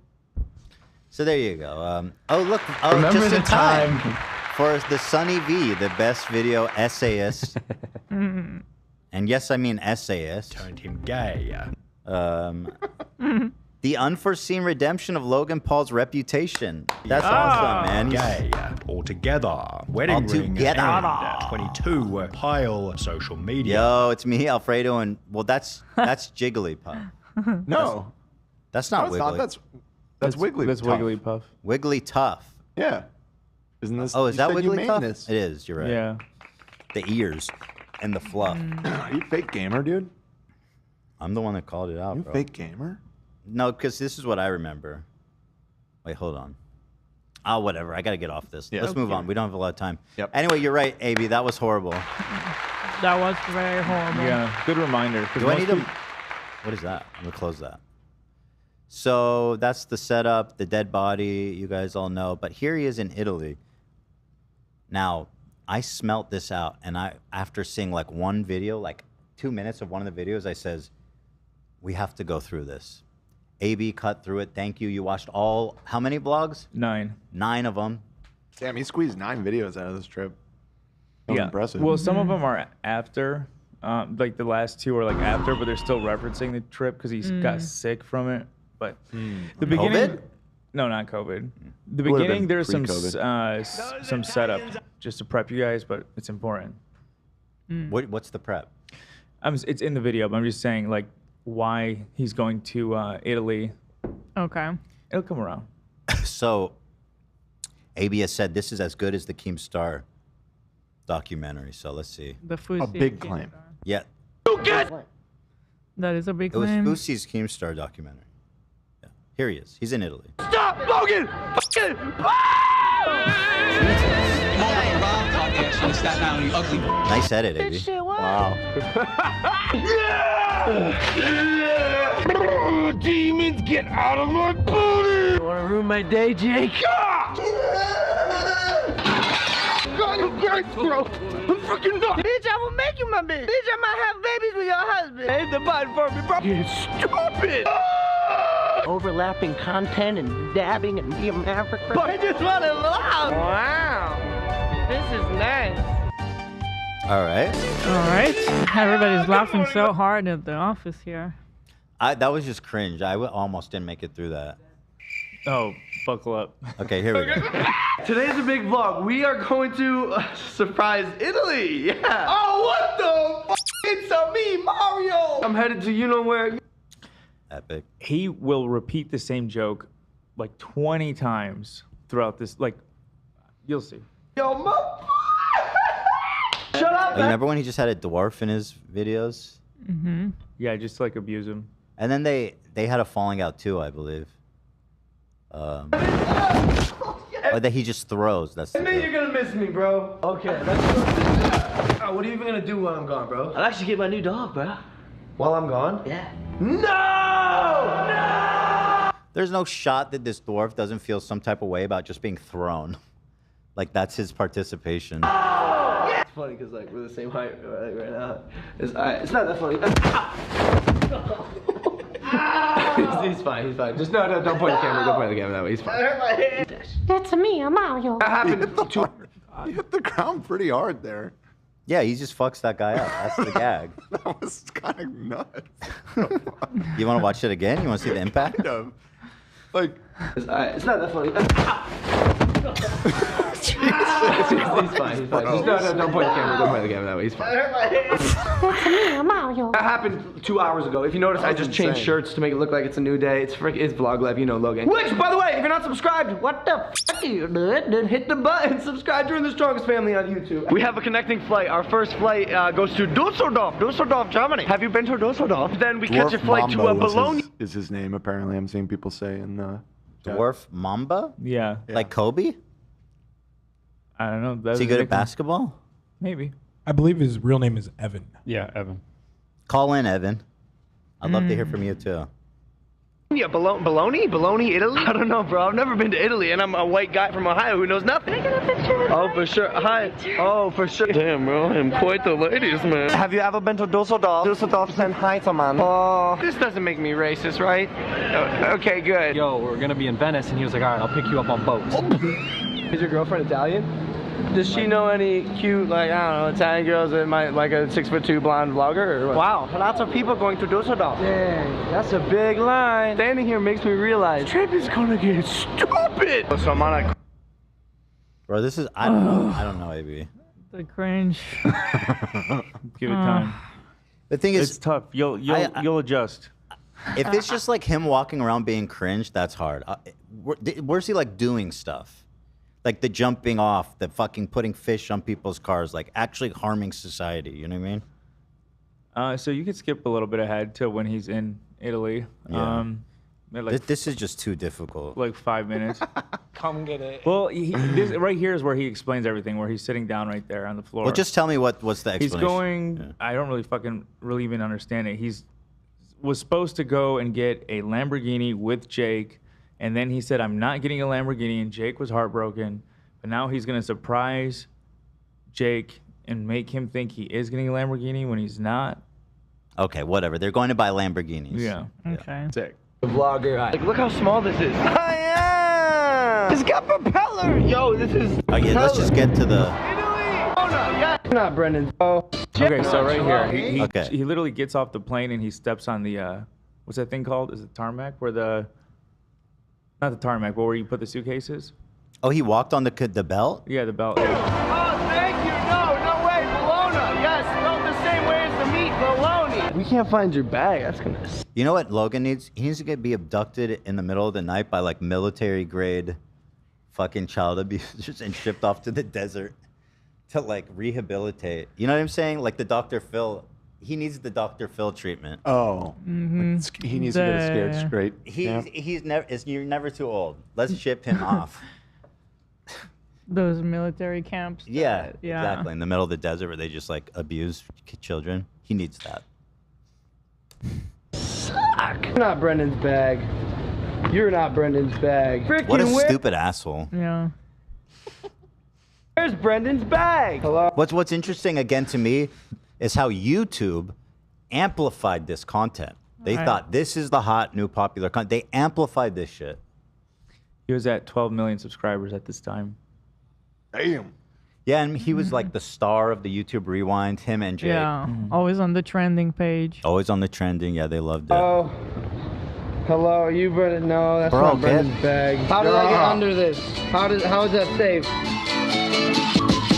So there you go. Oh look! Oh, Remember just the in time for the Sunny V, the best video essayist. And yes, I mean essayist. Turned him gay. The unforeseen redemption of Logan Paul's reputation. That's awesome, man. Gay. All together. Wedding All ring. together. And 22. Pile. Social media. Yo, it's me, Alfredo, and well, that's Jigglypuff. No, that's not it's Wiggly. not. That's Wiggly. That's Wigglypuff. Wigglytuff. Yeah. Isn't this? Oh, is you that said you made Wigglytuff? this. It is. You're right. Yeah. The ears and the fluff. Are you fake gamer, dude? I'm the one that called it out, You bro. fake gamer? No, because this is what I remember. Wait, hold on. Oh, whatever. I got to get off this. Yeah, Let's move okay. on. We don't have a lot of time. Yep. Anyway, you're right, AB. That was horrible. That was very horrible. Yeah, good reminder. 'cause Do I most need to... peop- What is that? I'm going to close that. So that's the setup, the dead body, you guys all know. But here he is in Italy. Now, I smelt this out, and after seeing like one video, like 2 minutes of one of the videos, I says, we have to go through this. AB cut through it. Thank you. You watched all, how many vlogs? 9. 9 of them. Damn, he squeezed 9 videos out of this trip. That was impressive. Well, some of them are after. Like the last 2 are like after, but they're still referencing the trip because he got sick from it. But the beginning, COVID? No, not COVID. The Would've beginning, been there's some pre-COVID. some setup just to prep you guys, but it's important. What's the prep? It's in the video, but I'm just saying like why he's going to Italy. Okay. It'll come around. So, AB has said this is as good as the Keemstar documentary. So let's see. The Fusi. A big claim. Yeah, That is a big it was claim. Fusi's Keemstar documentary. Yeah. Here he is. He's in Italy. Stop, Logan! Fucking! Nice edit, AB. Wow. Demons, get out of my booty! You wanna ruin my day, Jake? God, I'm great, bro. I'm freaking nuts. Bitch, I will make you my bitch. Bitch, I might have babies with your husband. Hit the button for me, bro. You're stupid. Overlapping content and dabbing and be a maverick. But I just want to love. Wow. This is nice. All right. All right. Everybody's laughing so hard at the office here. That was just cringe. Almost didn't make it through that. Oh, buckle up. Okay, here we go. Today's a big vlog. We are going to surprise Italy. Yeah. Oh, what the f? It's me, Mario. I'm headed to you know where. Epic. He will repeat the same joke like 20 times throughout this. Like, you'll see. Yo, shut up, Oh, you remember when he just had a dwarf in his videos? Mm-hmm. Yeah, just like abuse him. And then they had a falling out too, I believe. Or that he just throws. That's And the then joke. you're gonna miss me, bro. Okay, that's what are you even gonna do while I'm gone, bro? I'll actually get my new dog, bro. While I'm gone? Yeah. No! There's no shot that this dwarf doesn't feel some type of way about just being thrown. Like that's his participation. It's funny because like we're the same height right now. It's not that funny. He's fine. He's fine. Just no, don't point the camera. Don't point the camera that way. He's fine. I hurt my hand. That's me, I'm Mario. That happened to. You hit the ground pretty hard there. Yeah, he just fucks that guy up. That's the gag. That was kind of nuts. You want to watch it again? You want to see the impact? Kind of. Like, it's not that funny. He's fine. He's fine. Just no, don't point the camera. Don't point the camera that way. He's I fine. hurt my hand. That's me, I'm Mario. That happened 2 hours ago. If you notice, I just changed shirts to make it look like it's a new day. It's vlog life, you know, Logan. Which, by the way, if you're not subscribed, what the f are you doing? Then hit the button. Subscribe. Join the strongest family on YouTube. We have a connecting flight. Our first flight goes to Dusseldorf, Germany. Have you been to Dusseldorf? Then we catch a flight to Bologna. Is his name apparently? I'm seeing people say in Dwarf Mamba? Yeah. Like Kobe? I don't know. Is he good at basketball? Maybe. I believe his real name is Evan. Yeah, Evan. Call in, Evan. I'd love to hear from you too. Yeah, Bologna, Italy? I don't know, bro. I've never been to Italy, and I'm a white guy from Ohio who knows nothing. Can I get a picture? Oh, for sure. Hi. Oh, for sure. Damn, bro. I'm quite the ladies, man. Have you ever been to Dusseldorf? Dusseldorf sent hi to man. Oh, this doesn't make me racist, right? Okay, good. Yo, we're gonna be in Venice, and he was like, all right, I'll pick you up on boats. Is your girlfriend Italian? Does she know any cute, like, I don't know, Italian girls that might like a 6'2" blonde vlogger? Or what? Wow, lots of people going to Dusseldorf. Dang, that's a big line. Standing here makes me realize trip is gonna get stupid. So I'm on a. Bro, this is, I don't know, AB. The cringe. Give it time. The thing is, It's tough. You'll adjust. if it's just like him walking around being cringe, that's hard. Where's he like doing stuff? Like the jumping off, the fucking putting fish on people's cars, like actually harming society. You know what I mean? So you could skip a little bit ahead to when he's in Italy. Yeah. Like This is just too difficult. like 5 minutes. Come get it. Well, this right here is where he explains everything, where he's sitting down right there on the floor. Well, just tell me what's the explanation. He's going. I don't really even understand it. Was supposed to go and get a Lamborghini with Jake, and then he said, "I'm not getting a Lamborghini," and Jake was heartbroken. But now he's gonna surprise Jake and make him think he is getting a Lamborghini when he's not. Okay, whatever. They're going to buy Lamborghinis. Yeah. Okay. Sick. The vlogger. Like, look how small this is. I am. It's got propeller. Yo, this is. Oh yeah, let's just get to the. Oh no, yeah. Not Brendan. Oh. Okay, so right here, Okay. he literally gets off the plane and he steps on the what's that thing called? Is it tarmac? Not the tarmac, but where you put the suitcases? Oh, he walked on the belt? Yeah, the belt. Oh, thank you. No way, bologna. Yes, spelled the same way as the meat, bologna. We can't find your bag. That's gonna. You know what Logan needs? He needs to be abducted in the middle of the night by like military grade fucking child abusers and shipped off to the desert to like rehabilitate. You know what I'm saying? Like the Dr. Phil. He needs the Dr. Phil treatment. Oh, he needs to get a scared straight. You're never too old. Let's ship him off. Those military camps. Yeah, Yeah. exactly. In the middle of the desert where they just like abuse children. He needs that. Suck. Not Brendan's bag. You're not Brendan's bag. Frickin' What a stupid asshole. Yeah. Where's Brendan's bag? Hello. What's interesting again to me is how YouTube amplified this content. They Right. thought this is the hot new popular content. They amplified this shit. He was at 12 million subscribers at this time. Damn. Yeah, and he was like the star of the YouTube Rewind. Him and Jake. Yeah, always on the trending page. Always on the trending. Yeah, they loved it. Oh. Hello, you Brendan? No, that's Bro, not Brendan's bag. How did I get under this? How is that safe?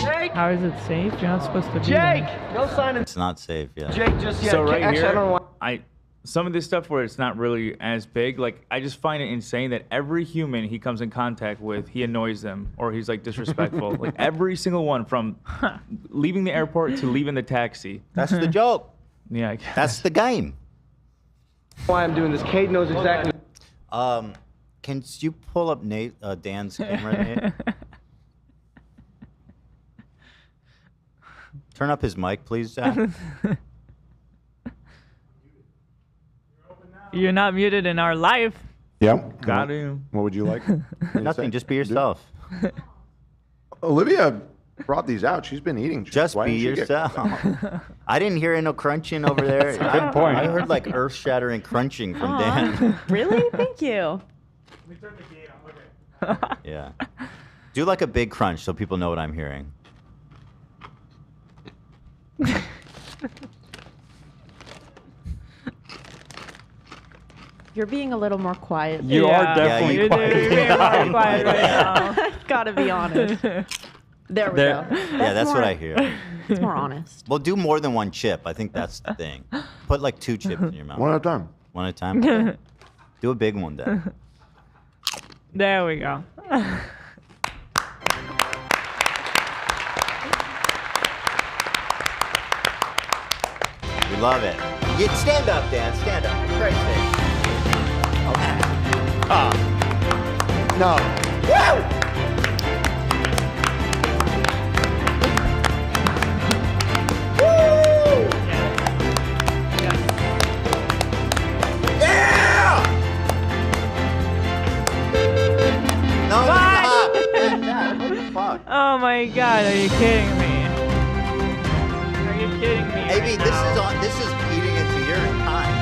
Jake! How is it safe? You're not supposed to be Jake! there. No sign of It's not safe. Yeah. Jake just yet. So right Actually, here, I don't know why. some of this stuff where it's not really as big, like I just find it insane that every human he comes in contact with, he annoys them or he's like disrespectful. Like every single one, from leaving the airport to leaving the taxi. That's the joke. Yeah, I guess. That's the game. Why I'm doing this. Kate knows exactly. Can you pull up Dan's camera, Nate? Turn up his mic, please, Zach. You're not muted in our life. Yep. Got him. What would you like? Nothing. Just be yourself. Olivia brought these out. She's been eating. Just Why be didn't she get- yourself. I didn't hear no crunching over there. Good point. I heard like earth-shattering crunching from Dan. Really? Thank you. Yeah. Do like a big crunch so people know what I'm hearing. You're being a little more quiet. You are definitely You're being more quiet right now. Gotta be honest. There we go. Yeah, that's what I hear. It's more honest. Well, do more than one chip. I think that's the thing. Put like 2 chips in your mouth. One at a time. One at a time? Okay. Do a big one then. There we go. We love it. Stand up, Dan. Stand up. For Christ's sake. Okay. No. Woo! Oh my god, are you kidding me? Are you kidding me? AB, this is eating into your time.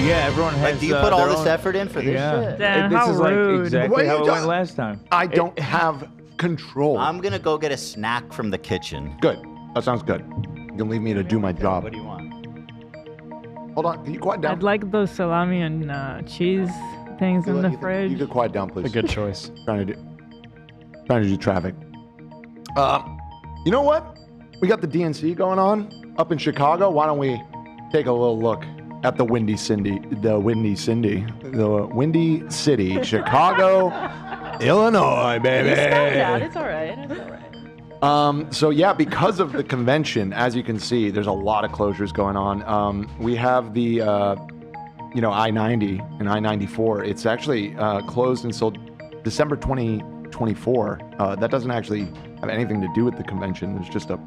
Yeah, everyone has. Like, do you put all their this own- effort in for this shit? Dan, this how is like rude. exactly What are how you it went talking- last time. I don't have control. I'm gonna go get a snack from the kitchen. Good. That sounds good. You can leave me to do my job. What do you want? Hold on. Can you quiet down? I'd like those salami and cheese things in the fridge. You could quiet down, please. A good choice. Trying to do traffic. You know what? We got the DNC going on up in Chicago. Why don't we take a little look at the Windy City, Chicago, Illinois, baby. It's all right. It's all right. So yeah, because of the convention, as you can see, there's a lot of closures going on. We have the, I-90 and I-94. It's actually closed until December 2024. That doesn't actually have anything to do with the convention. There's just a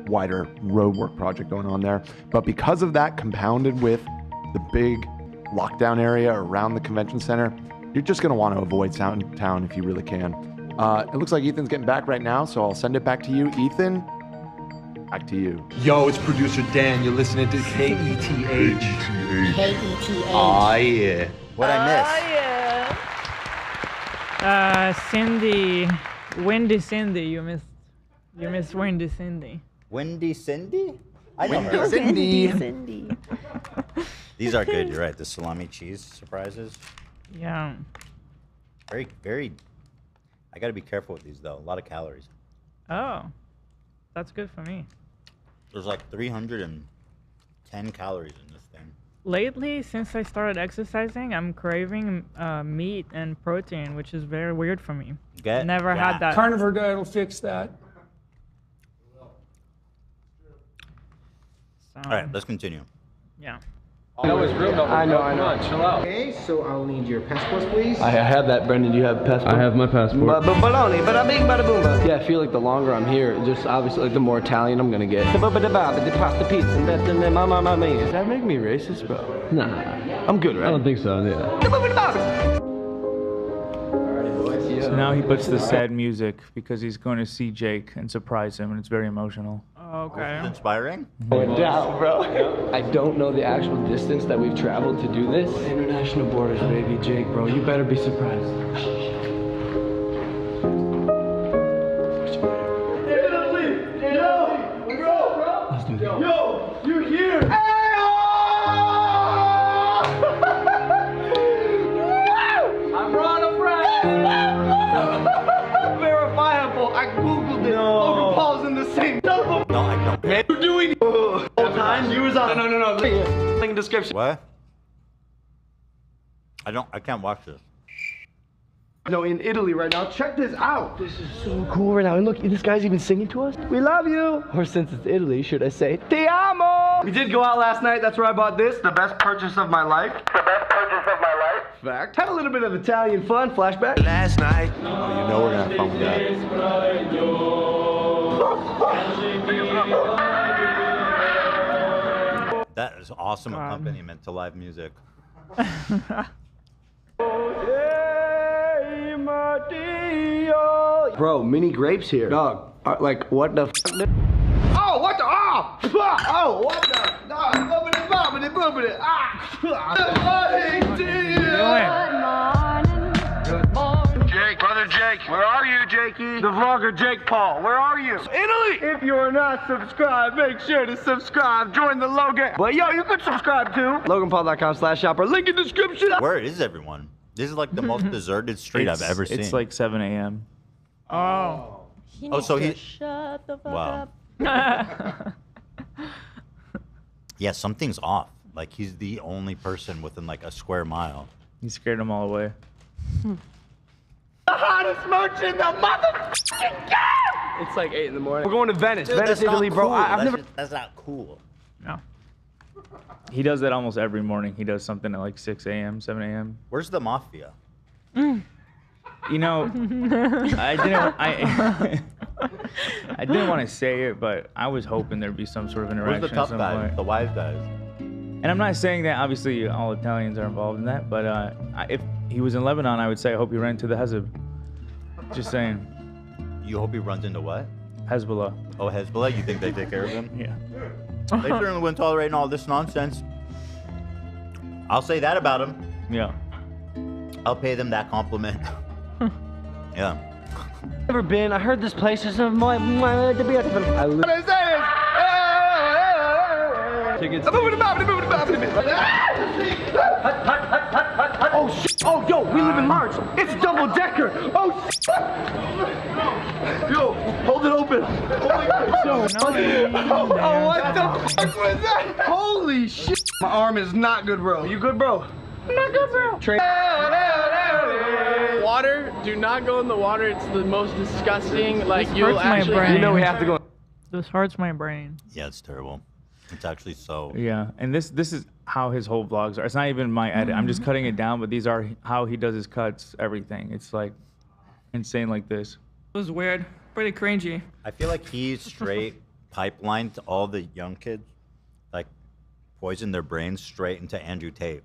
wider roadwork project going on there. But because of that, compounded with the big lockdown area around the convention center, you're just going to want to avoid town if you really can. It looks like Ethan's getting back right now, so I'll send it back to you. Ethan, back to you. Yo, it's producer Dan. You're listening to KETH. KETH. Aw, yeah. What'd I miss? Cindy, Windy Cindy, you missed Windy Cindy. Windy Cindy? I know her. Cindy. Cindy. These are good. You're right. The salami cheese surprises. Yeah. Very, very. I got to be careful with these though. A lot of calories. Oh, that's good for me. There's like 310 calories in this thing. Lately, since I started exercising, I'm craving meat and protein, which is very weird for me. Never had that. Carnivore diet will fix that. So, All right, let's continue. Yeah. That was real number. I know. Come on, chill out. Okay, so I'll need your passports, please. I have that, Brendan. Do you have a passport? I have my passport. Baloney, bada bing, bada boom. Yeah, I feel like the longer I'm here, just obviously like the more Italian I'm gonna get. The pasta pizza, mamma mia. Does that make me racist, bro? Nah, I'm good, right? I don't think so, yeah. So now he puts the sad music because he's going to see Jake and surprise him, and it's very emotional. Okay. Inspiring? No doubt, bro. I don't know the actual distance that we've traveled to do this. International borders, baby. Jake, bro, you better be surprised. description. What? I can't watch this. No, in Italy right now. Check this out. This is so cool right now. And look, this guy's even singing to us. We love you. Or since it's Italy, should I say, Ti amo. We did go out last night. That's where I bought this. The best purchase of my life. The best purchase of my life. Fact. Had a little bit of Italian fun. Flashback. Last night. Oh, you know we're gonna have fun with that. That is awesome accompaniment to live music. Bro, mini grapes here. Dog, like, what the f? Oh, what the? Oh! Oh, what the? Dog, boobity, bobbity, boobity. Ah! Good morning to you. Good morning. Jake, brother Jake, where are you, Jakey? The vlogger Jake Paul, where are you? Italy! If you are not subscribed, make sure to subscribe. Join the Logan. But yo, you could subscribe too. LoganPaul.com/shop or link in description. Where is everyone? This is like the most deserted street I've ever seen. It's like 7 a.m. Oh. So he. Shut the fuck Wow. up. Yeah, something's off. Like he's the only person within like a square mile. He scared them all away. The hottest merch in the motherfucking game! It's like 8 in the morning. We're going to Venice. Dude, Venice, that's not Italy, bro. cool. I've never. That's not cool. No. He does that almost every morning. He does something at like 6 a.m., 7 a.m. Where's the mafia? You know, I didn't want to say it, but I was hoping there'd be some sort of interaction. Where's the tough at some guys? point. The wise guys. And I'm not saying that obviously all Italians are involved in that, but if he was in Lebanon, I would say I hope he ran into the Hezbollah. Just saying. You hope he runs into what? Hezbollah. Oh, Hezbollah? You think they take care of him? Yeah. They certainly wouldn't tolerate all this nonsense. I'll say that about him. Yeah. I'll pay them that compliment. Yeah. Never been. I heard this place is the beautiful. I live. Tickets. Oh shit! Oh yo, we live in March. It's double decker. Oh shit! Yo, hold it open. Oh, what the fuck was that? Holy shit! My arm is not good, bro. You good, bro? Not good, bro. Water, do not go in the water. It's the most disgusting. Like This you'll hurts my actually. brain. You know we have to go. This hurts my brain. Yeah, it's terrible. It's actually so. Yeah, and this is how his whole vlogs are. It's not even my edit. I'm just cutting it down, but these are how he does his cuts, everything. It's like insane like this. It was weird. Pretty cringy. I feel like he's straight pipelined to all the young kids, like poisoned their brains straight into Andrew Tate.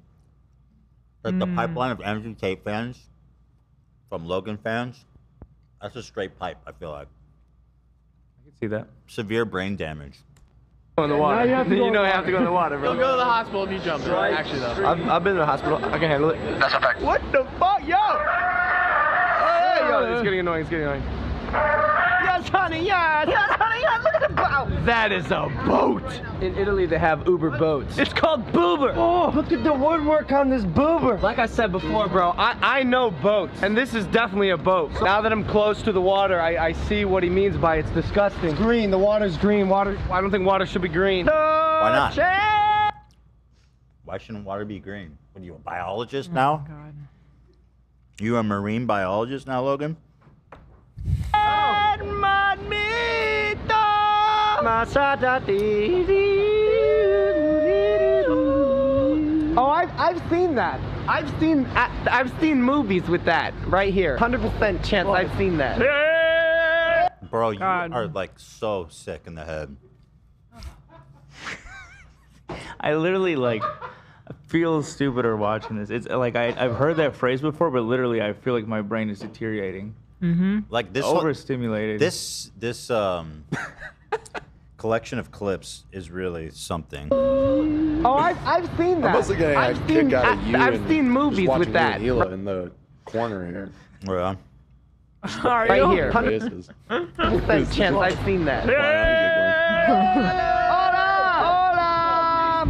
Like the pipeline of Andrew Tate fans from Logan fans, that's a straight pipe, I feel like. I can see that. Severe brain damage. In the water. You know I have to go in the water, bro. You'll go to the hospital if you jump in. Actually, though. I've been in the hospital. I can handle it. That's a fact. What the fuck, yo? Hey, yo, it's getting annoying. It's getting annoying. Yes, honey, yes. Yes, honey, yes. Look at the boat. That is a boat. In Italy, they have Uber boats. It's called boober. Oh, look at the woodwork on this boober. Like I said before, bro, I know boats, and this is definitely a boat. Now that I'm close to the water, I see what he means by it's disgusting. It's green. The water's green. Water. I don't think water should be green. Why not? Why shouldn't water be green? What are you, a biologist now? God. You a marine biologist now, Logan? Oh, I've seen that. I've seen movies with that right here. 100% chance I've seen that. Bro, you are like so sick in the head. I literally like feel stupider watching this. It's like I've heard that phrase before, but literally I feel like my brain is deteriorating. Like this overstimulated. This collection of clips is really something. Oh, I've seen that. I'm mostly getting a kick out of you. I've seen movies with that. Hila in the corner here. Yeah. Right here. Faces. 100% chance I've seen that.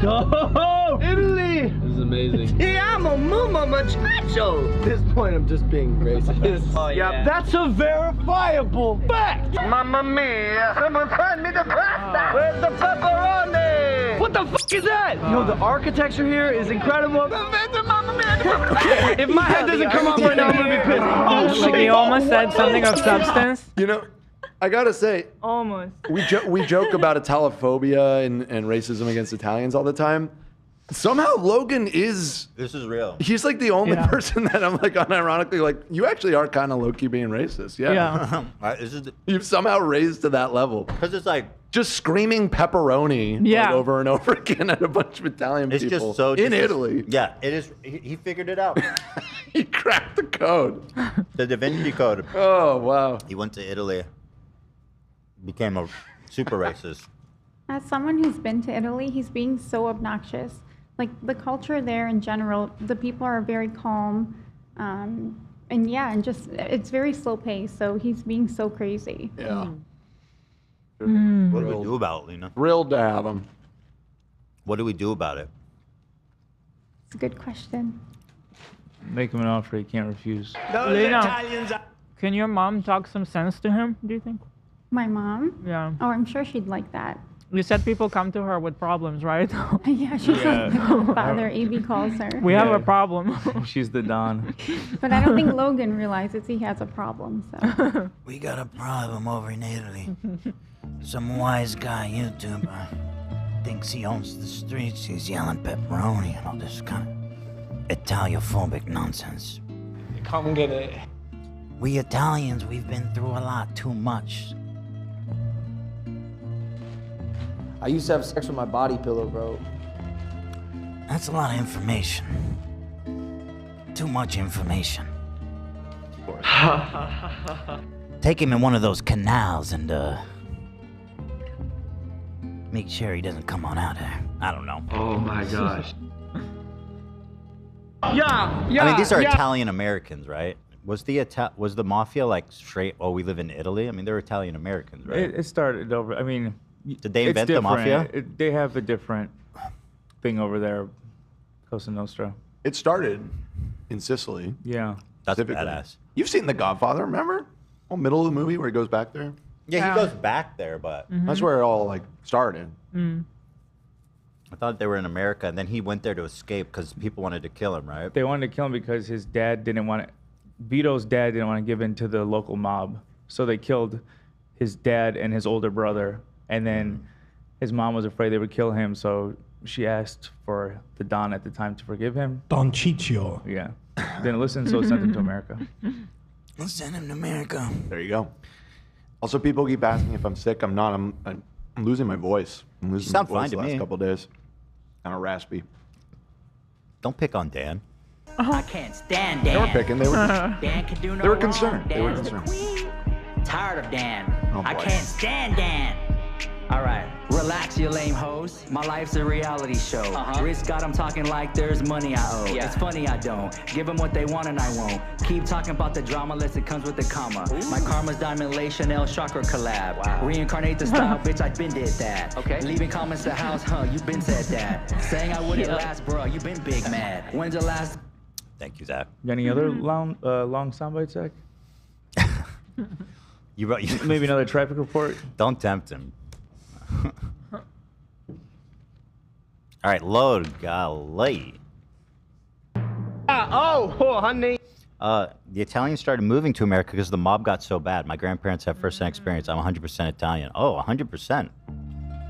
Hola! Italy! This is amazing. Ti amo mucho muchacho! At this point, I'm just being racist. Oh, yeah. That's a verifiable fact! Mamma mia! Someone find me the pasta! Where's the pepperoni? What the fuck is that? Yo, the architecture here is incredible. If my head doesn't come up right now, I'm gonna be pissed. Oh, Like he almost said something of substance. You know, I gotta say, Almost. we joke about Italophobia and racism against Italians all the time. Somehow Logan is. This is real. He's like the only person that I'm like unironically like. You actually are kind of low key being racist. Yeah. You've somehow raised to that level. Because it's like just screaming pepperoni like, over and over again at a bunch of Italian it's people just so in Italy. Yeah, it is. He figured it out. He cracked the code. The Da Vinci Code. Oh wow. He went to Italy. Became a super racist. As someone who's been to Italy, he's being so obnoxious. Like the culture there in general, the people are very calm, and just it's very slow paced. So he's being so crazy. Yeah. What do we do about it, Lena? Thrilled to have him. What do we do about it? It's a good question. Make him an offer he can't refuse. Lena, can your mom talk some sense to him, do you think? My mom? Yeah. Oh, I'm sure she'd like that. You said people come to her with problems, right? Yeah, she's like, my father, AB calls her. We have a problem. She's the Don. But I don't think Logan realizes he has a problem, so. We got a problem over in Italy. Some wise guy YouTuber thinks he owns the streets. He's yelling pepperoni and all this kind of Italiophobic nonsense. Come get it. We Italians, we've been through a lot, too much. I used to have sex with my body pillow, bro. That's a lot of information. Too much information. Take him in one of those canals and, make sure he doesn't come on out there. I don't know. Oh my gosh. I mean, these are Italian Americans, right? Was the mafia like straight? Oh, we live in Italy. I mean, they're Italian Americans, right? It started over. I mean, did they invent the mafia? They have a different thing over there, Cosa Nostra. It started in Sicily. Yeah. That's badass. You've seen The Godfather, remember? Oh, middle of the movie where he goes back there. Yeah, he goes back there, but that's where it all like started. I thought they were in America, and then he went there to escape because people wanted to kill him, right? They wanted to kill him because his dad didn't want to. Vito's dad didn't want to give in to the local mob, so they killed his dad and his older brother. And then his mom was afraid they would kill him, so she asked for the Don at the time to forgive him. Don Ciccio. Yeah. Didn't listen, so sent him to America. Let's send him to America. There you go. Also, people keep asking if I'm sick. I'm not. I'm losing my voice. I'm losing my sound voice fine the to last me. couple of days. Kind of raspy. Don't pick on Dan. I can't stand Dan. They were picking. They were. Dan can do no They were wrong. concerned. They were Dan's the concerned. queen. Tired of Dan. Oh, I boy. can't stand Dan. All right, relax, you lame host. My life's a reality show. Risk God, I'm talking like there's money I owe. It's funny I don't. Give them what they want and I won't. Keep talking about the drama unless it comes with the comma. My karma's diamond lace, Chanel chakra collab. Reincarnate the style, bitch, I been did that. Okay. Leaving comments to house, you been said that. Saying I wouldn't last, bro, you been big mad. When's the last? Thank you, Zach. Got any other long soundbite, Zach? You wrote. Maybe another traffic report? Don't tempt him. All right, load, golly. Honey. The Italians started moving to America because the mob got so bad. My grandparents have first-hand experience. I'm 100% Italian. Oh, 100%.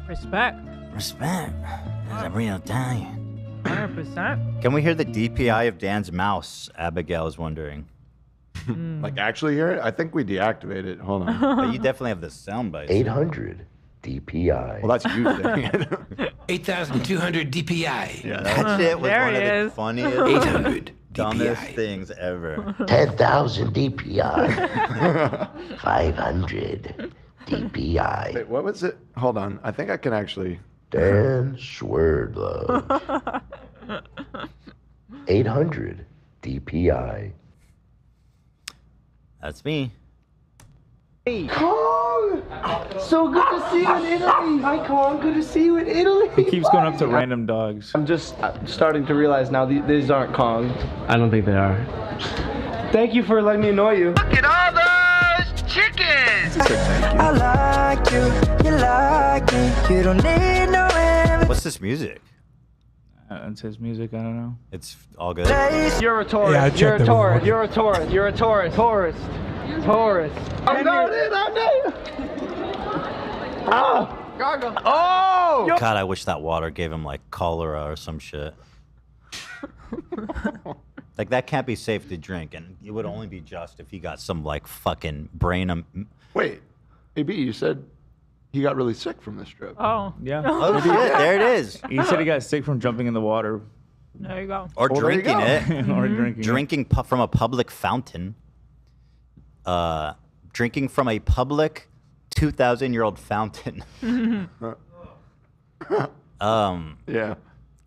Respect. Respect. That's a real Italian. 100%. Can we hear the DPI of Dan's mouse? Abigail is wondering. Like actually hear it? I think we deactivated it. Hold on. But you definitely have the sound bites. 800 DPI. Well, that's you saying it. 8,200 DPI. Yeah, That shit was There one he of the is. funniest, 800 dumbest DPI. things ever. 10,000 DPI. 500 DPI. Wait, what was it? Hold on. I think I can actually. Dan Swerdlow. 800 DPI. That's me. Kong! So good to see you in Italy. Hi, Kong. Good to see you in Italy. He keeps going up to random dogs. I'm just starting to realize now these aren't Kong. I don't think they are. Thank you for letting me annoy you. Look at all those chickens! Thank you. I like you like me. You don't need no What's this music? It's his music. I don't know. It's all good. You're a tourist. Yeah, I you're checked a it tourist. before. You're a tourist. You're a tourist. Tourist. I'm not in. Oh! Gargle. Oh! God, I wish that water gave him like cholera or some shit. Like that can't be safe to drink, and it would only be just if he got some like fucking brain. Wait, AB, you said he got really sick from this trip. Oh. Yeah. Oh shit! There it is. He said he got sick from jumping in the water. There you go. Or Well, there you drinking go. it. Or drinking. Drinking from a public fountain. Drinking from a public 2,000-year-old fountain. Yeah.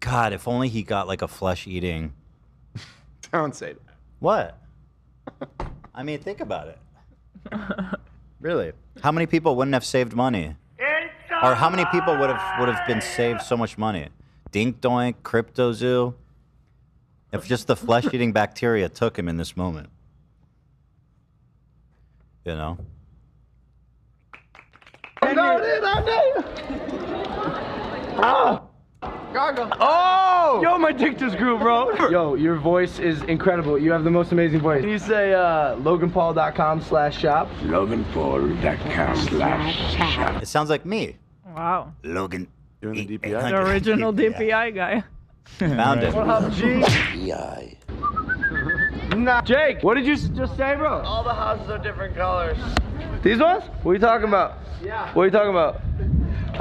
God, if only he got like a flesh-eating. Don't say that. What? I mean, think about it. Really, how many people wouldn't have saved money? Or how many people would have been saved so much money? Dink Doink, Crypto Zoo. If just the flesh-eating bacteria took him in this moment. You know? I'm not in. Oh! Gargle. Oh! Yo, my dick just grew, bro. Yo, your voice is incredible. You have the most amazing voice. Can you say loganpaul.com/shop? Loganpaul.com/shop. It sounds like me. Wow. Logan. Doing the DPI. The original DPI guy. Found it. What up, G? DPI. Nah. Jake, what did you just say, bro? All the houses are different colors. These ones? What are you talking about? Yeah. What are you talking about?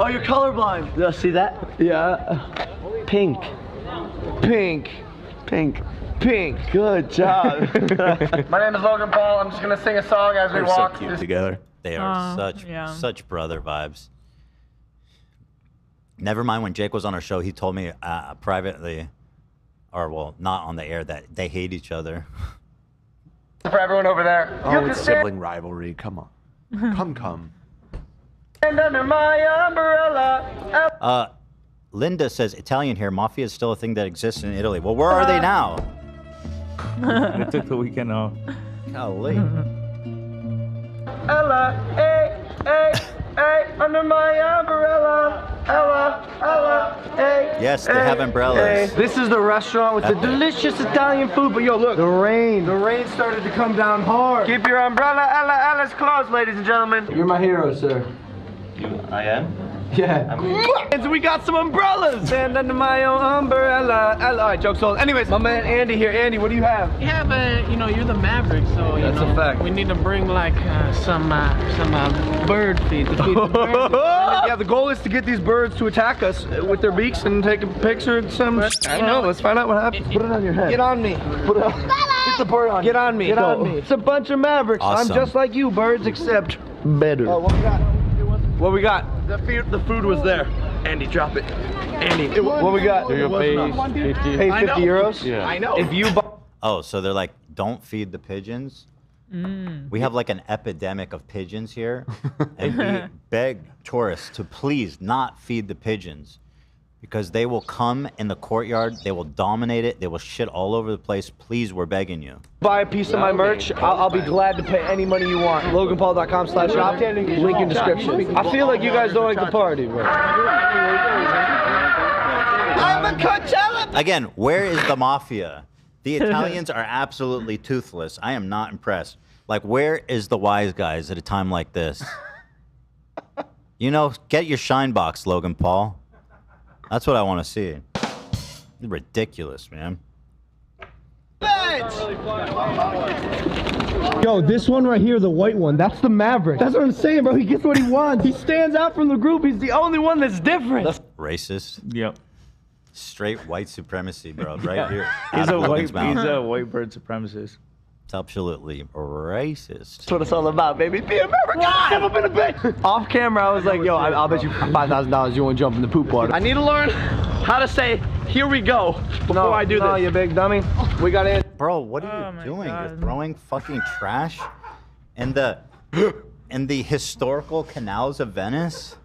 Oh, you're colorblind. Yeah, see that? Yeah. Pink. Pink. Pink. Pink. Good job. My name is Logan Paul. I'm just gonna sing a song as we They're so walk. cute together. They are yeah. such brother vibes. Never mind when Jake was on our show, he told me privately, or well, not on the air, that they hate each other. For everyone over there. Oh, it's sibling rivalry. Come on. Come. And under my umbrella. Linda says, Italian here, mafia is still a thing that exists in Italy. Well, where are they now? They took the weekend off. Golly. Ella, hey, under my umbrella. Ella, hey. Yes, they have umbrellas. This is the restaurant with the delicious Italian food, but yo, look, the rain started to come down hard. Keep your umbrella, Ella's closed, ladies and gentlemen. You're my hero, sir. I am? Yeah. And we got some umbrellas. Stand under my own umbrella. All right, joke's sold. Anyways, my man Andy here. Andy, what do you have? You have you're the Maverick, so you That's know, a fact. we need to bring like some bird feed to feed the birds. Yeah, the goal is to get these birds to attack us with their beaks and take a picture and some. I know. Let's find out what happens. Put it on your head. Get on me. Put it on. Get the bird on. Get on me. Get on me. It's a bunch of Mavericks. Awesome. I'm just like you, birds, except better. Oh, what we got? What we got? The food was there. Andy, drop it. Andy, what we got? You're gonna pay 50. Pay 50 euros? Yeah. I know. If you buy. Oh, so they're like, don't feed the pigeons? We have like an epidemic of pigeons here. And we beg tourists to please not feed the pigeons. Because they will come in the courtyard, they will dominate it, they will shit all over the place. Please, we're begging you. Buy a piece of my merch, I'll be glad to pay any money you want. LoganPaul.com/shop, link in description. I feel like you guys don't like the party, bro. I'm a Coachella. Again, where is the mafia? The Italians are absolutely toothless. I am not impressed. Like, where is the wise guys at a time like this? You know, get your shine box, Logan Paul. That's what I want to see. It's ridiculous, man. Yo, this one right here, the white one, that's the Maverick. That's what I'm saying, bro. He gets what he wants. He stands out from the group. He's the only one that's different. Racist. Yep. Straight white supremacy, bro. Right Yeah. here. He's out a of Logan's mouth. white bird supremacist. It's absolutely racist. That's what it's all about, baby. Be American. Never been a bitch. Off camera, I was like, yo, I'll bet you $5,000 you won't jump in the poop water. I need to learn how to say, here we go, before I do this. No, you big dummy. We got in. Bro, what are you doing? You're throwing fucking trash in the historical canals of Venice?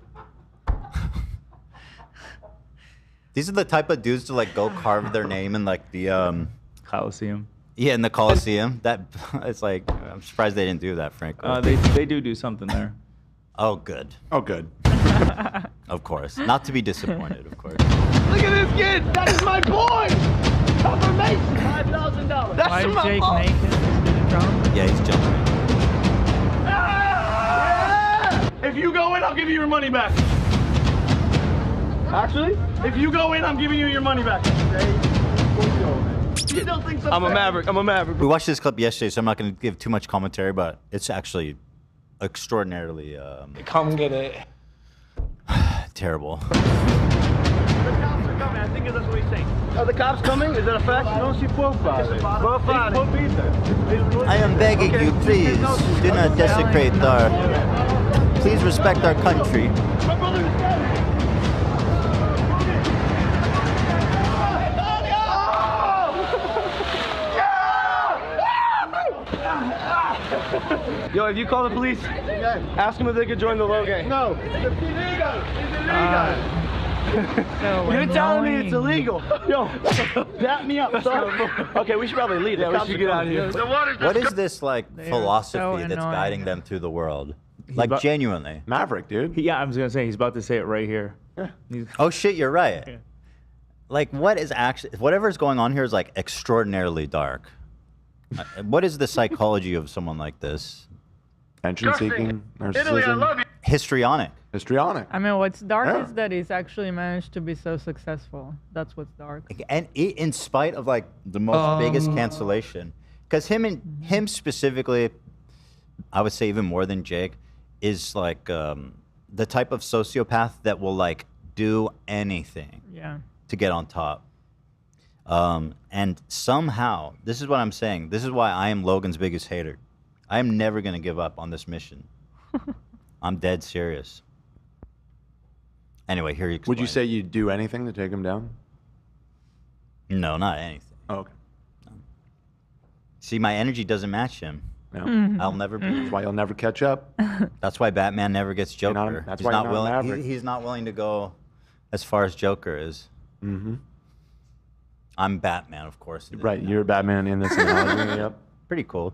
These are the type of dudes to like go carve their name in like the Colosseum. Yeah, in the Colosseum. That it's like I'm surprised they didn't do that, frankly. They do something there. Oh, good. Oh, good. Of course. Not to be disappointed, of course. Look at this kid. That is my boy. Confirmation. $5,000. That's Why is my Jake boy. naked? Is he drunk? Yeah, he's jumping. If you go in, I'll give you your money back. Actually, if you go in, I'm giving you your money back. I'm a maverick. I'm a maverick. We watched this clip yesterday, so I'm not going to give too much commentary, but it's actually extraordinarily Come get it. terrible. The cops are coming. I think that's what he's saying. Are the cops coming? Is that a fact? I don't see profiles. Profiles. I am begging you, please, do not desecrate our... Please respect our country. Yo, if you call the police, ask them if they could join the Logan. No. It's illegal. It's illegal. You're telling me it's illegal. Yo, Bat me up. Sorry. okay, we should probably leave. Yeah, we should get out of here. What is this, like, They are philosophy so that's annoying. guiding them through the world? Like, about- genuinely. Maverick, dude. Yeah, I was gonna say he's about to say it right here. Oh, shit, you're right. Like, what is actually... Whatever's going on here is, like, extraordinarily dark. What is the psychology of someone like this? Attention-seeking, Italy, I narcissism. love you. Histrionic. Histrionic. I mean, what's dark Yeah. is that he's actually managed to be so successful. That's what's dark. And in spite of, like, the most biggest cancellation. Because him specifically, I would say even more than Jake, is, like, the type of sociopath that will, like, do anything Yeah. to get on top. And somehow, this is what I'm saying. This is why I am Logan's biggest hater. I am never going to give up on this mission. I'm dead serious. Anyway, here you Would you say you'd do anything to take him down? No, not anything. Oh, okay. See, my energy doesn't match him. No. I'll never be. That's why you'll never catch up. That's why Batman never gets You're not- Joker. that's He's why not you're not willing. Maverick. He's not willing to go as far as Joker is. Mm-hmm. I'm Batman, of course. Right, you're Batman in this analogy. Yep. Pretty cool.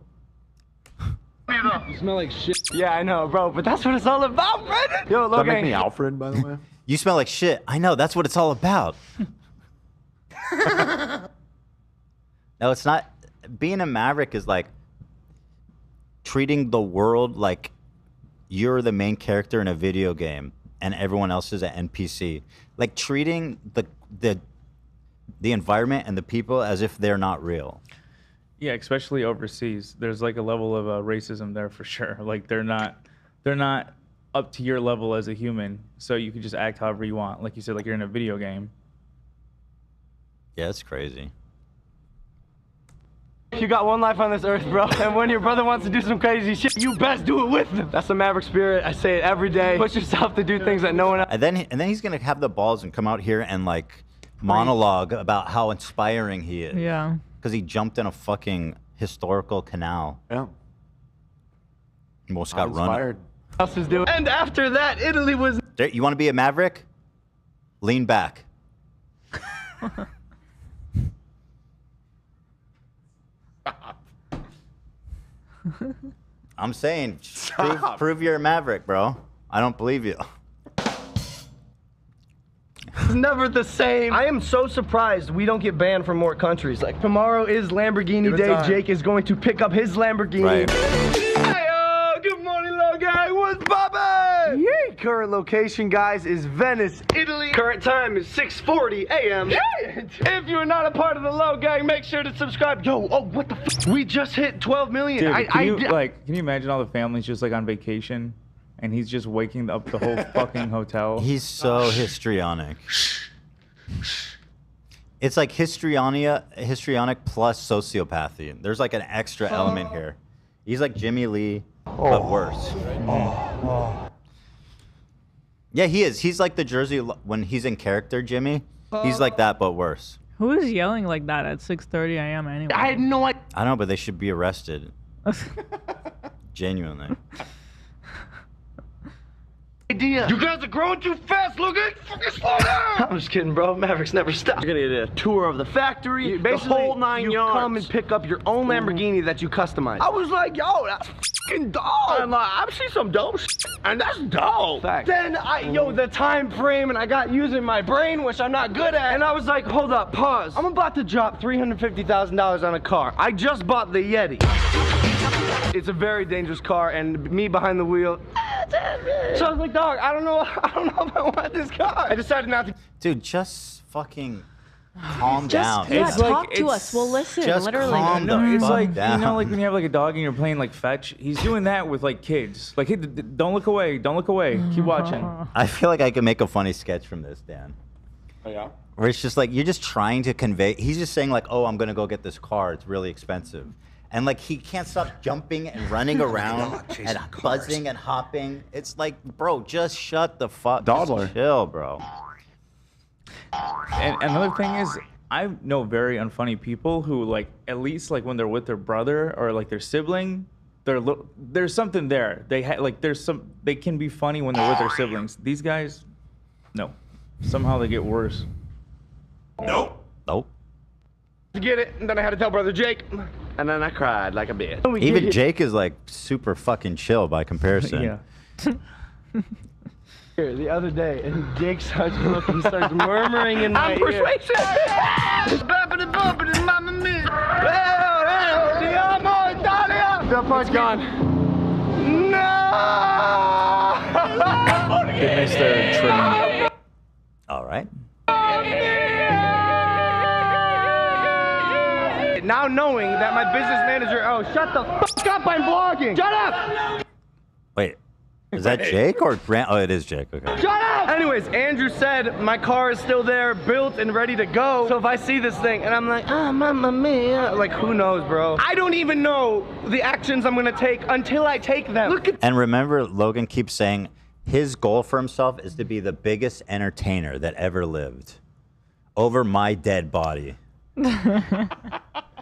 You smell like shit. Yeah, I know, bro, but that's what it's all about, Brandon. Yo, Does that make Logan. me Alfred, by the way? You smell like shit. I know. That's what it's all about. No, it's not. Being a maverick is like treating the world like you're the main character in a video game and everyone else is an NPC. Like treating the environment and the people as if they're not real. Yeah, especially overseas. There's like a level of racism there for sure. Like they're not up to your level as a human, so you can just act however you want. Like you said, like you're in a video game. Yeah, it's crazy. You got one life on this earth, bro. And when your brother wants to do some crazy shit, you best do it with him. That's the maverick spirit. I say it every day. Push yourself to do things that no one else. And then he's gonna have the balls and come out here and like monologue about how inspiring he is. Yeah. Because he jumped in a fucking historical canal. Yeah. Almost got run. Inspired. Else is doing. And after that, Italy was. You want to be a maverick? Lean back. I'm saying, prove you're a maverick, bro. I don't believe you. It's never the same. I am so surprised we don't get banned from more countries. Like tomorrow is Lamborghini Day. time. Jake is going to pick up his Lamborghini. Right. Hey, good morning, Logan. What's poppin'? Yay! Current location, guys, is Venice, Italy. Current time is 6:40 a.m. If you're not a part of the Low Gang, make sure to subscribe. Yo, oh, what the f? We just hit 12 million. Dude, can you imagine all the families just like on vacation, and he's just waking up the whole fucking hotel? He's so histrionic. It's like histrionic plus sociopathy. There's like an extra element here. He's like Jimmy Lee, but worse. Yeah, he is. He's like the Jersey when he's in character, Jimmy. He's like that, but worse. Who is yelling like that at 6:30 a.m. anyway? I had no idea. I know, but they should be arrested. Genuinely. idea. You guys are growing too fast, Logan. Fucking slow down. I'm just kidding, bro. Mavericks never stop. You're gonna get a tour of the factory, the whole 9 yards. You come and pick up your own Lamborghini that you customize. I was like, yo, that's fucking dope. I'm like, I've seen some dope shit, and that's dope. Fact. Then the time frame, and I got using my brain, which I'm not good at, and I was like, hold up, pause. I'm about to drop $350,000 on a car. I just bought the Yeti. It's a very dangerous car, and me behind the wheel. So I was like, dog, I don't know if I want this car. I decided not to. Dude, just fucking calm down. Talk to us. We'll listen. Just Literally. calm No, it's like down. you know, like when you have like a dog and you're playing like fetch. He's doing that with like kids. Like, hey, don't look away. Don't look away. Keep watching. I feel like I could make a funny sketch from this, Dan. Oh yeah. Where it's just like you're just trying to convey. He's just saying like, "Oh, I'm gonna go get this car. It's really expensive," and like he can't stop jumping and running around and buzzing and hopping. It's like, bro, just shut the fuck. Dawdler. Just chill, bro. And another thing is, I know very unfunny people who like at least like when they're with their brother or like their sibling, there's something there. They they can be funny when they're with their siblings. These guys, no, somehow they get worse. Nope. To get it, and then I had to tell brother Jake, and then I cried like a bitch. Even Jake is like super fucking chill by comparison. Yeah. Here, the other day, and Jake starts looking, he starts murmuring in my ear. I'm persuasive. That part's gone. No! They missed their train. All right. Now knowing that my business manager, oh, shut the fuck up, I'm vlogging. Shut up! Wait, is that Jake or Grant? Oh, it is Jake. Okay. Shut up! Anyways, Andrew said my car is still there, built and ready to go. So if I see this thing and I'm like, oh, mamma mia, like who knows, bro? I don't even know the actions I'm gonna take until I take them. Look at. And remember, Logan keeps saying his goal for himself is to be the biggest entertainer that ever lived, over my dead body.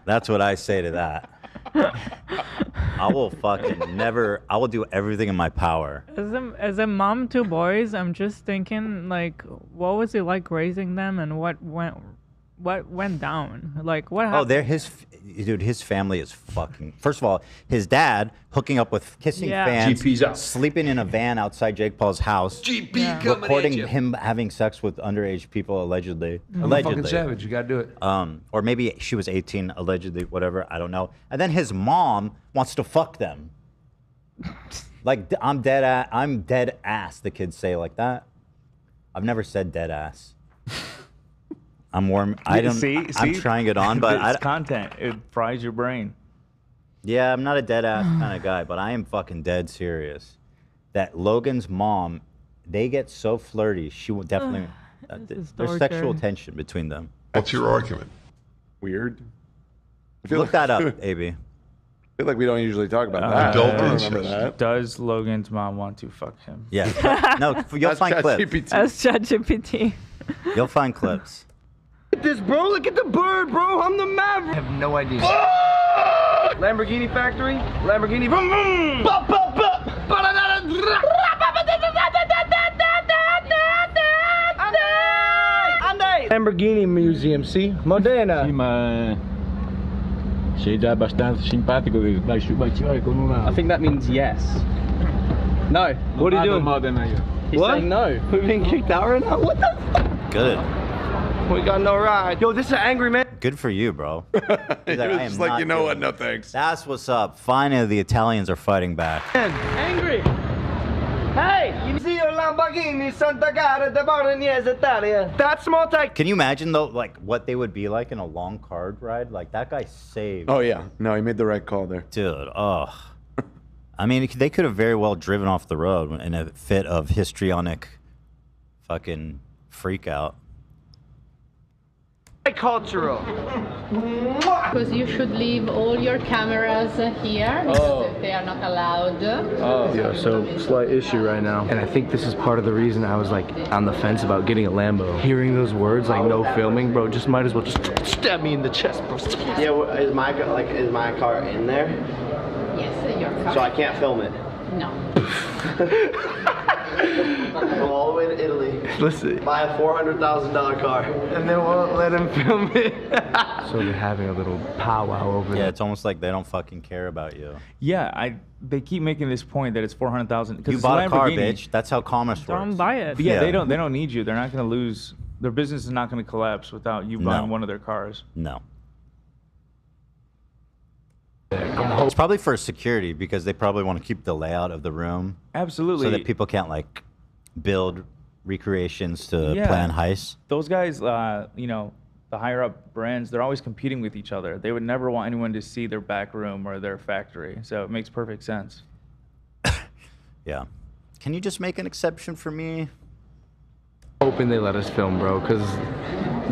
That's what I say to that. I will fucking never. I will do everything in my power. As a mom to boys, I'm just thinking like, what was it like raising them, and what went down? Like what happened? Oh, dude, his family is fucking. First of all, his dad hooking up with kissing fans, GP's up. sleeping in a van outside Jake Paul's house, recording him having sex with underage people allegedly. Fucking savage. You gotta do it. Or maybe she was 18 allegedly, whatever. I don't know. And then his mom wants to fuck them. Like I'm dead ass. The kids say like that. I've never said dead ass. I'm warm. I don't. I'm trying it on, but it's content. It fries your brain. Yeah, I'm not a dead ass kind of guy, but I am fucking dead serious. That Logan's mom, they get so flirty. She will definitely. There's sexual tension between them. What's your argument? Weird. Look that up, AB. I feel like we don't usually talk about that. Adult I interest. remember that. Does Logan's mom want to fuck him? Yeah. No, you'll find clips. That's ChatGPT. You'll find clips. Look at this, bro. Look at the bird, bro. I'm the Maverick. I have no idea. Lamborghini factory. Lamborghini. Vroom, vroom. Bop, bop, bop. Lamborghini Museum, see? Modena. Sì, ma sei già abbastanza simpatico che vai su baciare con una. I think that means yes. No. What are you doing? Modena io. He's saying no. We're being kicked out right now? What the fuck? Good. We got no ride. Yo, this is an angry man. Good for you, bro. He was just like, you know what? No thanks. That's what's up. Finally, the Italians are fighting back. Angry. Hey, you see your Lamborghini Santa Cara de Bolognese, Italia. That small type. Can you imagine though, like what they would be like in a long car ride? Like that guy saved. Oh yeah, no, he made the right call there, dude. Oh, I mean, they could have very well driven off the road in a fit of histrionic, fucking freak out. Cultural. Because you should leave all your cameras here because they are not allowed. Oh, yeah, so slight issue right now. And I think this is part of the reason I was like on the fence about getting a Lambo. Hearing those words, like no filming, bro, just might as well just stab me in the chest, bro. Yeah, well, is my car in there? Yes, your car. So I can't film it? No. Go all the way to Italy. Listen. Buy a $400,000 car. And they won't let him film it. So they're having a little powwow over there. Yeah, it's almost like they don't fucking care about you. Yeah, they keep making this point that it's 400,000. You bought a car, bitch. That's how commerce works. Don't buy it. But yeah, they don't need you. They're not going to lose. Their business is not going to collapse without you buying one of their cars. No. It's probably for security because they probably want to keep the layout of the room. Absolutely. So that people can't like build recreations to plan heists. Those guys, you know, the higher up brands, they're always competing with each other. They would never want anyone to see their back room or their factory. So it makes perfect sense. Yeah. Can you just make an exception for me? Hoping they let us film, bro, because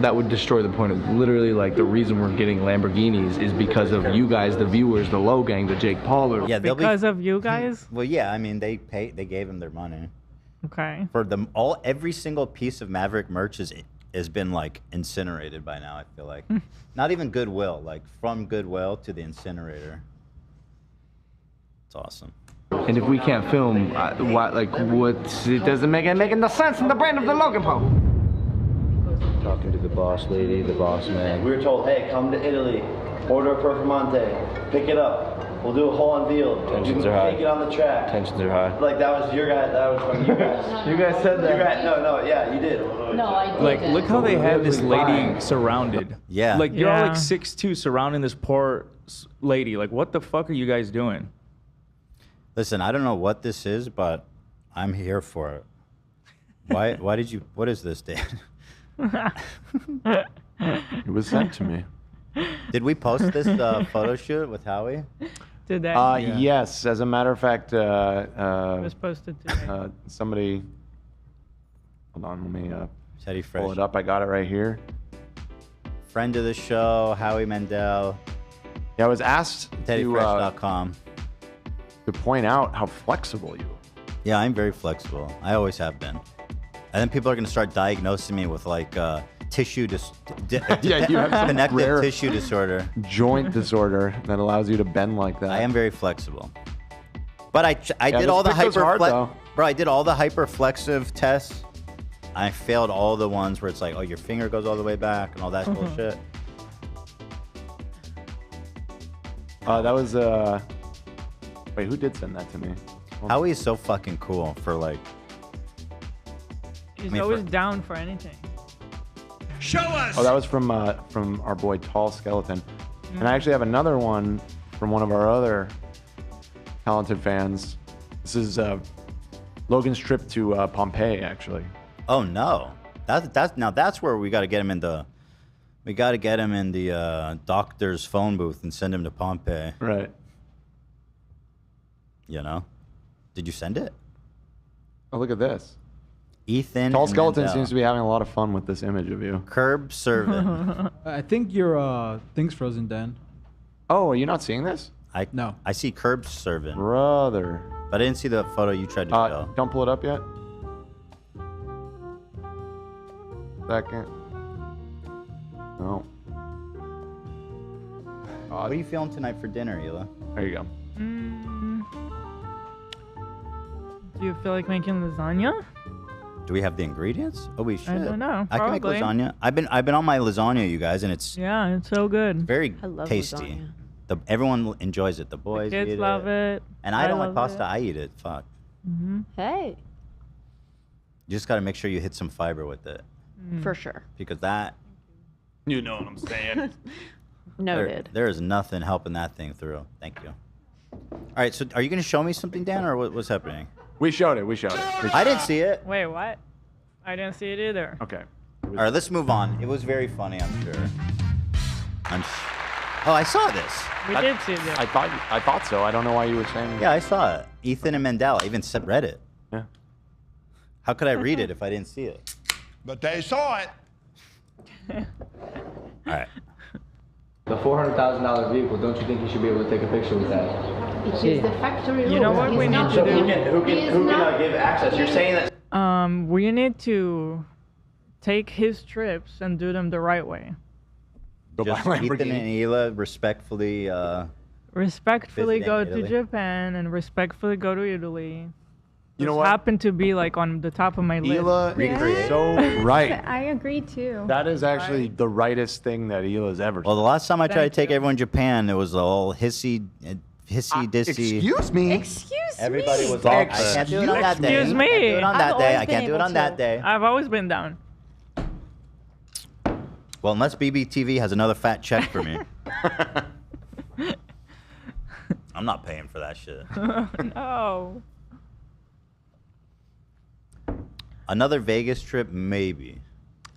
that would destroy the point of literally like the reason we're getting Lamborghinis is because of you guys, the viewers, the Low Gang, the Jake Pauler. Yeah, because of you guys? Well, yeah, I mean they gave them their money. Okay. For them every single piece of Maverick merch has been like incinerated by now, I feel like. Not even Goodwill, like from Goodwill to the incinerator. It's awesome. And if we can't film, it doesn't make no sense in the brand of the Logan Paul. Talking to the boss lady, the boss man. We were told, hey, come to Italy, order a Performante, pick it up. We'll do a whole unveiled. Tensions are high. Take it on the track. Tensions are high. Like that was your guy. That was from you guys. You guys said that. No, yeah, you did. No, I didn't. Like, look how they have this lady surrounded. Yeah. Like, you're all like 6'2", surrounding this poor lady. Like, what the fuck are you guys doing? Listen, I don't know what this is, but I'm here for it. Why did you? What is this, Dan? It was sent to me. Did we post this photo shoot with Howie? Did they? Yes. As a matter of fact, it was posted today. somebody. Hold on, let me Teddy Fresh. pull it up. I got it right here. Friend of the show, Howie Mandel. Yeah, I was asked TeddyFresh.com. To point out how flexible you are. Yeah, I'm very flexible. I always have been. And then people are going to start diagnosing me with like tissue Yeah, you have some connective rare tissue disorder, joint disorder that allows you to bend like that. I am very flexible. But I Yeah, did all the this pick was hard, though. Bro, I did all the hyperflexive tests. I failed all the ones where it's like, oh, your finger goes all the way back and all that bullshit. That was wait, who did send that to me? Howie is so fucking cool for like. He's always down for anything. Show us. Oh, that was from our boy Tall Skeleton, and I actually have another one from one of our other talented fans. This is Logan's trip to Pompeii, actually. Oh no, that's where we got to get him in the. We got to get him in the doctor's phone booth and send him to Pompeii. Right. You know? Did you send it? Oh, look at this. Ethan. Tall Skeleton seems to be having a lot of fun with this image of you. Curb Servant. I think your thing's frozen, Dan. Oh, are you not seeing this? No. I see Curb Servant. Brother. But I didn't see the photo you tried to show. Don't pull it up yet. Second. No. What are you feeling tonight for dinner, Hila? There you go. Do you feel like making lasagna? Do we have the ingredients? Oh, we should. I don't know. I can make Probably. lasagna. I've been on my lasagna, you guys, and it's Yeah, it's so good. very I love tasty. lasagna. Everyone enjoys it. The boys Kids eat love it. And I don't like love pasta. it. I eat it. Fuck. Hey, You just got to make sure you hit some fiber with it. for sure. Because that, You know what I'm saying. Noted. there is nothing helping that thing through. Thank you. All right, so are you going to show me something, Dan, or what's happening? We showed it. I didn't see it. Wait, what? I didn't see it either. Okay. All right, let's move on. It was very funny, I'm sure. Oh, I saw this. We did see it. I thought so. I don't know why you were saying. Yeah, I saw it. Ethan and Mandel. I even read it. Yeah. How could I read it if I didn't see it? But they saw it. All right. The $400,000 vehicle, don't you think you should be able to take a picture with that? It is the factory rule. You know what we need to do? Who can give access? You're saying that. We need to take his trips and do them the right way. Just Ethan and Hila respectfully Respectfully visiting go Italy. to Japan and respectfully go to Italy. You know Just what? happened to be like on the top of my list. Hila is so right. I agree too. That is actually the rightest thing that Hila's ever Well, the last time I tried to take everyone to Japan, it was all hissy dissy. Excuse me. Excuse Everybody me. was like, I can't do it on that day. Excuse I can't do me. it on that day. I can't do it on that day. I've always been down. Well, unless BBTV has another fat check for me. I'm not paying for that shit. No. Another Vegas trip, maybe.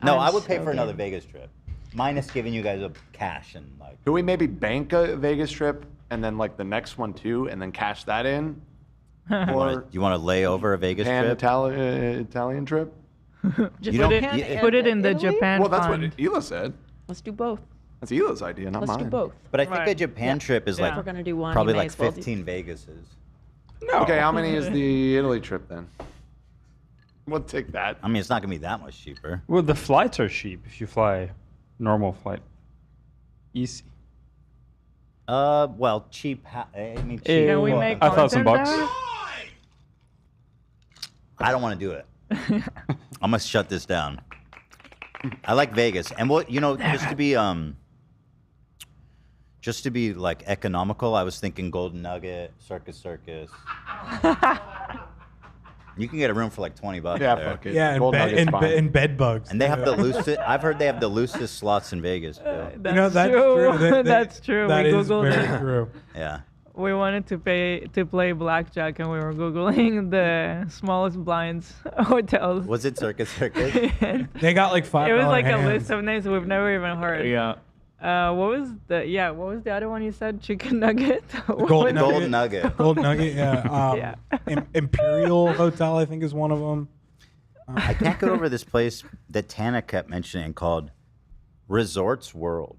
No, I'm I would pay so for another game. Vegas trip. Minus giving you guys a cash and like. Could we maybe bank a Vegas trip and then like the next one too, and then cash that in? Or You want to lay over a Vegas pan trip? Italian trip? You don't. Put it in the Japan Well, that's fund. what Hila said. Let's do both. That's Hila's idea, not Let's mine. do both. But I think Right. a Japan trip is Yeah. like If we're gonna do one, probably you may like as well do- 15 Vegases. Okay, how many is the Italy trip then? We'll take that. I mean, it's not gonna be that much cheaper. Well, the flights are cheap if you fly normal flight. Easy. Well, cheap. I mean, cheap. Can we make I thought some content bucks. there? I don't want to do it. I'm gonna shut this down. I like Vegas, and what just to be like economical, I was thinking Golden Nugget, Circus. You can get a room for like $20 Yeah, there. fuck it. Yeah, Gold Nugget's fine. and bed bugs. And they have the loosest. I've heard they have the loosest slots in Vegas. Too. That's that's true. true. That's true. That We is googled very it. true. Yeah. We wanted to play blackjack, and we were googling the smallest blinds hotels. Was it Circus? They got like $5. It was like hands. a list of names we've never even heard. Yeah. What was the other one you said? Chicken nugget? Golden Golden Nugget. Golden Nugget, yeah. Imperial Hotel, I think, is one of them. I can't get over this place that Tana kept mentioning called Resorts World.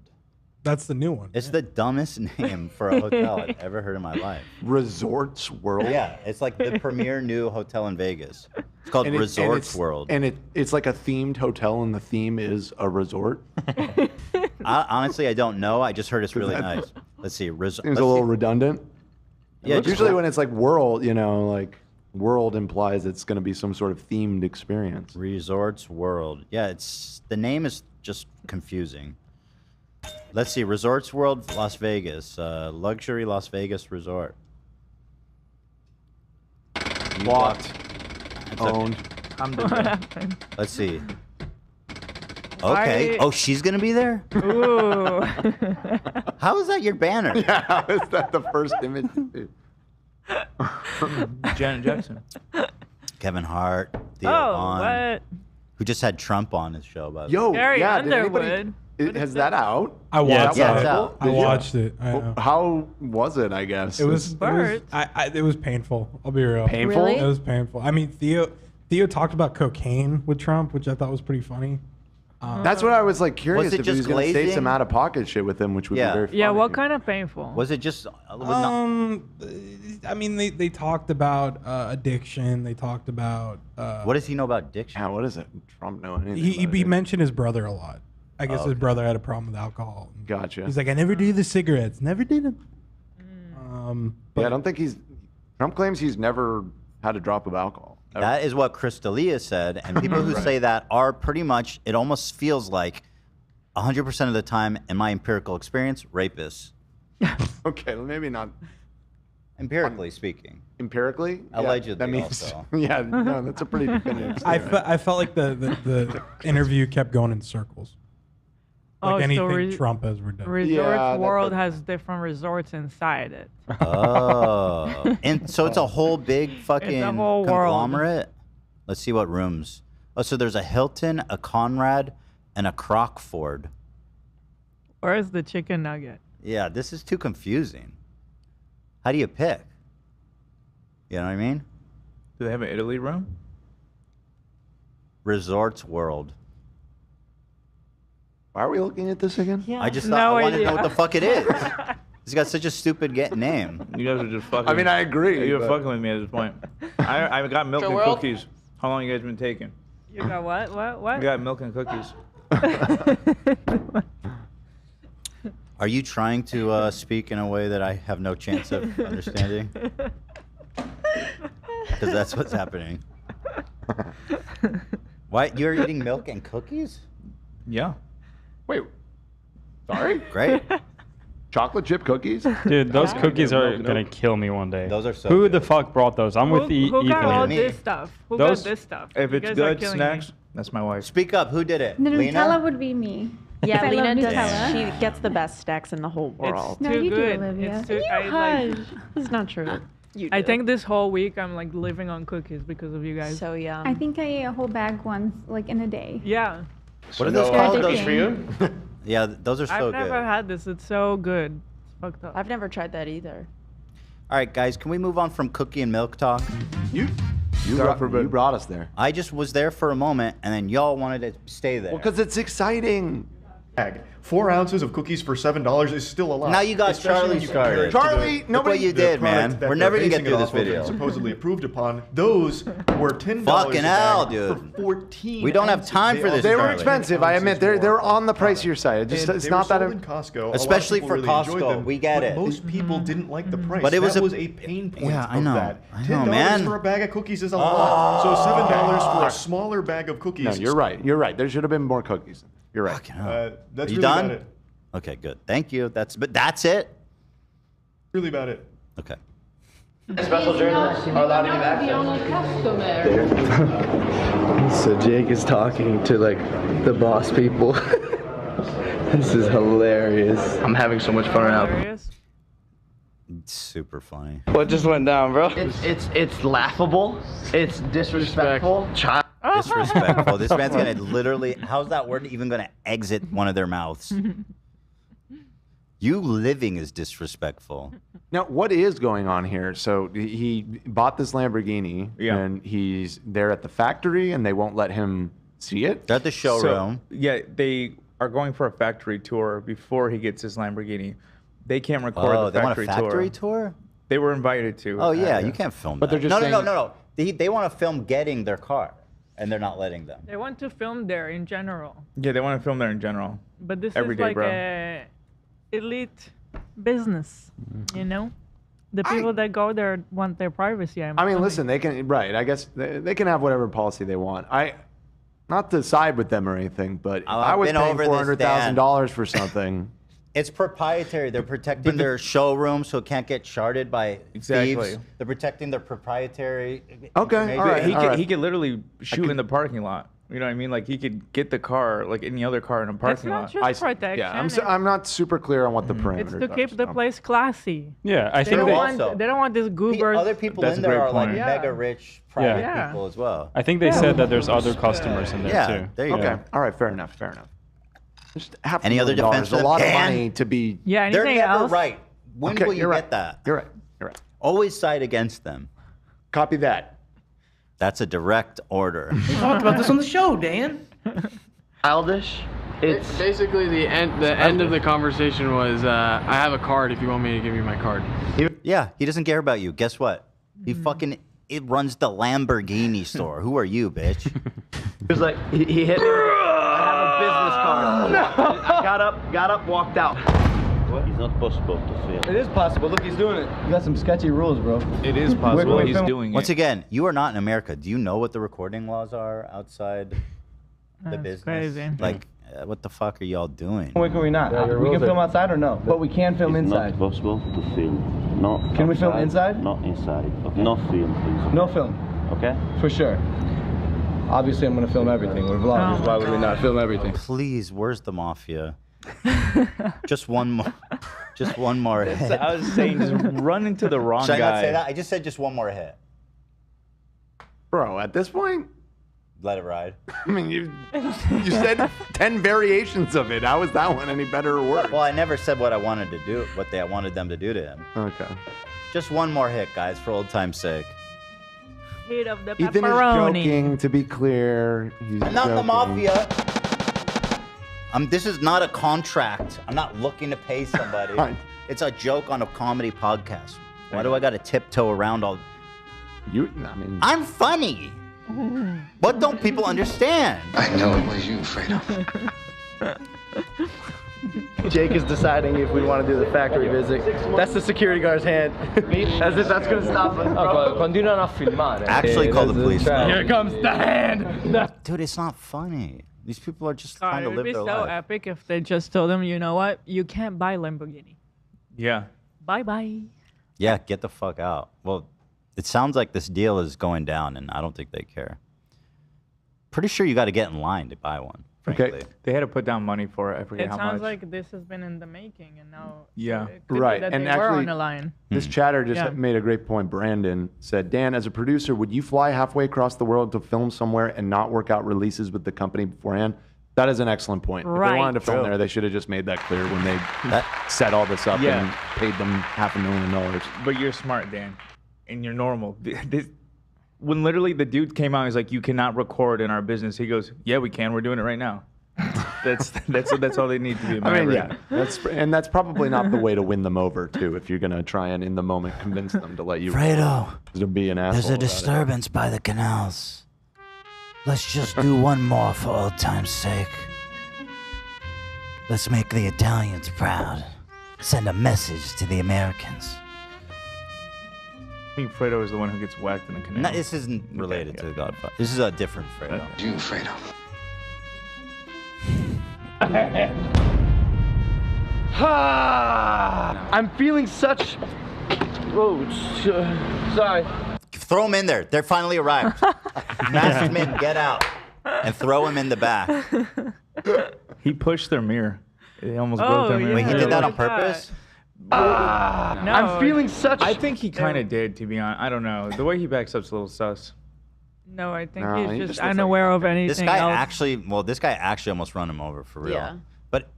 That's the new one. It's the dumbest name for a hotel I've ever heard in my life. Resorts World? Yeah, it's like the premier new hotel in Vegas. It's called Resorts World. And it's like a themed hotel, and the theme is a resort. Honestly, I don't know. I just heard it's really nice. Let's see. Seems a little redundant. Yeah, usually when it's like world, like world implies it's going to be some sort of themed experience. Resorts World. Yeah, the name is just confusing. Let's see. Resorts World, Las Vegas. Luxury Las Vegas Resort. Bought. Owned. What happened? Let's see. Okay. Oh, she's going to be there? Ooh. How is that your banner? Yeah, how is that the first image? Janet Jackson. Kevin Hart. Theo Oh, Vaughn, what? who just had Trump on his show. By the way. Yo, Carrie yeah, did Underwood. anybody... Has that out? I watched Yeah, it. it's out. I watched it. I know. How was it, I guess? It was Bert. it was painful. I'll be real. Painful? Really? It was painful. I mean, Theo talked about cocaine with Trump, which I thought was pretty funny. That's what I was like curious Was it if he was just going to say glazing? some out of pocket shit with him, which would Yeah. be very funny. Yeah, what kind of painful? Was it just? I mean, they talked about addiction. They talked about What does he know about addiction? Yeah, what is it? Trump know anything he about it? mentioned his brother a lot. I guess his okay. brother had a problem with alcohol. Gotcha. He's like, I never do the cigarettes. Never did them. Yeah, I don't think Trump claims he's never had a drop of alcohol. ever. That is what Crystalia said, and people who say that are pretty much. It almost feels like 100% of the time, in my empirical experience, rapists. Okay, well, maybe not Empirically speaking. empirically. Yeah, Allegedly that means, also. yeah, no, that's a pretty definitive I statement. felt like the interview kept going in circles. Like anything Trump has ever done. Resorts World has different resorts inside it. Oh, and so it's a whole big fucking whole world. conglomerate. Let's see what rooms. Oh, so there's a Hilton, a Conrad, and a Crockford. Where's the chicken nugget? Yeah, this is too confusing. How do you pick? You know what I mean? Do they have an Italy room? Resorts World. Why are we looking at this again? Yeah. I just thought I wanted to know what the fuck it is. He's got such a stupid name. You guys are just fucking. I mean, I agree. You're but- fucking with me at this point. I got milk and world? cookies. How long you guys been taking? You got what? What? I got milk and cookies. Are you trying to speak in a way that I have no chance of understanding? because that's what's happening. Why? You're eating milk and cookies? Yeah. Wait. Sorry? Great. Chocolate chip cookies? Dude, those cookies are gonna kill me one day. Those are so Who good. the fuck brought those? I'm with Who got all Ethan. this stuff? Who Those- got this stuff? If You it's guys are good killing snacks, me. that's my wife. Speak up. Who did it? The Lena? Nutella would be me. Yeah, 'Cause I Lena love does. Nutella. She gets the best snacks in the whole world. It's No, too you do, good. Olivia. It's too, You I, like, hush. It's not true. You I do. think this whole week I'm like living on cookies because of you guys. So yum. I think I ate a whole bag once, like in a day. Yeah. What are those called? Those for you? Yeah, those are so I've good. never had this. It's so good. It's fucked up. I've never tried that either. All right, guys, can we move on from cookie and milk talk? You brought us there. I just was there for a moment, and then y'all wanted to stay there. Well, because it's exciting. 4 ounces of cookies for $7 is still a lot. Now you got Especially when Charlie you compare started. it to Charlie, Look nobody. what you the did, product man. that We're they're never gonna get basing through it this off of and video. supposedly approved upon. Those were $10 Fucking a hell, bag dude. for 14 We don't have ounces. time for this, They were Charlie. expensive. I admit they're on the pricier side. It's just And it's they not were that. sold in Costco. A lot of Especially people for really enjoyed Costco. them, We get but it. Most people didn't like the price. But it was that a- was a pain point Yeah, I of know. that. I know, $10 man. for a bag of cookies is a lot. So $7 for a smaller bag of cookies. No, you're right. You're right. There should have been more cookies. You're right. That's Are you really done? about it. Okay, good. Thank you. That's it. Really about it. Okay. Special journalists are allowed to give access. So Jake is talking to like the boss people. This is hilarious. I'm having so much fun right now. Hilarious. It's super funny. What just went down, bro? It's laughable. It's disrespectful. Child. Disrespectful. This man's gonna literally. How's that word even gonna exit one of their mouths? You living is disrespectful. Now, what is going on here? So he bought this Lamborghini, and he's there at the factory, and they won't let him see it. They're at the showroom. So, yeah, they are going for a factory tour before he gets his Lamborghini. They can't record the they want a factory, factory tour? They were invited to. Oh yeah, you can't film But that. they're just No. They want to film getting their car, and they're not letting them. They want to film there in general, Yeah, they want to film there in general. but this Every is day, like bro. a elite business. You know, the people that go there want their privacy. I mean, listen, they can right. I guess they can have whatever policy they want. Not to side with them or anything, but if I was been paying over this, $400,000 for something. It's proprietary. They're protecting their showroom so it can't get sharded by Exactly. thieves. They're protecting their proprietary. Okay, all right. He could literally shoot in the parking lot. You know what I mean? Like he could get the car like any other car in a parking lot. protection. Yeah, I'm not super clear on what the It's parameters to keep the place classy. Yeah, I They think don't they don't want this goobers. Other people That's in a there great are like point. mega rich private Yeah. people as well. I think they said that there's other customers in there Yeah, too. there you Okay, go. all right, fair enough. Just half Any other $1 million defense is for a them? lot of Dan? money to be. Yeah, They're anything never else? right. When Okay, will you you're get right. that? You're right. You're right. Always side against them. Copy that. That's a direct order. We talked about this on the show, Dan. Childish. It's basically the end of the conversation was I have a card if you want me to give you my card. Yeah, he doesn't care about you. Guess what? He fucking runs the Lamborghini store. Who are you, bitch? He was like, he hit me. I have a business card. I got up, walked out. What? It's not possible to film. It is possible. Look, he's doing it. You got some sketchy rules, bro. It is possible. Wait, He's film- doing Once it. again, you are not in America. Do you know what the recording laws are outside the That's business? crazy. Like, what the fuck are y'all doing? When can we not? We can film outside or no? But we can film It's inside. not possible to film. No. Can we film outside, inside? Not inside. Okay. No film, please. No film. Okay. For sure. Obviously, I'm gonna film everything. We're vloggers. Why would we not film everything? Please, where's the mafia? Just one more. Just one more hit. I was saying, just run into the wrong Should I guy. not say that? I just said just one more hit. Bro, at this point, Let it ride. I mean, you said 10 variations of it. How is that one any better or worse? Well, I never said what I wanted to do, what I wanted them to do to him. Okay. Just one more hit, guys, for old time's sake. Heat of the Ethan is pepperoni. joking, to be clear. He's I'm not in the joking. mafia. This is not a contract. I'm not looking to pay somebody. It's a joke on a comedy podcast. Why do I got to tiptoe around all? I'm funny. What don't people understand? I know it was you, Fredo. Jake is deciding if we want to do the factory visit. That's the security guard's hand. As if that's going to stop us, bro. Continuano a filmare. Actually call the police. Here comes the hand. Dude, it's not funny. These people are just God, trying it to would live be their so life. epic if they just told him, you know what? You can't buy Lamborghini. Yeah. Bye-bye. Yeah, get the fuck out. Well, it sounds like this deal is going down, and I don't think they care. Pretty sure you got to get in line to buy one. Frankly. They had to put down money for it. I forget It how sounds much. like this has been in the making, and now Yeah. it could be Right, that and they were actually, on the line. this chatter just Yeah. made a great point. Brandon said, Dan, as a producer, would you fly halfway across the world to film somewhere and not work out releases with the company beforehand? That is an excellent point. If Right. they wanted to film True. there, they should have just made that clear when they set all this up Yeah. and paid them $500,000. But you're smart, Dan, and you're normal. When literally the dude came out, he's like, "You cannot record in our business." He goes, "Yeah, we can. We're doing it right now." That's all they need to be. I mean, yeah, that's probably not the way to win them over, too. If you're gonna try and in the moment convince them to let you, Fredo, to be an asshole. there's a about it. disturbance by the canals. Let's just do one more for old time's sake. Let's make the Italians proud. Send a message to the Americans. I think Fredo is the one who gets whacked in the canal. No, this isn't related to the Godfather. This is a different Fredo. You, Fredo. I'm feeling such. Oh, sorry. Throw him in there. They're finally arrived. Masterman, get out. And throw him in the back. He pushed their mirror. He almost broke their mirror. Wait, he did that on purpose? No, I'm feeling such. I think he kind of did, to be honest. I don't know. The way he backs up's a little sus. No, I think No, he he's just just looks unaware of anything This guy else. this guy actually almost ran him over for real. Yeah. But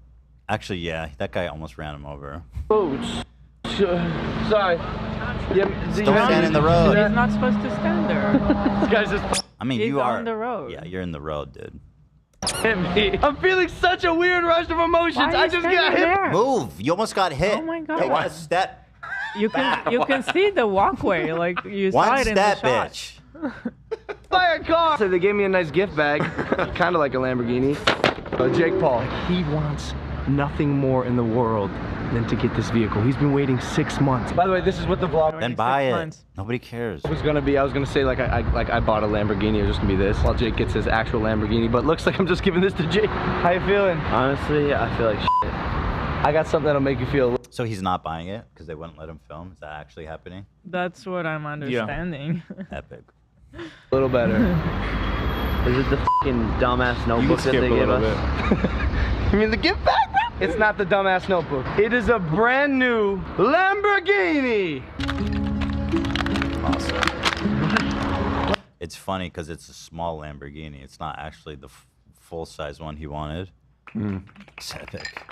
actually, yeah, that guy almost ran him over. Oh, sorry. Yeah, Don't stand in the road. He's not supposed to stand there. This guy's just. I mean, He's you are on the road. Yeah, you're in the road, dude. Hit me. I'm feeling such a weird rush of emotions. Why are I you just standing got hit. there? Move! You almost got hit. Oh my God. Take one step. You can see the walkway, like you saw One it in the step, shot. bitch. By a car. So they gave me a nice gift bag, kind of like a Lamborghini. Jake Paul, he wants nothing more in the world than to get this vehicle. He's been waiting 6 months. By the way, this is what the vlog. Then buy it. Nobody cares. was gonna be. I was gonna say like I bought a Lamborghini. It was just gonna be this while Jake gets his actual Lamborghini. But looks like I'm just giving this to Jake. How you feeling? Honestly, I feel like shit. I got something that'll make you feel. So he's not buying it because they wouldn't let him film? Is that actually happening? That's what I'm understanding. Epic. A little better. Is it the fucking dumbass notebook that they gave us? You mean the gift bag, bro? It's not the dumbass notebook. It is a brand new Lamborghini. Awesome. It's funny because it's a small Lamborghini. It's not actually the full-size one he wanted. It's epic.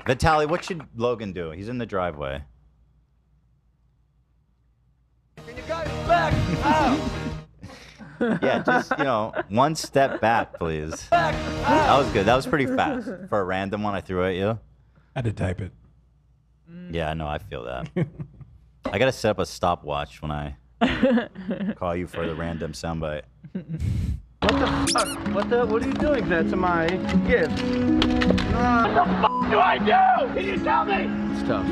Vitaly, what should Logan do? He's in the driveway. Yeah, just, one step back, please. That was good. That was pretty fast. For a random one I threw at you. I had to type it. Yeah, I know. I feel that. I got to set up a stopwatch when I call you for the random soundbite. What the fuck? What are you doing there to my gift? What the fuck do I do? Can you tell me? It's tough.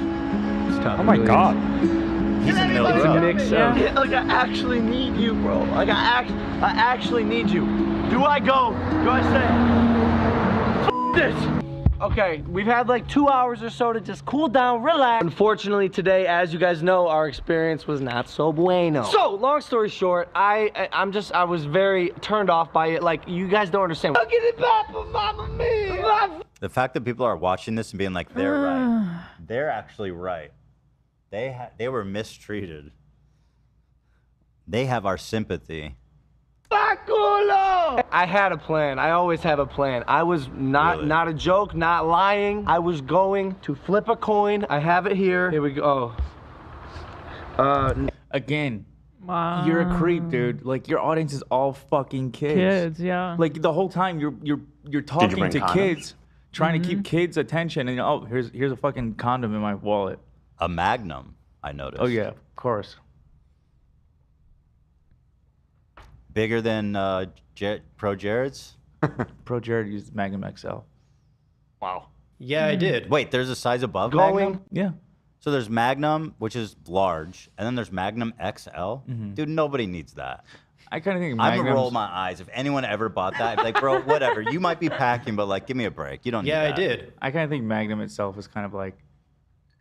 It's tough. Oh my God. He's in the middle of the It's a road. mix of. Yeah, like I actually need you, bro. Like I actually need you. Do I go? Do I say? F this. Okay, we've had like 2 hours or so to just cool down, relax. Unfortunately today, as you guys know, our experience was not so bueno. So, long story short, I was very turned off by it. Like, you guys don't understand. Look at it back for Mama Mia. The fact that people are watching this and being like, they're right. They're actually right. They were mistreated. They have our sympathy. I had a plan. I always have a plan. I was not a joke, not lying. I was going to flip a coin. I have it here. Here we go. Again, Wow. you're a creep, dude. Like your audience is all fucking kids. Kids, yeah. Like the whole time you're talking bring to condoms? kids, trying to keep kids' attention, and here's a fucking condom in my wallet. A Magnum, I noticed. Oh yeah, of course. Bigger than ProJared's? ProJared uses Magnum XL. Wow. Yeah, I did. Wait, there's a size above Going. Magnum? Yeah. So there's Magnum, which is large, and then there's Magnum XL. Mm-hmm. Dude, nobody needs that. I kind of think I'm gonna roll Magnums- my eyes. If anyone ever bought that, I'd be like, bro, whatever. You might be packing, but like, give me a break. You don't need that. I kind of think Magnum itself is kind of like,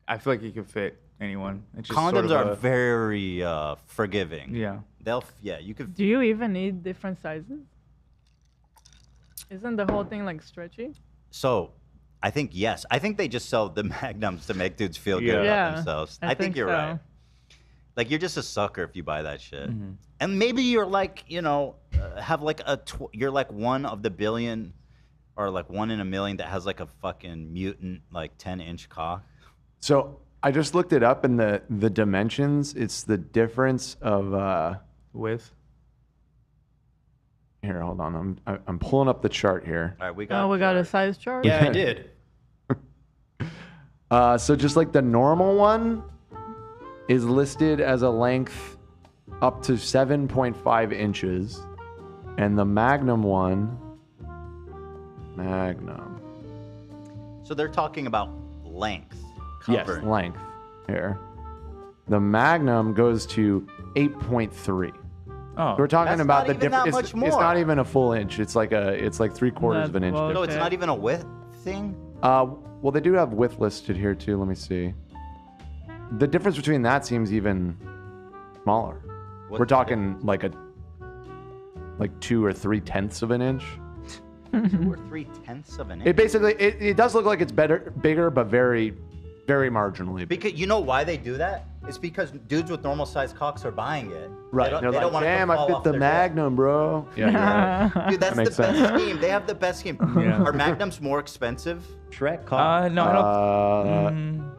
I feel like it could fit anyone. It's just Condoms sort of are a- very forgiving. Yeah. You could. Do you even need different sizes? Isn't the whole thing like stretchy? So, I think yes. I think they just sell the Magnums to make dudes feel good Yeah. about Yeah, themselves. I I think think you're so. right. Like you're just a sucker if you buy that shit. Mm-hmm. And maybe you're like, have like you're like one of the billion, or like 1 in a million that has like a fucking mutant like 10-inch cock. So I just looked it up, and the dimensions. It's the difference of width. Here, hold on. I'm pulling up the chart here. All right, we Oh, we got a size chart. Yeah, I did. So just like the normal one is listed as a length up to 7.5 inches, and the Magnum one, So they're talking about length. yes, Covering. length here. The Magnum goes to 8.3. Oh, we're talking that's about not the even that difference. much It's more. not even a full inch. It's like 3/4 of an inch. No, it's not even a width thing. Well, they do have width listed here too. Let me see. The difference between that seems even smaller. What's We're the talking like 2 or 3/10 of an inch. 2 or 3/10 of an inch. It basically it does look like it's bigger, but very, very marginally. Because you know why they do that? It's because dudes with normal sized cocks are buying it. Right. They They're don't like, want it to damn, fall I fit off the their Magnum, bro. Yeah, you're right. Dude, that's That the makes best sense. scheme. They have the best scheme. Yeah. Are Magnums more expensive? Shrek cock. No, I don't.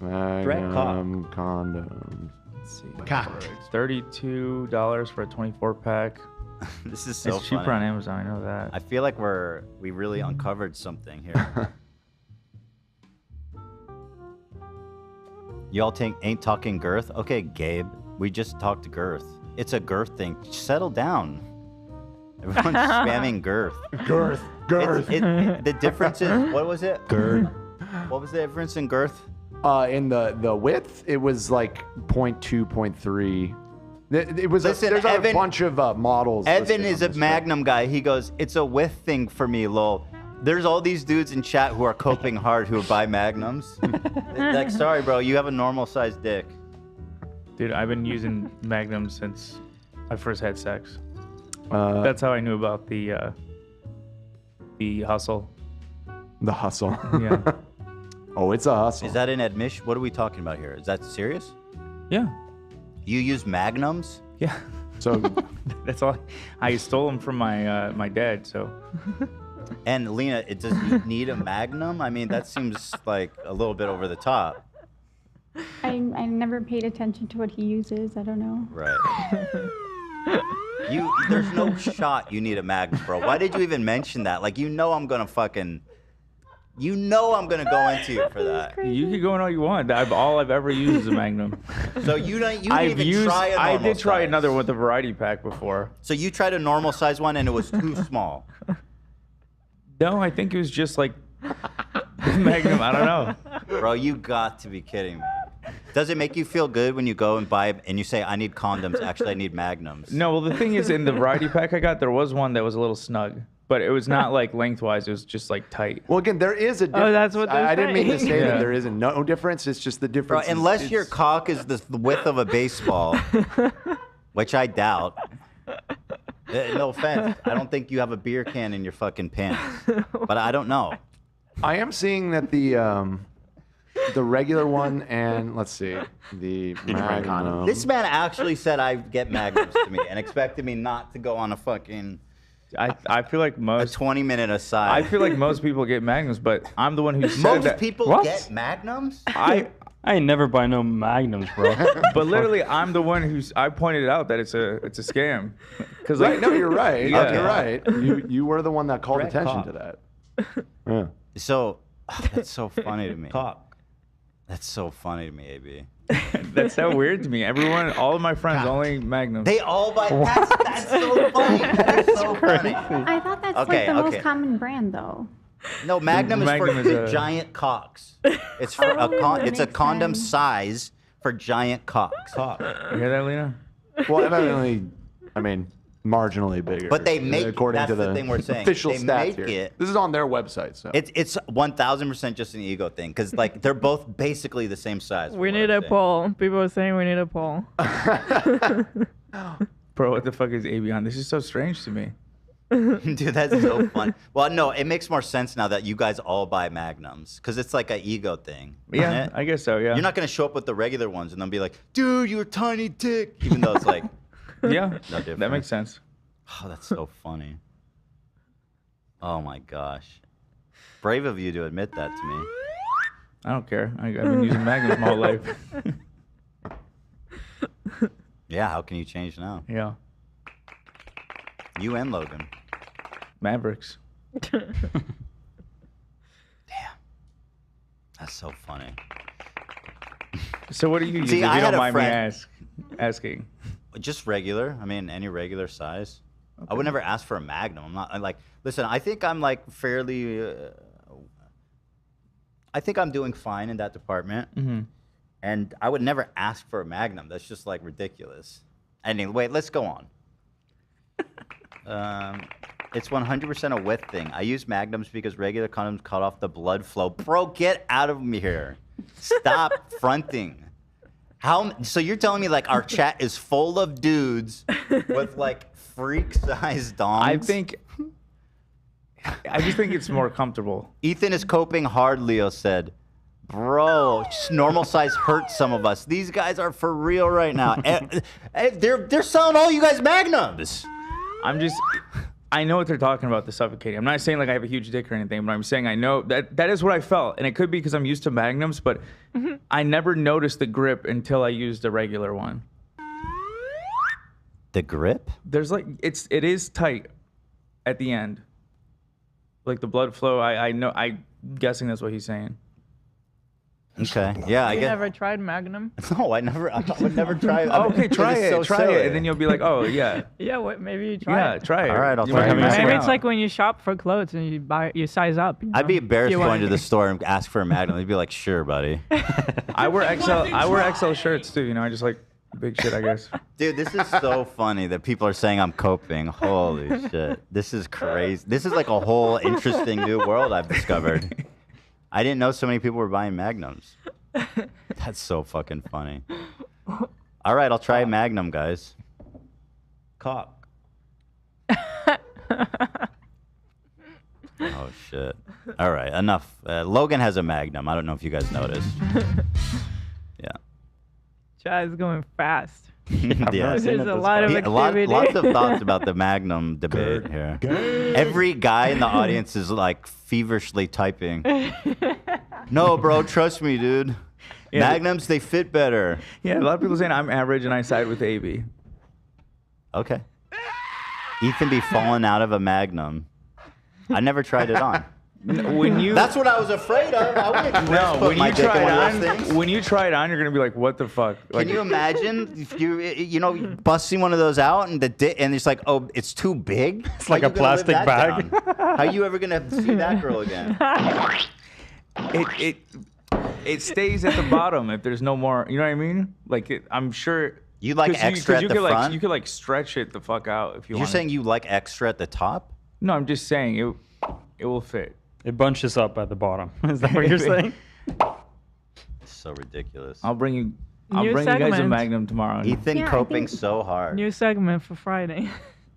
Magnum condoms. Let's see. It's $32 for a 24-pack. This is so It's cheaper funny. on Amazon. I know that. I feel like we really uncovered something here. Y'all ain't talking girth? Okay, Gabe. We just talked girth. It's a girth thing. Settle down. Everyone's spamming girth. Girth. The difference is, what was it? Girth. What was the difference in girth? In the width, it was like 0.2, 0.3. It was Listen, there's a Evan- bunch of models. Evan listed is on a this Magnum guy. He goes, it's a width thing for me, lol. There's all these dudes in chat who are coping hard who buy Magnums. Like, sorry, bro, you have a normal sized dick. Dude, I've been using Magnum since I first had sex. Uh, That's how I knew about the hustle. The hustle. Yeah. Oh, it's a hustle. Is that an admission? What are we talking about here? Is that serious? Yeah. You use Magnums? Yeah. So that's all. I stole them from my dad. So. And Lena, does he need a Magnum? I mean, that seems like a little bit over the top. I never paid attention to what he uses. I don't know. Right. There's no shot you need a Magnum, bro. Why did you even mention that? Like, I'm gonna go into you for that. You can go in all you want. All I've ever used is a Magnum. So you didn't even try a normal I did try size. another with a variety pack before. So you tried a normal size one and it was too small. No, I think it was just like Magnum. I don't know. Bro, you got to be kidding me. Does it make you feel good when you go and buy and you say, I need condoms, actually I need Magnums? No, well, the thing is, in the variety pack I got, there was one that was a little snug, but it was not like lengthwise. It was just like tight. Well, again, there is a difference. Oh, that's what they're I didn't mean to saying. say Yeah. that there isn't no difference. It's just the Bro, difference. unless your cock is the width of a baseball, which I doubt. No offense. I don't think you have a beer can in your fucking pants. But I don't know. I am seeing that the regular one and let's see, the Magnum. This man actually said I'd get Magnums to me and expected me not to go on a fucking I feel like a most 20-minute aside. I feel like most people get Magnums, but I'm the one who said Most that. people What? get Magnums? I ain't never buy no Magnums, bro. But literally, I'm the one I pointed out that it's a scam. Because Right, no, you're right. Yeah. You're right. You were the one that called Red attention cock. to that. Yeah. So, that's so funny to me. Cock. That's so funny to me, AB. That's so weird to me. All of my friends only Magnums. They all buy. That's so funny. That's so funny. I thought that's Okay, like the okay. most common brand, though. No, Magnum is Magnum for is a- giant cocks. It's for it's a condom size for giant cocks. You hear that, Lena? Well, evidently, I mean, marginally bigger. But they make according that's to the thing we're saying. official They stats make here. it. This is on their website, so It's 1000% just an ego thing because like they're both basically the same size. We need a poll. People are saying we need a poll. Bro, what the fuck is Avion? This is so strange to me. Dude, that's so fun. Well, no, it makes more sense now that you guys all buy Magnums because it's like an ego thing. isn't Yeah, it? I guess so, yeah. You're not gonna show up with the regular ones and then be like, dude, you're a tiny dick, even though it's like, Yeah, no different. that makes sense. Oh, that's so funny. Oh my gosh, brave of you to admit that to me. I don't care. I've been using Magnums my whole life. Yeah, how can you change now? Yeah. You and Logan. Mavericks. That's so funny. So what do you use See, if I you had don't a mind me friend- asking? Just regular. I mean, any regular size. I would never ask for a Magnum. I'm not like. Listen, I think I'm like fairly. I think I'm doing fine in that department, and I would never ask for a Magnum. That's just like ridiculous. Anyway, let's go on. It's 100% a width thing. I use Magnums because regular condoms cut off the blood flow. Bro, get out of me here. Stop fronting. So you're telling me like our chat is full of dudes with like freak-sized dongs? I just think it's more comfortable. Ethan is coping hard, Leo said. Bro, normal size hurts some of us. These guys are for real right now. They're selling all you guys Magnums. I know what they're talking about, the suffocating. I'm not saying like I have a huge dick or anything, but I'm saying I know that is what I felt. And it could be because I'm used to Magnums, but I never noticed the grip until I used a regular one. The grip? There's like, it is tight at the end. Like the blood flow, I know, I'm guessing that's what he's saying. Okay, yeah, I You guess. never tried Magnum? No, I would never try it. Okay, try It's it, so try silly. it, and then you'll be like, oh yeah. Yeah, maybe you try Yeah, it. try it. All right, I'll You try might it. miss Maybe out. it's like when you shop for clothes and you size up. You I'd be know? embarrassed You wanna- going to the store and ask for a Magnum. They'd be like, sure, buddy. I wear XL shirts too. You know, I just like big shit, I guess. Dude, this is so funny that people are saying I'm coping. Holy shit. This is crazy. This is like a whole interesting new world I've discovered. I didn't know so many people were buying Magnums. That's so fucking funny. All right, I'll try a Magnum, guys. Cock. Oh, shit. All right, enough. Logan has a Magnum. I don't know if you guys noticed. Yeah. Chat is going fast. Yeah. There's a lot of activity. Lots of thoughts about the Magnum debate here. Every guy in the audience is like feverishly typing. No, bro, trust me, dude. Yeah. Magnums, they fit better. Yeah, a lot of people saying I'm average and I side with AB. Okay. Ethan be falling out of a Magnum. I never tried it on. That's what I was afraid of. I wouldn't No, put when my you dick in try one of it those on, things. when you try it on, you're gonna be like, "What the fuck?" Like, Can you imagine if you know busting one of those out and and it's like, oh, it's too big. It's like a plastic bag. How are you ever gonna see that girl again? it stays at the bottom if there's no more. You know what I mean? Like I'm sure you like 'cause extra 'cause at the could front? Like, you could like stretch it the fuck out if you You're want. saying you like extra at the top? No, I'm just saying it will fit. It bunches up at the bottom. Is that what you're saying? So ridiculous. I'll bring you New guys a segment. Magnum tomorrow. Ethan Yeah, I coping think- so hard. New segment for Friday.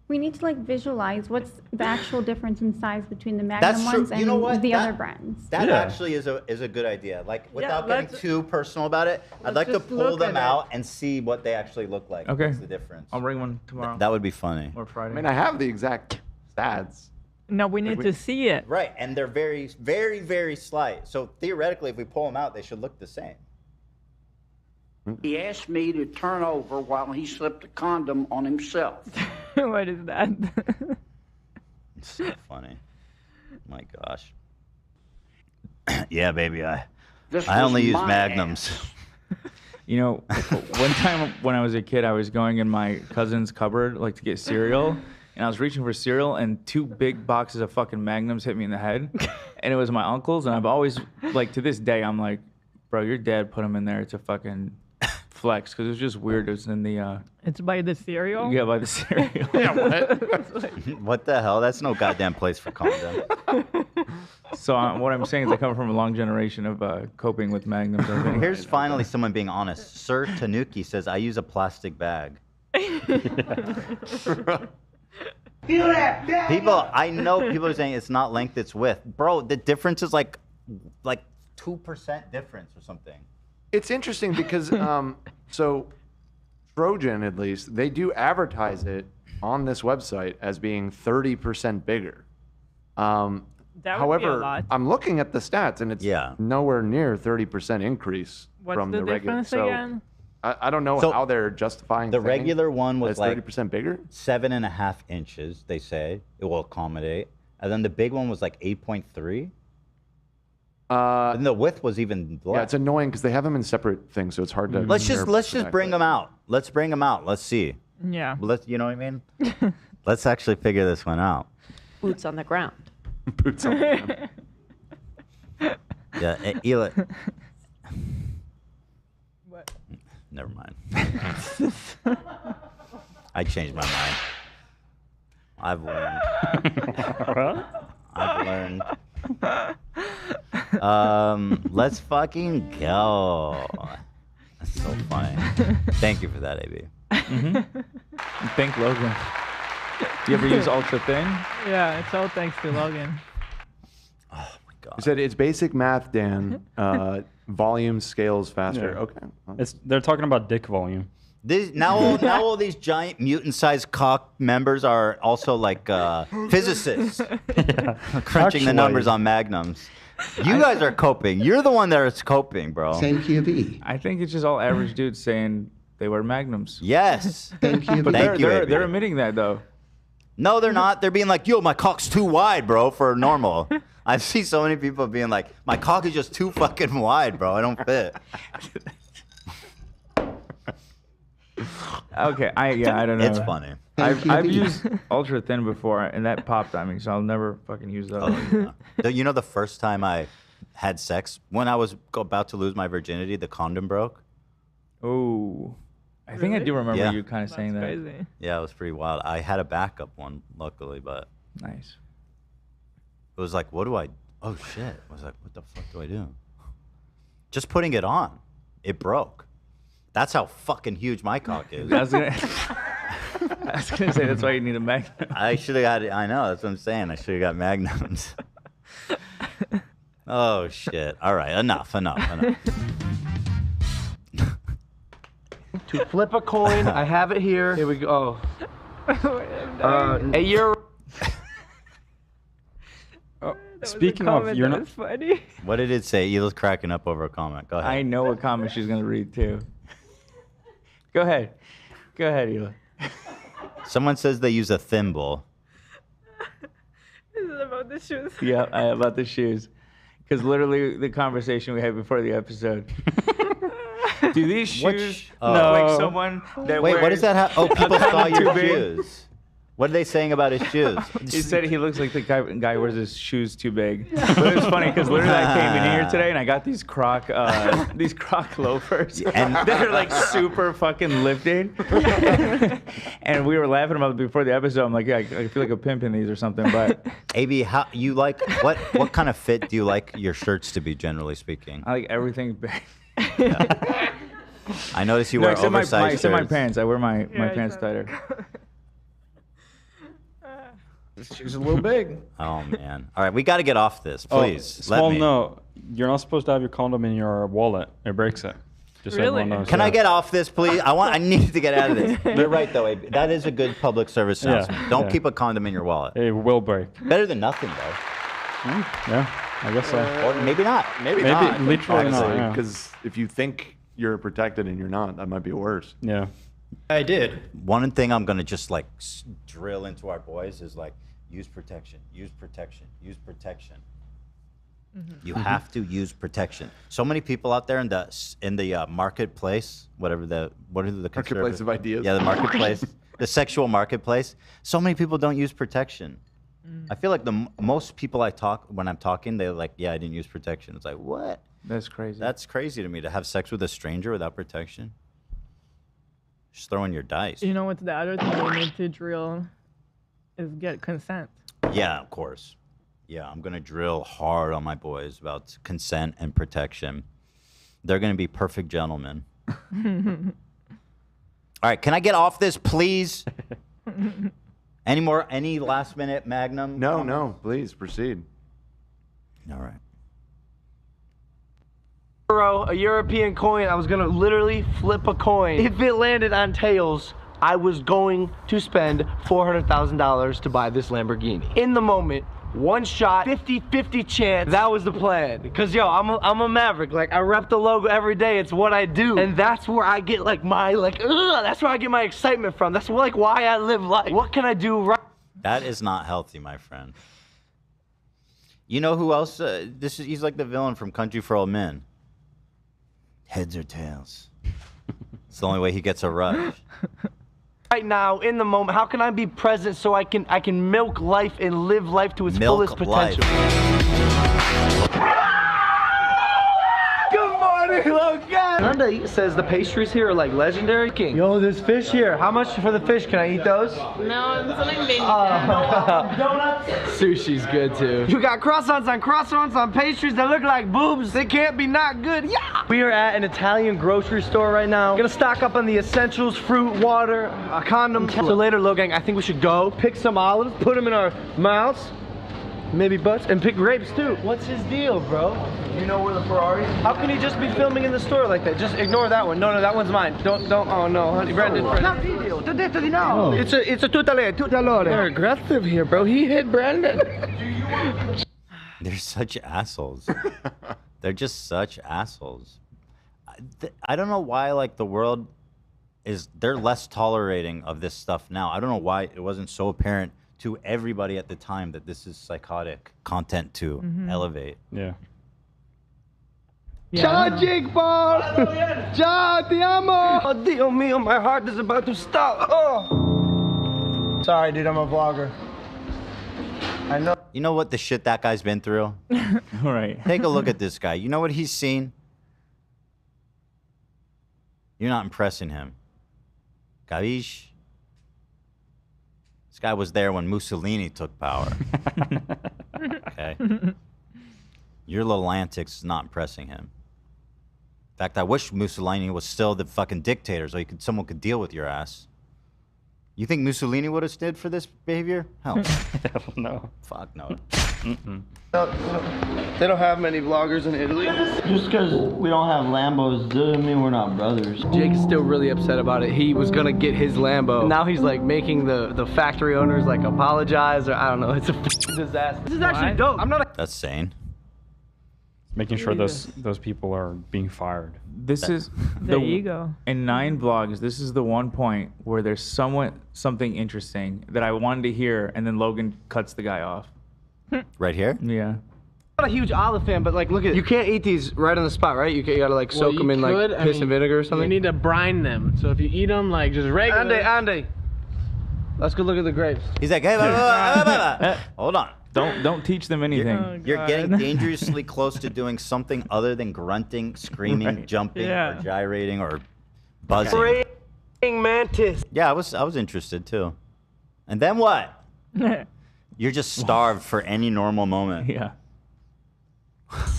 We need to like visualize what's the actual difference in size between the That's Magnum true. ones and You know what? the That- other brands. That Yeah. actually is a good idea. Like without getting let's- too personal about it, I'd like to just pull look them at it. out and see what they actually look like. Okay. What's the difference? I'll bring one tomorrow That would be funny. or Friday. I mean, I have the exact stats. No, we need to see it. Right, and they're very, very, very slight. So theoretically, if we pull them out, they should look the same. He asked me to turn over while he slipped a condom on himself. What is that? It's so funny. My gosh. Yeah, baby, I only use Magnums. You know, one time when I was a kid, I was going in my cousin's cupboard like to get cereal, and I was reaching for cereal, and 2 big boxes of fucking Magnums hit me in the head, and it was my uncle's, and I've always, like, to this day, I'm like, bro, your dad put them in there to fucking flex, because it was just weird. It was in the... It's by the cereal? Yeah, by the cereal. Yeah, what? What the hell? That's no goddamn place for condom. So what I'm saying is I come from a long generation of coping with Magnums. I think. Here's finally someone being honest. Sir Tanuki says, I use a plastic bag. People, I know people are saying it's not length, it's width. Bro, the difference is like 2% difference or something. It's interesting because, so Trojan, at least, they do advertise it on this website as being 30% bigger. However, I'm looking at the stats, and it's nowhere near 30% increase from the regular. Again? I don't know how they're justifying the regular one was like 30% bigger, 7.5 inches. They say it will accommodate, and then the big one was like 8.3. And the width was even less. Yeah, it's annoying because they have them in separate things, so it's hard to. Let's just bring them out. Let's bring them out. Let's see. Yeah. You know what I mean? Let's actually figure this one out. Boots on the ground. Boots on the ground. Yeah, Eli. What? Never mind. I changed my mind. I've learned. I've learned. Let's fucking go. That's so funny. Thank you for that, AB. Thank Logan. You ever use ultra thin? Yeah, it's all thanks to Logan. You said it's basic math, Dan. Volume scales faster. Yeah. Okay. They're talking about dick volume. Now all these giant mutant-sized cock members are also like physicists, crunching the numbers on Magnums. You guys are coping. You're the one that is coping, bro. Same QB. I think it's just all average dudes saying they wear Magnums. Yes. Thank you. But Thank you, they're AB. admitting that though. No, they're not. They're being like, yo, my cock's too wide, bro, for normal. I see so many people being like, my cock is just too fucking wide, bro. I don't fit. Okay, I don't know. It's funny. I've used ultra thin before, and that popped on me, so I'll never fucking use that. You know, the first time I had sex, when I was about to lose my virginity, the condom broke. Oh, I think I do remember you kind of saying that. Crazy. Yeah, it was pretty wild. I had a backup one, luckily, but nice. It was like, what do I? Oh shit! I was like, what the fuck do I do? Just putting it on, it broke. That's how fucking huge my cock is. I was gonna say that's why you need a Magnum. I should have got it. I know, that's what I'm saying. I should have got Magnums. Oh shit! All right, enough. To flip a coin, I have it here. Here we go. Hey, you're. Speaking of, you're not. Funny. What did it say? Eil's cracking up over a comment. Go ahead. I know what comment she's gonna read too. Go ahead, Eila. Someone says they use a thimble. This is about the shoes. Yeah, about the shoes. Because literally the conversation we had before the episode. Do these shoes look like someone that Wait, wears what does that have? Oh, people a saw condom your too big? shoes. What are they saying about his shoes? He said he looks like the guy wears his shoes too big. But it was funny because literally I came in here today and I got these Croc loafers and they're like super fucking lifted. And we were laughing about it before the episode. I'm like, yeah, I feel like a pimp in these or something. But AB, how you like what kind of fit do you like your shirts to be, generally speaking? I like everything big. I notice you wear oversized shirts. Except my pants. I wear my pants tighter. This shoe's a little big. Oh man! All right, we got to get off this, please. Small note: you're not supposed to have your condom in your wallet. It breaks it. Just so everyone knows. Can I get off this, please? I need to get out of this. You're right, though. AB. That is a good public service announcement. Don't keep a condom in your wallet. It will break. Better than nothing, though. Yeah, I guess so. Or maybe not. Maybe not. Literally not. Because if you think you're protected and you're not, that might be worse. Yeah. I did. One thing I'm gonna just like drill into our boys is like, use protection, use protection, use protection. You have to use protection. So many people out there in the marketplace, what are the marketplace of ideas? Yeah, the marketplace. the sexual marketplace. So many people don't use protection. I feel like most people when I'm talking, they're like, yeah, I didn't use protection. It's like, what? That's crazy. That's crazy to me, to have sex with a stranger without protection. Just throwing your dice. You know what's the other thing we need to drill is get consent. Yeah, of course. Yeah, I'm going to drill hard on my boys about consent and protection. They're going to be perfect gentlemen. All right, can I get off this, please? Any last minute Magnum? No, please proceed. All right. A European coin. I was gonna literally flip a coin. If it landed on tails, I was going to spend $400,000 to buy this Lamborghini. In the moment, one shot, 50-50 chance. That was the plan. Cause yo, I'm a maverick. Like I rep the logo every day. It's what I do, and that's where I get like my that's where I get my excitement from. That's like why I live life. What can I do right? That is not healthy, my friend. You know who else? He's like the villain from Country for Old Men. Heads or tails. It's the only way he gets a rush. Right now, in the moment, how can I be present so I can milk life and live life to its fullest potential? Good morning, Logan. Nanda says the pastries here are like legendary. King. Yo, there's fish here. How much for the fish? Can I eat those? No, it's only Donuts. Sushi's good too. You got croissants on pastries that look like boobs. They can't be not good. Yeah. We are at an Italian grocery store right now. Gonna stock up on the essentials: fruit, water, a condom. So later, Logan, I think we should go pick some olives, put them in our mouths. Maybe butts, and pick grapes too. What's his deal, bro? You know where the Ferrari? How can he just be filming in the store like that? Just ignore that one. No, that one's mine. Don't. Oh no, honey, Brandon. Not video. No. It's a tutalore. They're aggressive here, bro. He hit Brandon. They're such assholes. They're just such assholes. I don't know why, like, the world they're less tolerating of this stuff now. I don't know why it wasn't so apparent to everybody at the time that this is psychotic content to elevate. Yeah. Ciao, Jake Paul! Ciao, ti amo! Oh, Dio mio, my heart is about to stop. Oh! Sorry, dude, I'm a vlogger. I know. You know what the shit that guy's been through? All right. Take a look at this guy. You know what he's seen? You're not impressing him. Capiche? This guy was there when Mussolini took power. Okay? Your little antics is not impressing him. In fact, I wish Mussolini was still the fucking dictator so someone could deal with your ass. You think Mussolini would have stood for this behavior? Hell no. Fuck no. They don't have many vloggers in Italy. Just because we don't have Lambos doesn't mean we're not brothers. Jake is still really upset about it. He was gonna get his Lambo. Now he's like making the factory owners like apologize, or I don't know. It's a disaster. This is actually dope. I'm not. That's sane. Making sure those people are being fired. This is the ego. In 9 vlogs, this is the one point where there's something interesting that I wanted to hear, and then Logan cuts the guy off. Right here? Yeah. I'm not a huge olive fan, but like, look at it. You can't eat these right on the spot, right? You gotta like soak them in like piss and vinegar or something. You need to brine them. So if you eat them like just regular. Andy. Let's go look at the grapes. He's like, hey, hold on. Don't teach them anything. You're getting dangerously close to doing something other than grunting, screaming, jumping, or gyrating, or buzzing. Praying mantis. Yeah, I was interested too. And then what? You're just starved for any normal moment. Yeah.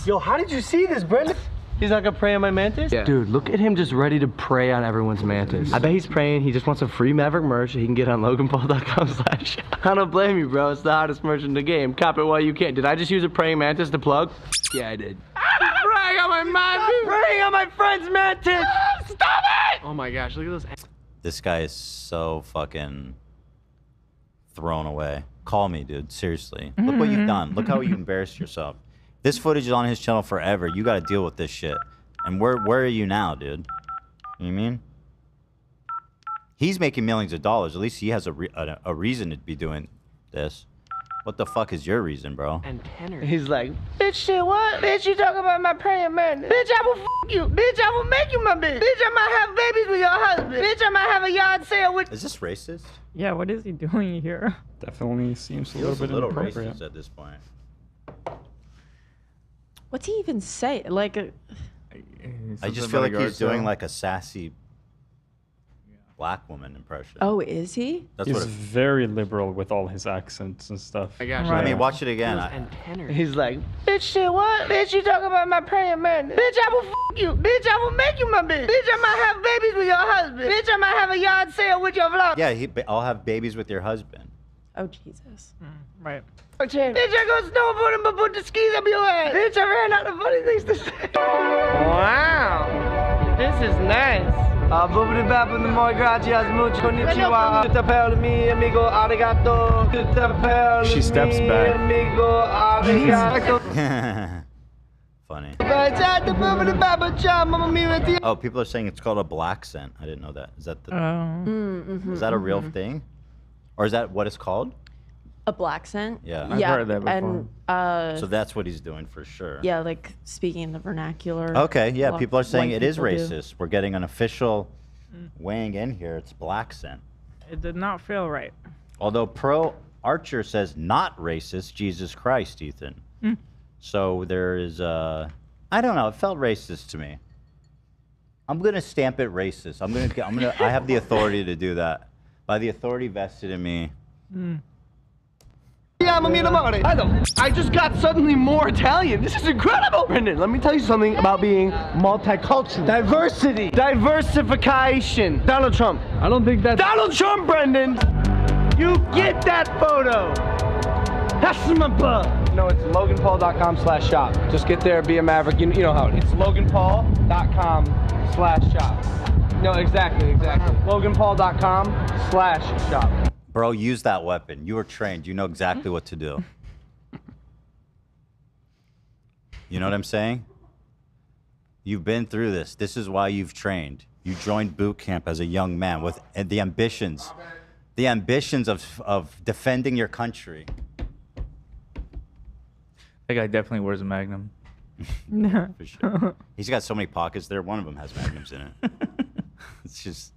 Yo, how did you see this, Brendan? He's not gonna prey on my mantis? Yeah. Dude, look at him just ready to prey on everyone's mantis. I bet he's praying. He just wants some free Maverick merch that he can get on loganpaul.com/. I don't blame you, bro. It's the hottest merch in the game. Cop it while you can. Did I just use a praying mantis to plug? Yeah, I did. Praying on my mantis! Praying on my friend's mantis! Stop it! Oh my gosh, look at this. This guy is so fucking thrown away. Call me, dude. Seriously. Look what you've done. Look how you embarrassed yourself. This footage is on his channel forever. You got to deal with this shit. And where are you now, dude? You know what I mean? He's making millions of dollars. At least he has a reason to be doing this. What the fuck is your reason, bro? And tenor. He's like, bitch, shit, what? Bitch, you talk about my praying man. Bitch, I will f you. Bitch, I will make you my bitch. Bitch, I might have babies with your husband. Bitch, I might have a yard sale with. Is this racist? Yeah, what is he doing here? Definitely seems a Feels little bit inappropriate. racist at this point. What's he even say? Like, I just feel like he's doing like a sassy black woman impression. oh, is he? That's He's what. very liberal with all his accents and stuff. I got you. I mean, watch it again. And tenor. He's like, bitch, shit, what? Bitch, you talk about my praying man. Bitch, I will f you. Bitch, I will make you my bitch. Bitch, I might have babies with your husband. Bitch, I might have a yard sale with your vlog. Yeah, I'll have babies with your husband. Oh, Jesus. Right. Bitch, I go snowboarding but put the skis up your ass. Bitch, I ran out of funny things to say. Wow. This is nice. Boobity bap in the more gracias mucho konnichiwa. Tutapel mi amigo arigato. Tutapel She steps mi back. amigo arigato. Funny. Mamma Oh, people are saying it's called a black scent. I didn't know that. Is that the? Is that a real thing, or is that what it's called? A black scent? Yeah. I've heard that before. And, So that's what he's doing for sure. yeah, like speaking the vernacular. Okay, yeah, people are saying white it is people do. racist. We're getting an official weighing in here. It's black scent. It did not feel right. Although Pro Archer says not racist, Jesus Christ, Ethan. So there is, I don't know, it felt racist to me. I'm gonna stamp it racist. I have the authority to do that. By the authority vested in me. I just got suddenly more Italian. This is incredible. Brendan, let me tell you something about being multicultural. Diversity. Diversification. Donald Trump. I don't think that's Donald Trump, Brendan. You get that photo. That's my butt. No, it's loganpaul.com/shop. Just get there, be a maverick. You know how it's loganpaul.com/shop. No, exactly. loganpaul.com/shop. Bro, use that weapon. You were trained. You know exactly what to do. You know what I'm saying? You've been through this. This is why you've trained. You joined boot camp as a young man with the ambitions of defending your country. That guy definitely wears a Magnum. For sure. He's got so many pockets there. One of them has Magnums in it. It's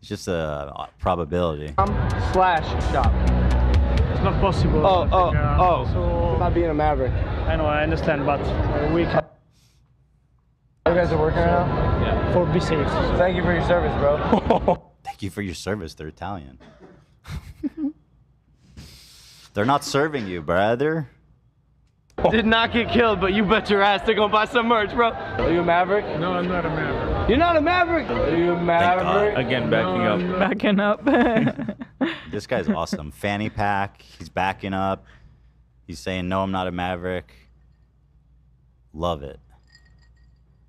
just a probability. /shop. It's not possible. So not being a maverick. I know, I understand, but we can. You guys are working right now? Yeah. For be safe. Thank you for your service, bro. Thank you for your service. They're Italian. They're not serving you, brother. Did not get killed, but you bet your ass they're gonna buy some merch, bro. Are you a maverick? No, I'm not a maverick. You're not a maverick? Are you a maverick? Again, backing up. Backing up. This guy's awesome. Fanny pack. He's backing up. He's saying, no, I'm not a maverick. Love it.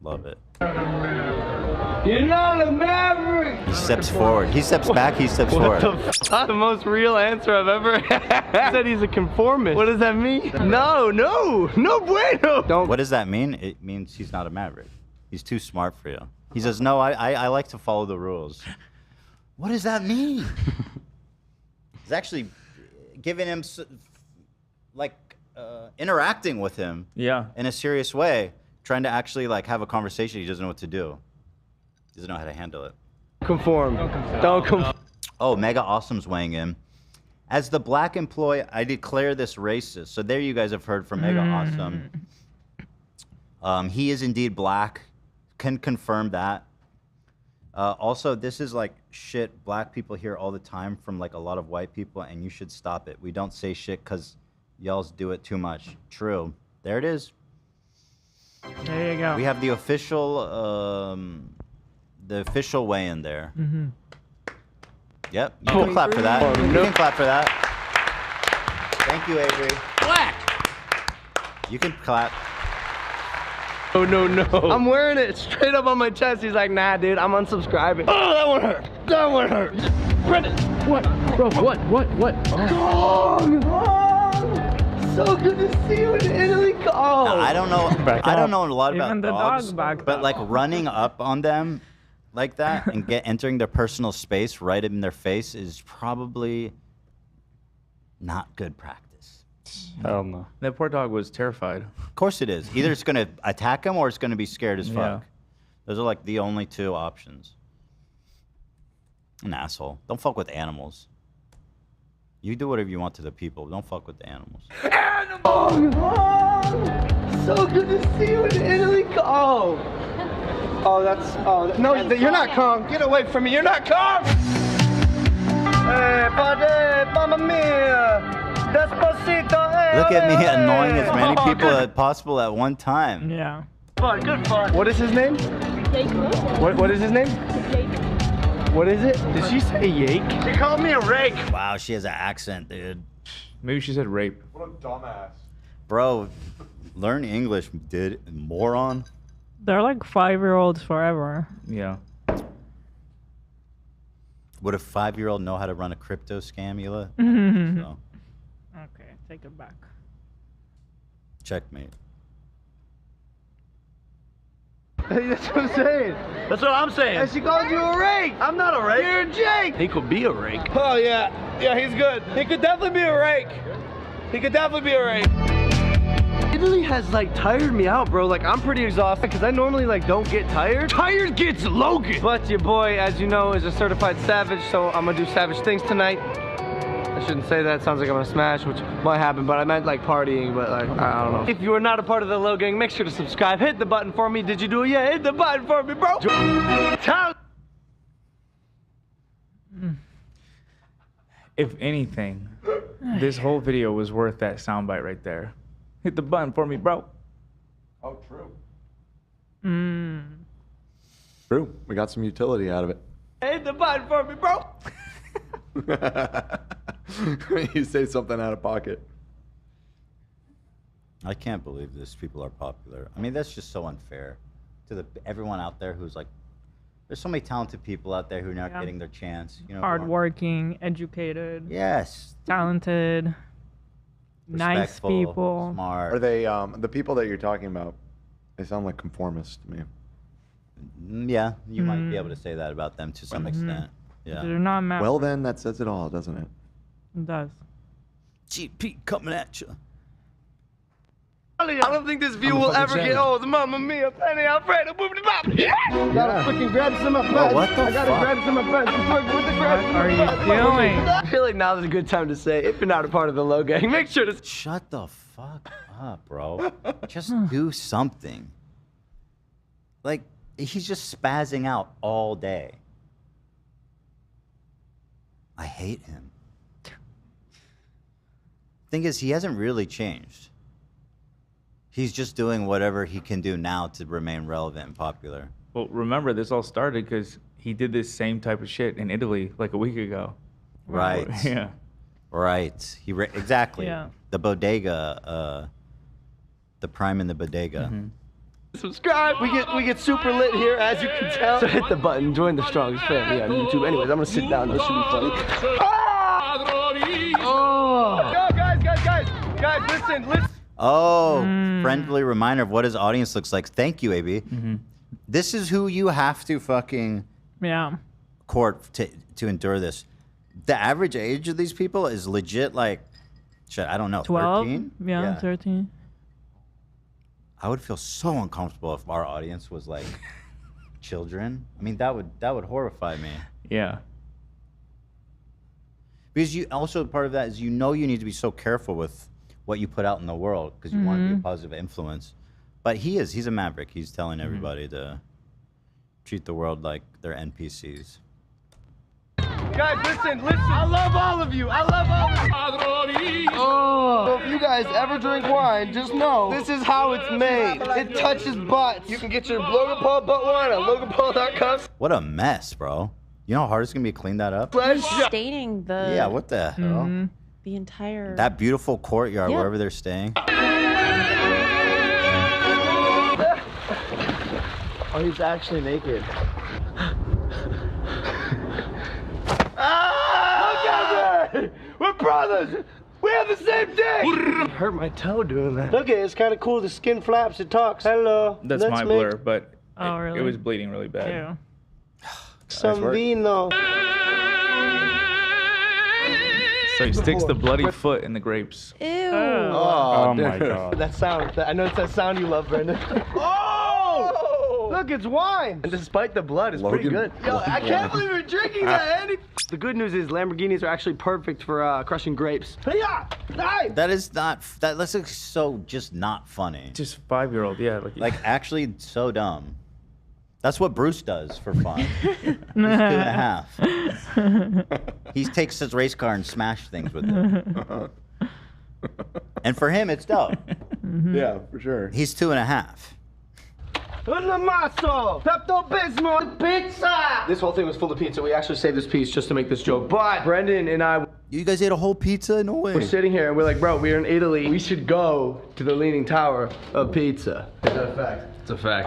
Love it. You're not a maverick! He steps forward. He steps back. He steps forward. The most real answer I've ever had. He said he's a conformist. What does that mean? No bueno. Don't. What does that mean? It means he's not a maverick. He's too smart for you. He says, no, I like to follow the rules. What does that mean? He's actually giving him, interacting with him in a serious way, trying to actually have a conversation. He doesn't know what to do. He doesn't know how to handle it. Conform. Don't conform. Oh, Mega Awesome's weighing in. As the black employee, I declare this racist. So there you guys have heard from Mega Awesome. He is indeed black. Can confirm that. Also, this is shit black people hear all the time from a lot of white people, and you should stop it. We don't say shit because y'all do it too much. True. There it is. There you go. We have the official weigh-in there. Yep. You can clap for that. You can clap for that. Thank you, Avery. Black. You can clap. Oh, no. I'm wearing it straight up on my chest. He's like, nah, dude, I'm unsubscribing. Oh, that one hurt. That one hurt. Brendan. What? Bro, what? Oh. So good to see you in Italy. Oh. Now, I don't know a lot about Even the dogs, dog back but running up on them like that and entering their personal space right in their face is probably not good practice. Hell no. That poor dog was terrified. Of course it is. Either it's going to attack him or it's going to be scared as fuck. Yeah. Those are like the only two options. An asshole. Don't fuck with animals. You do whatever you want to the people. Don't fuck with the animals. Oh, so good to see you in Italy. Oh, no, you're not calm. Get away from me. You're not calm. Hey, buddy, mamma mia, despacito. Hey, Look at me annoying as many people as possible at one time. Yeah. Fun, good fun. What is his name? What is his name? What is it? Did she say yake? She called me a rake. Wow, she has an accent, dude. Maybe she said rape. What a dumbass. Bro, learn English, dude. Moron. They're like 5-year-olds forever. Yeah. Would a 5-year-old know how to run a crypto scam, Hila? So, Okay, take it back. checkmate. That's what I'm saying. That's what I'm saying. And she called you a rake. I'm not a rake. You're a Jake. He could be a rake. Oh, yeah. Yeah, he's good. He could definitely be a rake. He could definitely be a rake. Italy has like tired me out, bro. Like I'm pretty exhausted because I normally like don't get tired. Tired gets Logan. But your boy, as you know, is a certified savage, so I'm gonna do savage things tonight. I shouldn't say that. Sounds like I'm gonna smash, which might happen, but I meant like partying, but like, I don't know. If you are not a part of the Low Gang, make sure to subscribe. Hit the button for me. Did you do it? Yeah, hit the button for me, bro. If anything, this whole video was worth that soundbite right there. Hit the button for me, bro. Oh, true. Mm. True. We got some utility out of it. Hit the button for me, bro. You say something out of pocket. I can't believe this. People are popular. I mean, that's just so unfair to everyone out there who's like, there's so many talented people out there who are not getting their chance. You know, Hardworking, educated. Yes. Talented. Nice Respectful, people. smart. Are they the people that you're talking about? They sound like conformists to me. Yeah, you might be able to say that about them to some extent. Yeah. They're not mad. Well, then that says it all, doesn't it? It does. GP coming at you. I don't think this view will ever get old. Mamma mia, Penny Alfredo, boobity bop. Gotta freaking grab some of my pants. What the I gotta fuck? grab some of my pants. What are you doing? I feel like now's a good time to say, if you're not a part of the Low Gang, make sure to Shut the fuck up, bro. Just do something. Like, he's just spazzing out all day. I hate him. Thing is, he hasn't really changed. He's just doing whatever he can do now to remain relevant and popular. Well, remember, this all started because he did this same type of shit in Italy like a week ago. Right. Yeah. Right. Exactly. Yeah. The bodega, the prime in the bodega. subscribe. We get super lit here, as you can tell. So hit the button, join the strongest family on YouTube. Anyways, I'm gonna sit down. This should be funny. Oh! Guys, listen. Oh, friendly reminder of what his audience looks like. Thank you, AB. This is who you have to fucking court to endure this. The average age of these people is legit like, shit, I don't know, 12? 13? Yeah, 13. I would feel so uncomfortable if our audience was like children. I mean, that would horrify me. Yeah. Because you also, part of that is you need to be so careful with what you put out in the world because you want to be a positive influence. But he's a maverick. He's telling everybody to treat the world like they're NPCs. Guys, listen. I love all of you. Oh. So if you guys ever drink wine, just know this is how it's made. It touches butts. You can get your Logan Paul butt wine at loganpaul.com. What a mess, bro. You know how hard it's gonna be to clean that up? Staining the Yeah, what the hell? the entire That beautiful courtyard, wherever they're staying. Oh, he's actually naked. Look at me! We're brothers! We have the same thing! Hurt my toe doing that. Look at it, it's kind of cool. The skin flaps, it talks. Hello. That's let's my make blur, but really? it was bleeding really bad. Yeah. some vino. So he sticks the bloody foot in the grapes. Ew. Oh my god. That sound. I know it's that sound you love, Brendan. Oh! Look, it's wine. And despite the blood, it's pretty good. Yo, I can't believe you're drinking that, Andy. The good news is Lamborghinis are actually perfect for crushing grapes. That is not. That's like so just not funny. Just 5-year-old, yeah. Like actually so dumb. That's what Bruce does for fun. He's 2.5. He takes his race car and smashes things with it. And for him, it's dope. Yeah, for sure. He's 2.5. Pepto-Bismol, pizza! This whole thing was full of pizza. We actually saved this piece just to make this joke. But Brendan and I... You guys ate a whole pizza? No way. We're sitting here and we're like, bro, we're in Italy. We should go to the Leaning Tower of Pizza. Is that a fact? It's a fact.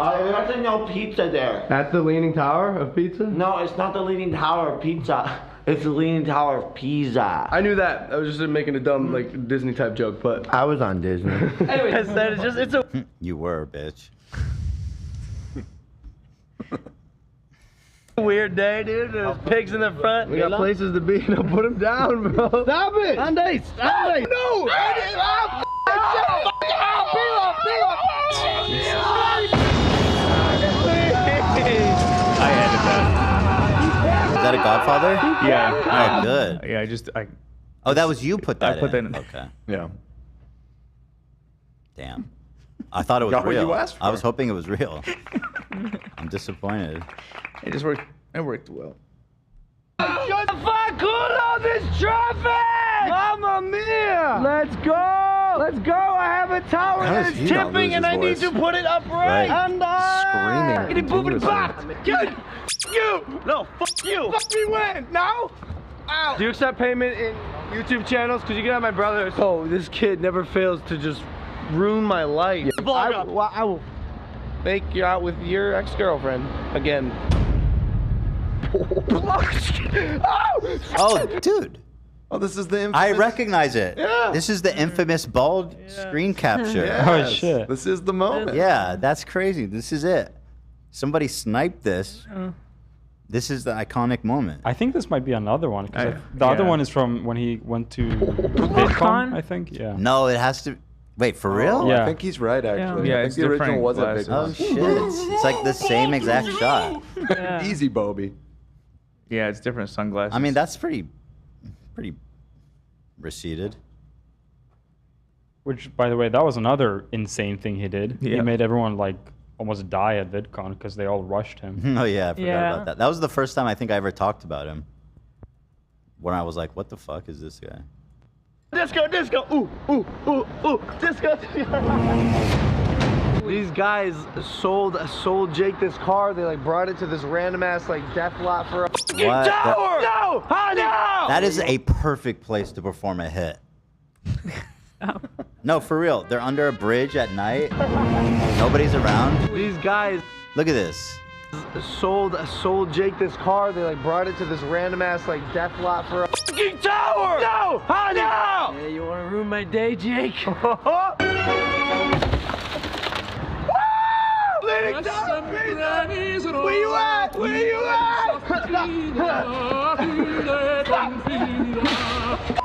There's no pizza there. At the Leaning Tower of Pizza? No, it's not the Leaning Tower of Pizza. It's the Leaning Tower of Pisa. I knew that. I was just making a dumb, like, Disney type joke, but... I was on Disney. Anyway, I said it's a... You were, bitch. Weird day, dude. There's pigs in the front. We got places to be. No, put them down, bro. Stop it! Andy, stop it! No! I added that. Is that a Godfather? Yeah. Oh, good. Yeah, Oh, that was you put that I put in. that in. Okay. Yeah. Damn. I thought it was Got what real. you asked for. I was hoping it was real. I'm disappointed. It just worked. It worked well. Shut the fuck up, this traffic! Mamma mia! Let's go! Let's go! I have a tower How that does is he not tipping lose and his I need voice? to put it upright. Right. And Screaming Get it boopity continuously. bop! Get you! No, fuck you! Fuck me when? Now? Ow! Do you accept payment in YouTube channels? Because you can have my brother. Oh, this kid never fails to just ruin my life. I will make you out with your ex-girlfriend again. Oh, dude. Oh, this is the infamous... I recognize it. Yeah. This is the infamous bald screen capture. Yes. Oh, shit. This is the moment. Yeah, that's crazy. This is it. Somebody sniped this. This is the iconic moment. I think this might be another one. 'Cause the other one is from when he went to VidCon, I think. Yeah. No, it has to... Wait, for real? Oh, Yeah. I think he's right, actually. Yeah, I think it's the original different was a big glasses. Oh, shit. It's like the same exact shot. Easy, Bobby. Yeah, it's different sunglasses. I mean, that's pretty receded. Which, by the way, that was another insane thing he did. Yeah. He made everyone like almost die at VidCon because they all rushed him. Oh, yeah, I forgot Yeah. about that. That was the first time I think I ever talked about him. When I was like, what the fuck is this guy? Disco, disco, ooh, ooh, ooh, ooh, disco. These guys sold Jake this car. They like brought it to this random ass like death lot for a fucking What? tower. No, honey, no. That is a perfect place to perform a hit. No, for real. They're under a bridge at night. Nobody's around. These guys Look at this. sold Jake this car. They like brought it to this random ass like death lot for a fucking tower. No, honey, no. Hey, you want to ruin my day, Jake? Leaning Tower of Pisa. Where you at? Where you at?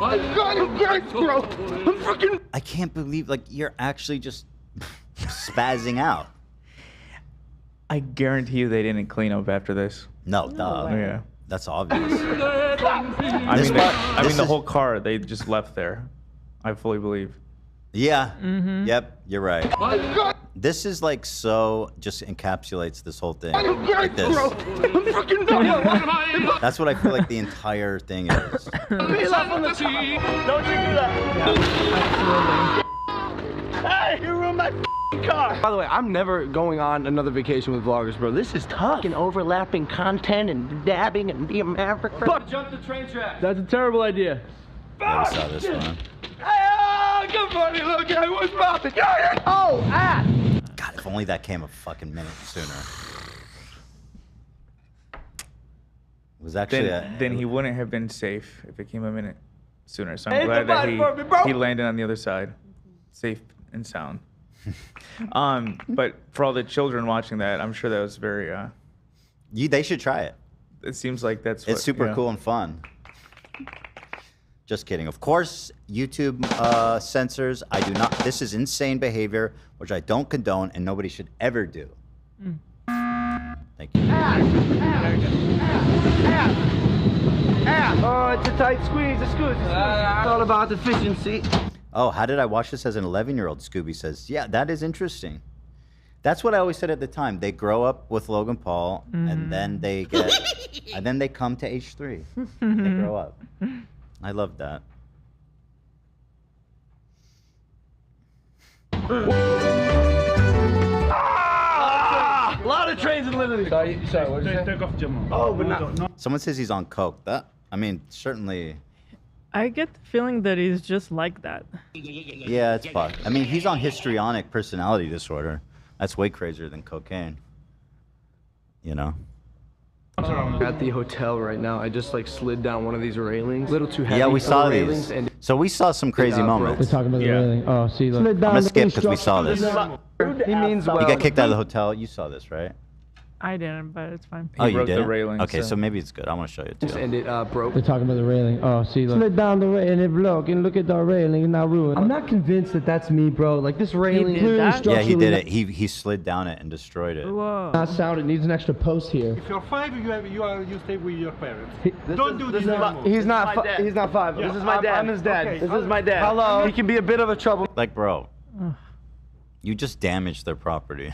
I'm going great, bro. I'm freaking. I can't believe, like, you're actually just spazzing out. I guarantee you they didn't clean up after this. No, duh. Yeah. That's obvious. I This mean, part- the this is- whole car they just left there. I fully believe. Yeah. Mm-hmm. Yep, you're right. This is like so just encapsulates this whole thing. I'm Like great, this. bro. I'm freaking done. That's what I feel like the entire thing is. Peel up on the top. Don't you do that. Hey, you ruined my car. By the way, I'm never going on another vacation with vloggers, bro. This is tough. Fucking overlapping content and dabbing and the America. Fuck, jump the train track. That's a terrible idea. Never saw this one. Hey, good morning, Logan. What's poppin'? Oh, ah. God, if only that came a fucking minute sooner. It was actually Then he wouldn't have been safe if it came a minute sooner. So Hey, I'm glad that somebody for me, bro. he landed on the other side, safe and sound. But for all the children watching that, I'm sure that was very. they should try it. It seems like that's. It's what, super you know. cool and fun. Just kidding. Of course, YouTube censors. I do not. This is insane behavior, which I don't condone, and nobody should ever do. Thank you. Oh, it's a tight squeeze. It's all about efficiency. Oh, how did I watch this as an 11-year-old? Scooby says, yeah, that is interesting. That's what I always said at the time. They grow up with Logan Paul, and then they get, and then they come to age 3. They grow up. I love that. A lot of trains in Liberty. Sorry, what did you say? Oh, but not. Someone says he's on coke. That, I mean, certainly. I get the feeling that he's just like that. Yeah, it's fucked. I mean, he's on histrionic personality disorder. That's way crazier than cocaine. You know? At the hotel right now, I just like slid down one of these railings. A little too heavy. Yeah, we for saw the these. railings, and So we saw some crazy moments. We're talking about the railing. Oh, see, look. I'm gonna skip because we saw this. he means well. You got kicked out of the hotel. You saw this, right? I didn't, but it's fine. Oh, you broke the did? railing, Okay, so- so maybe it's good. I want to show you it too. And it broke. We're talking about the railing. Oh, see, look. Slid down the railing and look at the railing, it's now ruined. I'm not convinced that that's me, bro. Like this railing. did that? Yeah, he did it. He slid down it and destroyed it. Whoa. Not sound. It needs an extra post here. If you're 5, you stay with your parents. Don't do this anymore. He's not. He's not 5. Yeah. This is my dad. I'm his dad. Okay. This is my dad. Hello. He can be a bit of a trouble Like, bro, you just damaged their property.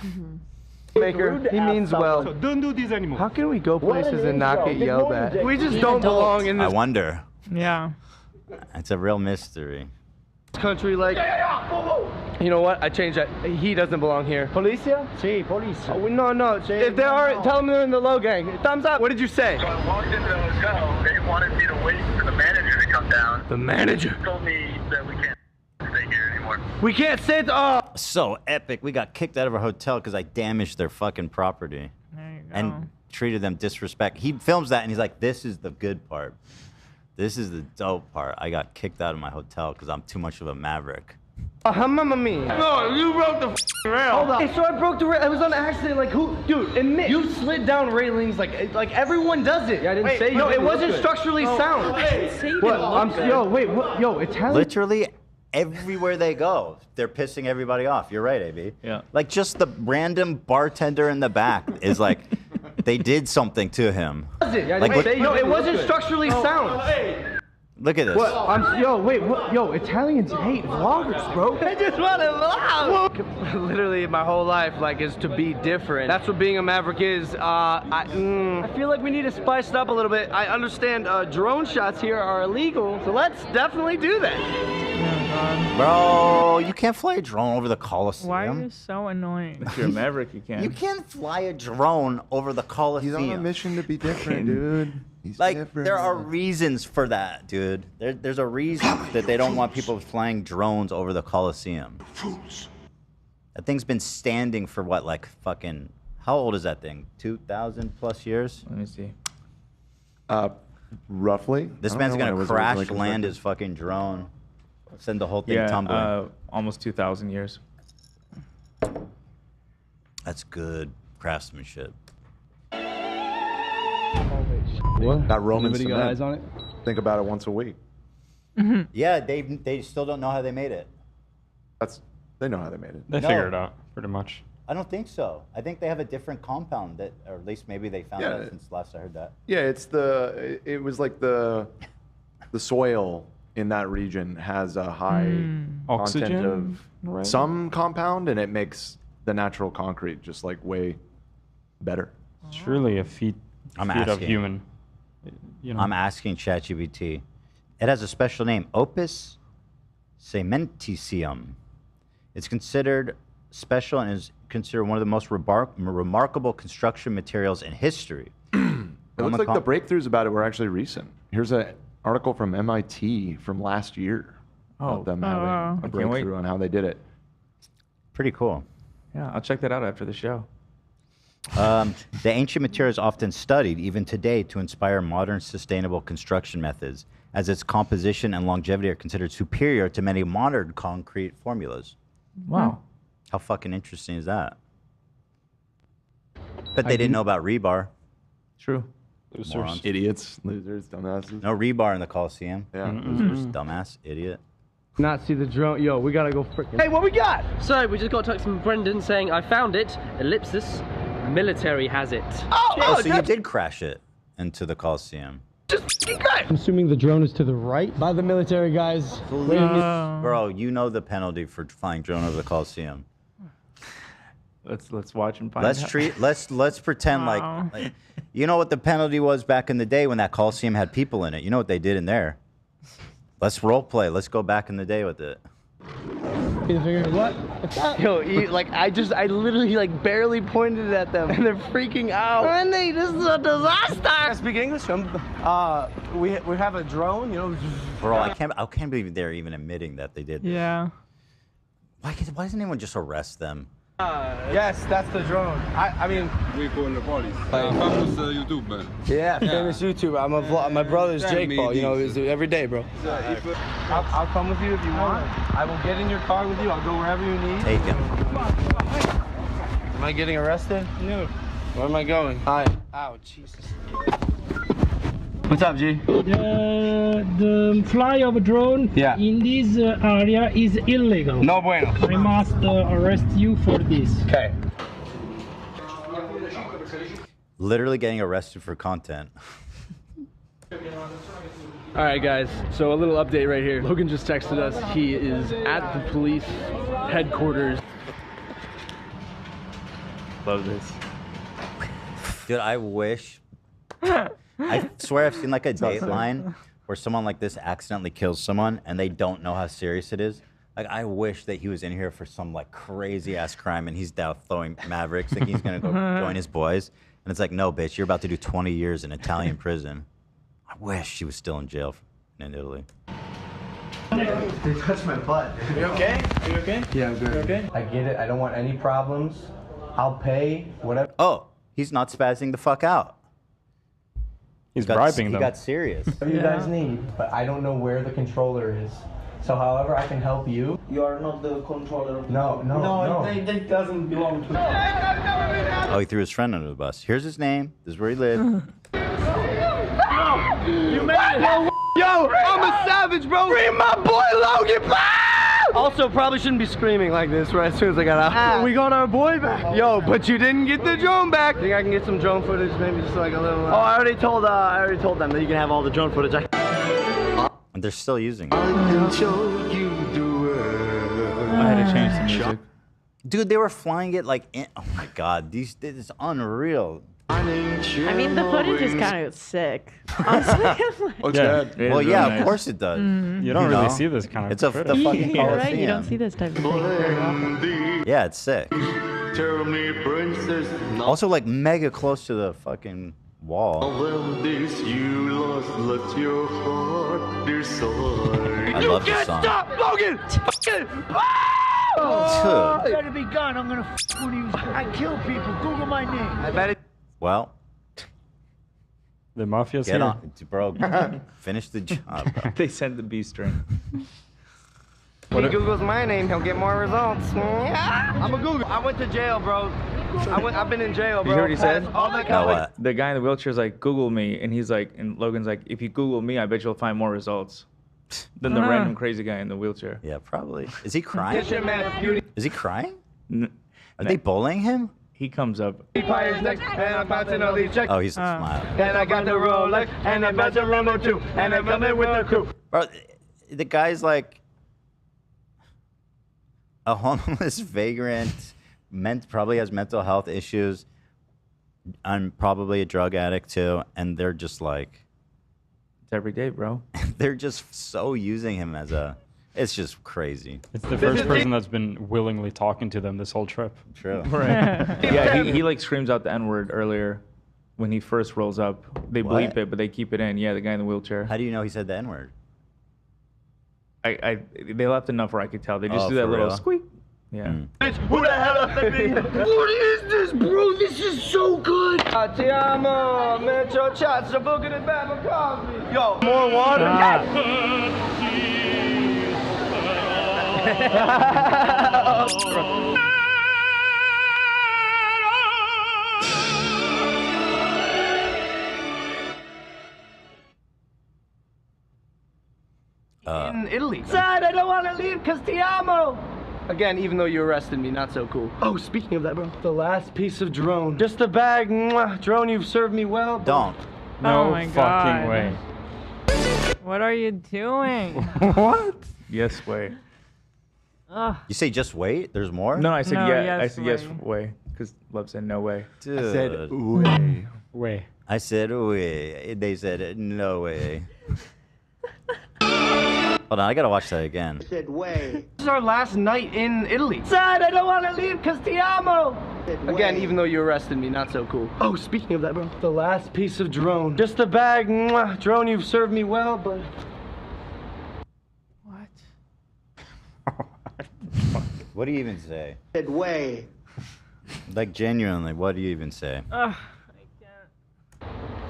maker. He means well. So don't do this anymore. How can we go places and not get yelled at? We just don't belong in I this wonder. Yeah. It's a real mystery. country. Like, you know what? I changed that. He doesn't belong here. Policia? Sí, policia. Oh, no. If they are, tell them they're in the low gang. Thumbs up. What did you say? So I walked into the hotel. They wanted me to wait for the manager to come down. The manager told me that we can't stay here anymore. We can't sit. Oh. So epic. We got kicked out of our hotel because I damaged their fucking property. There you go. And treated them disrespect. He films that and he's like, this is the good part. This is the dope part. I got kicked out of my hotel because I'm too much of a maverick. Mamma mia. No, you broke the rail. Hold on. Hey, so I broke the rail. It was on accident. Like, who? Dude, admit. You slid down railings like everyone does it. Yeah, I didn't say you No, it didn't wasn't look good. structurally sound. What? Yo, wait. What? Yo, Italian. Literally everywhere they go, they're pissing everybody off. You're right, AB. Yeah. Like just the random bartender in the back is like, they did something to him. Like, look, No, it wasn't structurally sound. look at this. What? Yo, Italians hate vloggers, bro. I just want to vlog. Literally, my whole life, is to be different. That's what being a maverick is. I feel like we need to spice it up a little bit. I understand drone shots here are illegal, so let's definitely do that. Bro, you can't fly a drone over the Coliseum. Why are you so annoying? If you're a maverick, you can. You can't fly a drone over the Coliseum. He's on a mission to be different, dude. He's Like, different. there are reasons for that, dude. There's a reason that they don't want people flying drones over the Coliseum. That thing's been standing for what, fucking... How old is that thing? 2,000 plus years? Let me see. Roughly. This I don't man's know when it gonna was crash originally land constructed. his fucking drone. Send the whole thing tumbling. Almost 2,000 years. That's good craftsmanship. What? That Roman Anybody got cement. eyes on it? Think about it once a week. Yeah, they still don't know how they made it. They know how they made it. They No. figured it out, pretty much. I don't think so. I think they have a different compound that, or at least maybe they found Yeah. out since last I heard that. Yeah, it was like the soil in that region has a high content Oxygen, of right? some compound, and it makes the natural concrete just way better. It's really a feat I'm of asking. human. You know. I'm asking ChatGPT. It has a special name, Opus cementitium. It's considered special and is considered one of the most remarkable construction materials in history. It looks like the breakthroughs about it were actually recent. Here's an article from MIT from last year about them having wow. a I can't wait. breakthrough on how they did it. Pretty cool. Yeah, I'll check that out after the show. The ancient material is often studied, even today, to inspire modern sustainable construction methods, as its composition and longevity are considered superior to many modern concrete formulas. Wow. How fucking interesting is that? But they didn't know about rebar. True. Morons. Idiots, losers, dumbasses. No rebar in the Coliseum. Yeah. Losers, dumbass, idiot. Not see the drone. Yo, we gotta go freaking. Hey, what we got? So we just got a text from Brendan saying, I found it. Ellipsis. Military has it. Oh, so you did crash it into the Coliseum. I'm assuming the drone is to the right by the military guys. Bro, you know the penalty for flying drone over the Coliseum. Let's watch and find Let's out. let's pretend like you know what the penalty was back in the day when that Coliseum had people in it. You know what they did in there. Let's role play. Let's go back in the day with it. What? Yo, I literally like barely pointed at them and they're freaking out. Randy, this is a disaster. I speak English. We have a drone, you know. Bro, I can't believe they're even admitting that they did this. Yeah. Why doesn't anyone just arrest them? Yes, that's the drone. I mean, we call the police. Famous YouTuber. Yeah, famous YouTuber. I'm a vlog. My brother's Jake Paul. You know, it's every day, bro. I'll come with you if you want. I will get in your car with you. I'll go wherever you need. Take him. Am I getting arrested? No. Where am I going? Hi. Ow, Jesus. What's up, G? The fly of a drone in this area is illegal. No bueno. I must arrest you for this. Okay. Literally getting arrested for content. All right, guys. So a little update right here. Logan just texted us. He is at the police headquarters. Love this. Dude, I wish. I swear I've seen like a Dateline where someone like this accidentally kills someone and they don't know how serious it is. Like, I wish that he was in here for some like crazy ass crime and he's down throwing Mavericks, thinking he's gonna go join his boys. And it's like, no, bitch, you're about to do 20 years in Italian prison. I wish she was still in jail in Italy. They touched my butt. Are you okay? Are you okay? Yeah, I'm good. You okay? I get it. I don't want any problems. I'll pay whatever. Oh, he's not spazzing the fuck out. He's bribing them. He got serious. Whatever you guys need, but I don't know where the controller is. So however I can help you. You are not the controller. No. That doesn't belong to you. Oh, he threw his friend under the bus. Here's his name. This is where he lived. You made it. Yo, I'm a savage, bro. Free my boy Logan. Also, probably shouldn't be screaming like this right as soon as I got out. We got our boy back. Yo, but you didn't get the drone back. Think I can get some drone footage, maybe just like a little. Oh, I already told them that you can have all the drone footage. And they're still using it. I had to change the music. Dude, they were flying it like, oh my God, this is unreal. I mean, the footage is kind of sick. Honestly. Well, yeah, of course it does. You don't really see this kind of. It's the fucking Coliseum. You're right, you don't see this type of thing very often. Yeah, it's sick. Also, like mega close to the fucking wall. I love the song. Stop, Logan! Oh, you better be gone. I'm gonna f one of you. I kill people. Google my name. I bet it. Well, the mafia's get here. on, bro. Finish the job, bro. They sent the B string. If he Googles my name, he'll get more results. I'm a Google. I went to jail, bro. I've been in jail, bro. You heard what he said? All that No, what? The guy in the wheelchair is like, Google me. And he's like, and Logan's like, if you Google me, I bet you'll find more results than the random crazy guy in the wheelchair. Yeah, probably. Is he crying? man. Is he crying? Are they bullying him? He comes up. Next, and I'm about to know these checks. Oh, he's smiling. And I got the Rolex, and I'm about to Lambo too, and I'm coming with the crew. Bro, the guy's like a homeless vagrant, probably has mental health issues, and probably a drug addict too, and they're just like... It's every day, bro. They're just so using him as a... It's just crazy. It's the first person that's been willingly talking to them this whole trip. True. Right. Yeah, he like screams out the N-word earlier when he first rolls up. They bleep it, but they keep it in. Yeah, the guy in the wheelchair. How do you know he said the N-word? They left enough where I could tell. They just do that for little real? squeak. Yeah. Who the hell up at me? What is this, bro? This is so good. Ti amo, metro chats, the book of the Bama coffee. Yo, more water. in Italy. Sad, I don't want to leave because ti amo. Again, even though you arrested me, not so cool. Oh, speaking of that, bro. The last piece of drone. Just a bag. Mwah. Drone, you've served me well. Don't. Oh my fucking God. way. What are you doing? What? Yes, way. Ugh. You say just wait? There's more? No, I said No, yeah. yes, I said yes, way. way. Because Love said no way. Dude. I said way. Way. I said way. They said no way. Hold on, I gotta watch that again. Said way. This is our last night in Italy. Sad, I don't want to leave because ti amo. Again, even though you arrested me, not so cool. Oh, speaking of that, bro. The last piece of drone. Just a bag. Mwah. Drone, you've served me well, but... What do you even say? Said way. Like, genuinely, what do you even say? Ugh.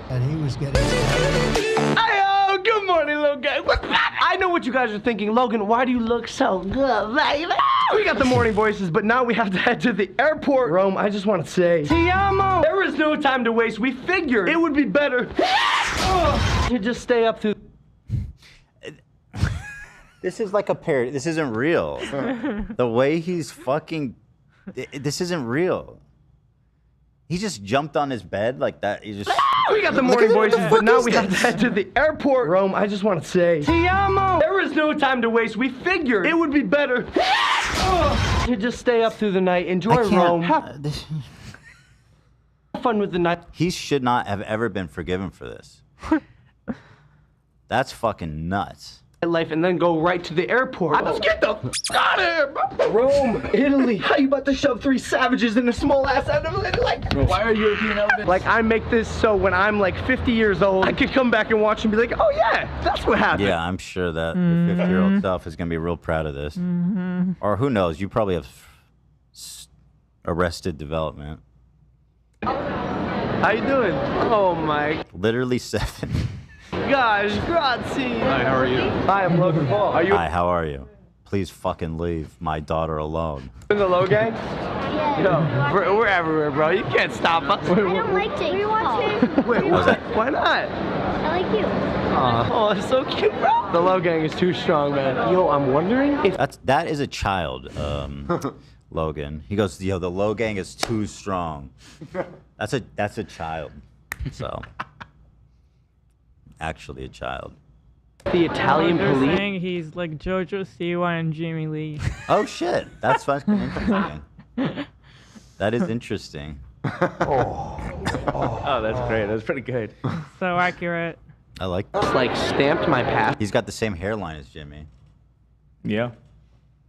And he was getting. Hey, good morning, Logan. I know what you guys are thinking. Logan, why do you look so good, baby? We got the morning voices, but now we have to head to the airport. Rome, I just want to say, ti amo. There was no time to waste. We figured it would be better to just stay up through. This is like a parody. This isn't real. The way he's fucking... This isn't real. He just jumped on his bed like that. He just... We got the morning voices, but now we have to head to the airport. Rome, I just want to say, ti amo. There was no time to waste. We figured it would be better to just stay up through the night. Enjoy Rome. Have fun with the night. He should not have ever been forgiven for this. That's fucking nuts. Life and then go right to the airport. Let's get the f out of here, bro. Rome, Italy. How you about to shove 3 savages in a small ass elevator? Like, why are European elevators? Like, I make this so when I'm like 50 years old, I could come back and watch and be like, oh yeah, that's what happened. Yeah, I'm sure that your 50-year-old self is gonna be real proud of this. Or who knows? You probably have arrested development. How you doing? Oh my. Literally 7. Gosh, grazie. Hi, how are you? Hi, I'm Logan Paul. Are you Hi, how are you? Please fucking leave my daughter alone. in the Low gang? Yeah. Yo, we're everywhere, bro. You can't stop us. I don't like Jake. We want to. Wait, What was that? why not? I like you. Oh, it's so cute, bro. The Low gang is too strong, man. Yo, I'm wondering if... That is a child, Logan. He goes, yo, the Low gang is too strong. That's a child. So... Actually a child. The Italian They're police. saying he's like Jojo Siwa and Jimmy Lee. Oh shit, that's fucking interesting. That is interesting. Oh, that's great. That's pretty good. So accurate. I like that. It's like stamped my path. He's got the same hairline as Jimmy. Yeah.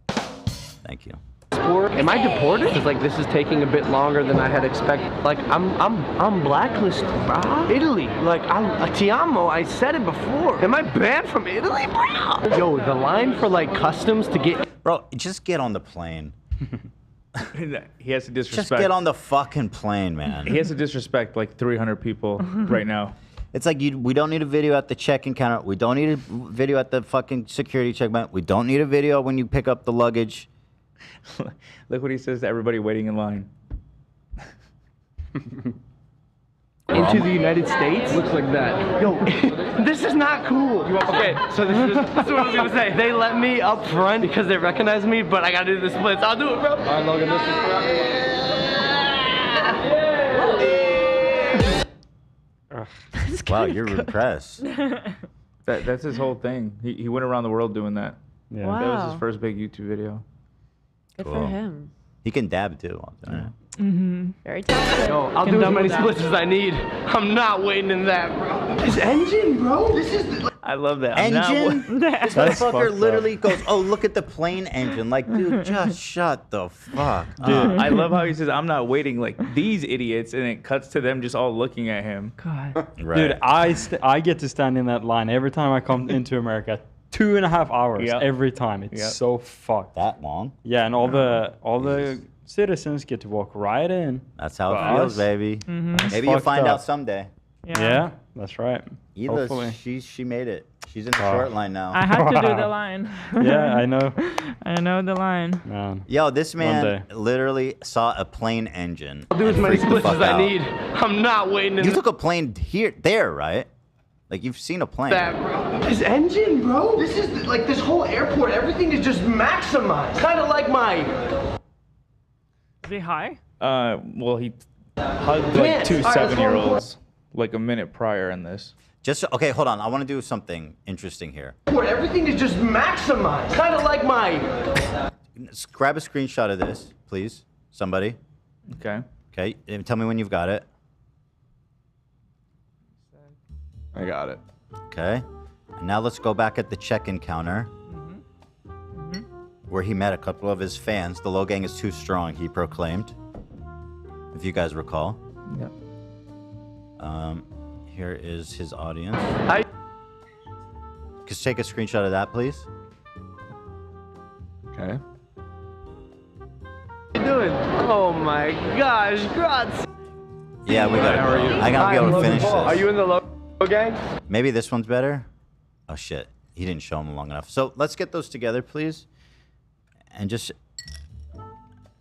Thank you. Am I deported? Because like this is taking a bit longer than I had expected. Like I'm blacklisted, bro. Italy. Like I'm ti amo. I said it before. Am I banned from Italy, bro? Yo, the line for like customs to get. Bro, just get on the plane. He has to disrespect. Just get on the fucking plane, man. He has to disrespect like 300 people right now. It's like we don't need a video at the check-in counter. We don't need a video at the fucking security checkpoint. We don't need a video when you pick up the luggage. Look what he says to everybody waiting in line. Into the United States? Looks like that. Yo, this is not cool. Okay, so this is what I was gonna say. They let me up front because they recognize me, but I gotta do the splits. I'll do it, bro. All right, Logan, this is Wow, you're impressed. That's his whole thing. He went around the world doing that. Yeah. That was Wow. his first big YouTube video. Good Cool. for him. He can dab too. Very talented. Yo, I'll do as many splits as I need. I'm not waiting in that, bro. This engine, bro. This is. I love that. Engine? This That's motherfucker fucked literally goes, oh, look at the plane engine. Like, dude, just shut the fuck Dude, up. I love how he says, I'm not waiting like these idiots, and it cuts to them just all looking at him. God. Right. Dude, I get to stand in that line every time I come into America. 2.5 hours Yep. every time. It's Yep. so fucked. That long? Yeah, and all the citizens get to walk right in. That's how But it feels, us, baby. That's Maybe you'll fucked find up. out someday. Yeah, that's right. Either Hopefully. she made it. She's in the short line now. I had to do the line. Yeah, I know. I know the line. Man. Yo, this One man day. literally saw a plane engine. I'll do as many Freaked the splits as fuck I out. need. I'm not waiting in You took a plane there, right? Like you've seen a plane. This engine, bro. This is like this whole airport. Everything is just maximized. Kind of like my. Is he high? Well, he hugged like two 7-year-olds like a minute prior in this. Just okay, hold on. I want to do something interesting here. Everything is just maximized. Kind of like my. Grab a screenshot of this, please. Somebody. Okay. Okay. And tell me when you've got it. I got it. Okay. And now let's go back at the check-in counter. Where he met a couple of his fans. The Low Gang is too strong, he proclaimed. If you guys recall. Yep. Here is his audience. Just take a screenshot of that, please. Okay. What are you doing? Oh my gosh, Grotz. Yeah, we got it. I gotta be able to finish this. Are you in the Low Gang? Maybe this one's better? Oh shit. He didn't show them long enough. So let's get those together, please. And just...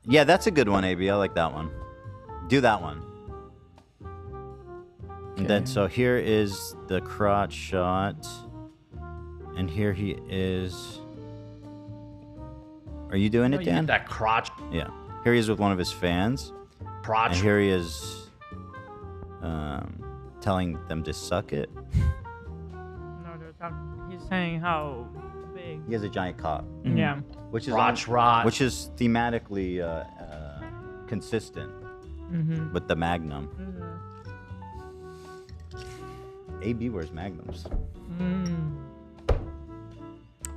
Yeah, that's a good one, AB. I like that one. Do that one. And then, so here is the crotch shot. And here he is. Are you doing it, Dan? That crotch. Yeah. Here he is with one of his fans. Crotch. And here he is telling them to suck it. No, he's saying how big. He has a giant cock. Yeah. Which is Crotch rot. Which is thematically consistent with the Magnum. AB wears Magnums.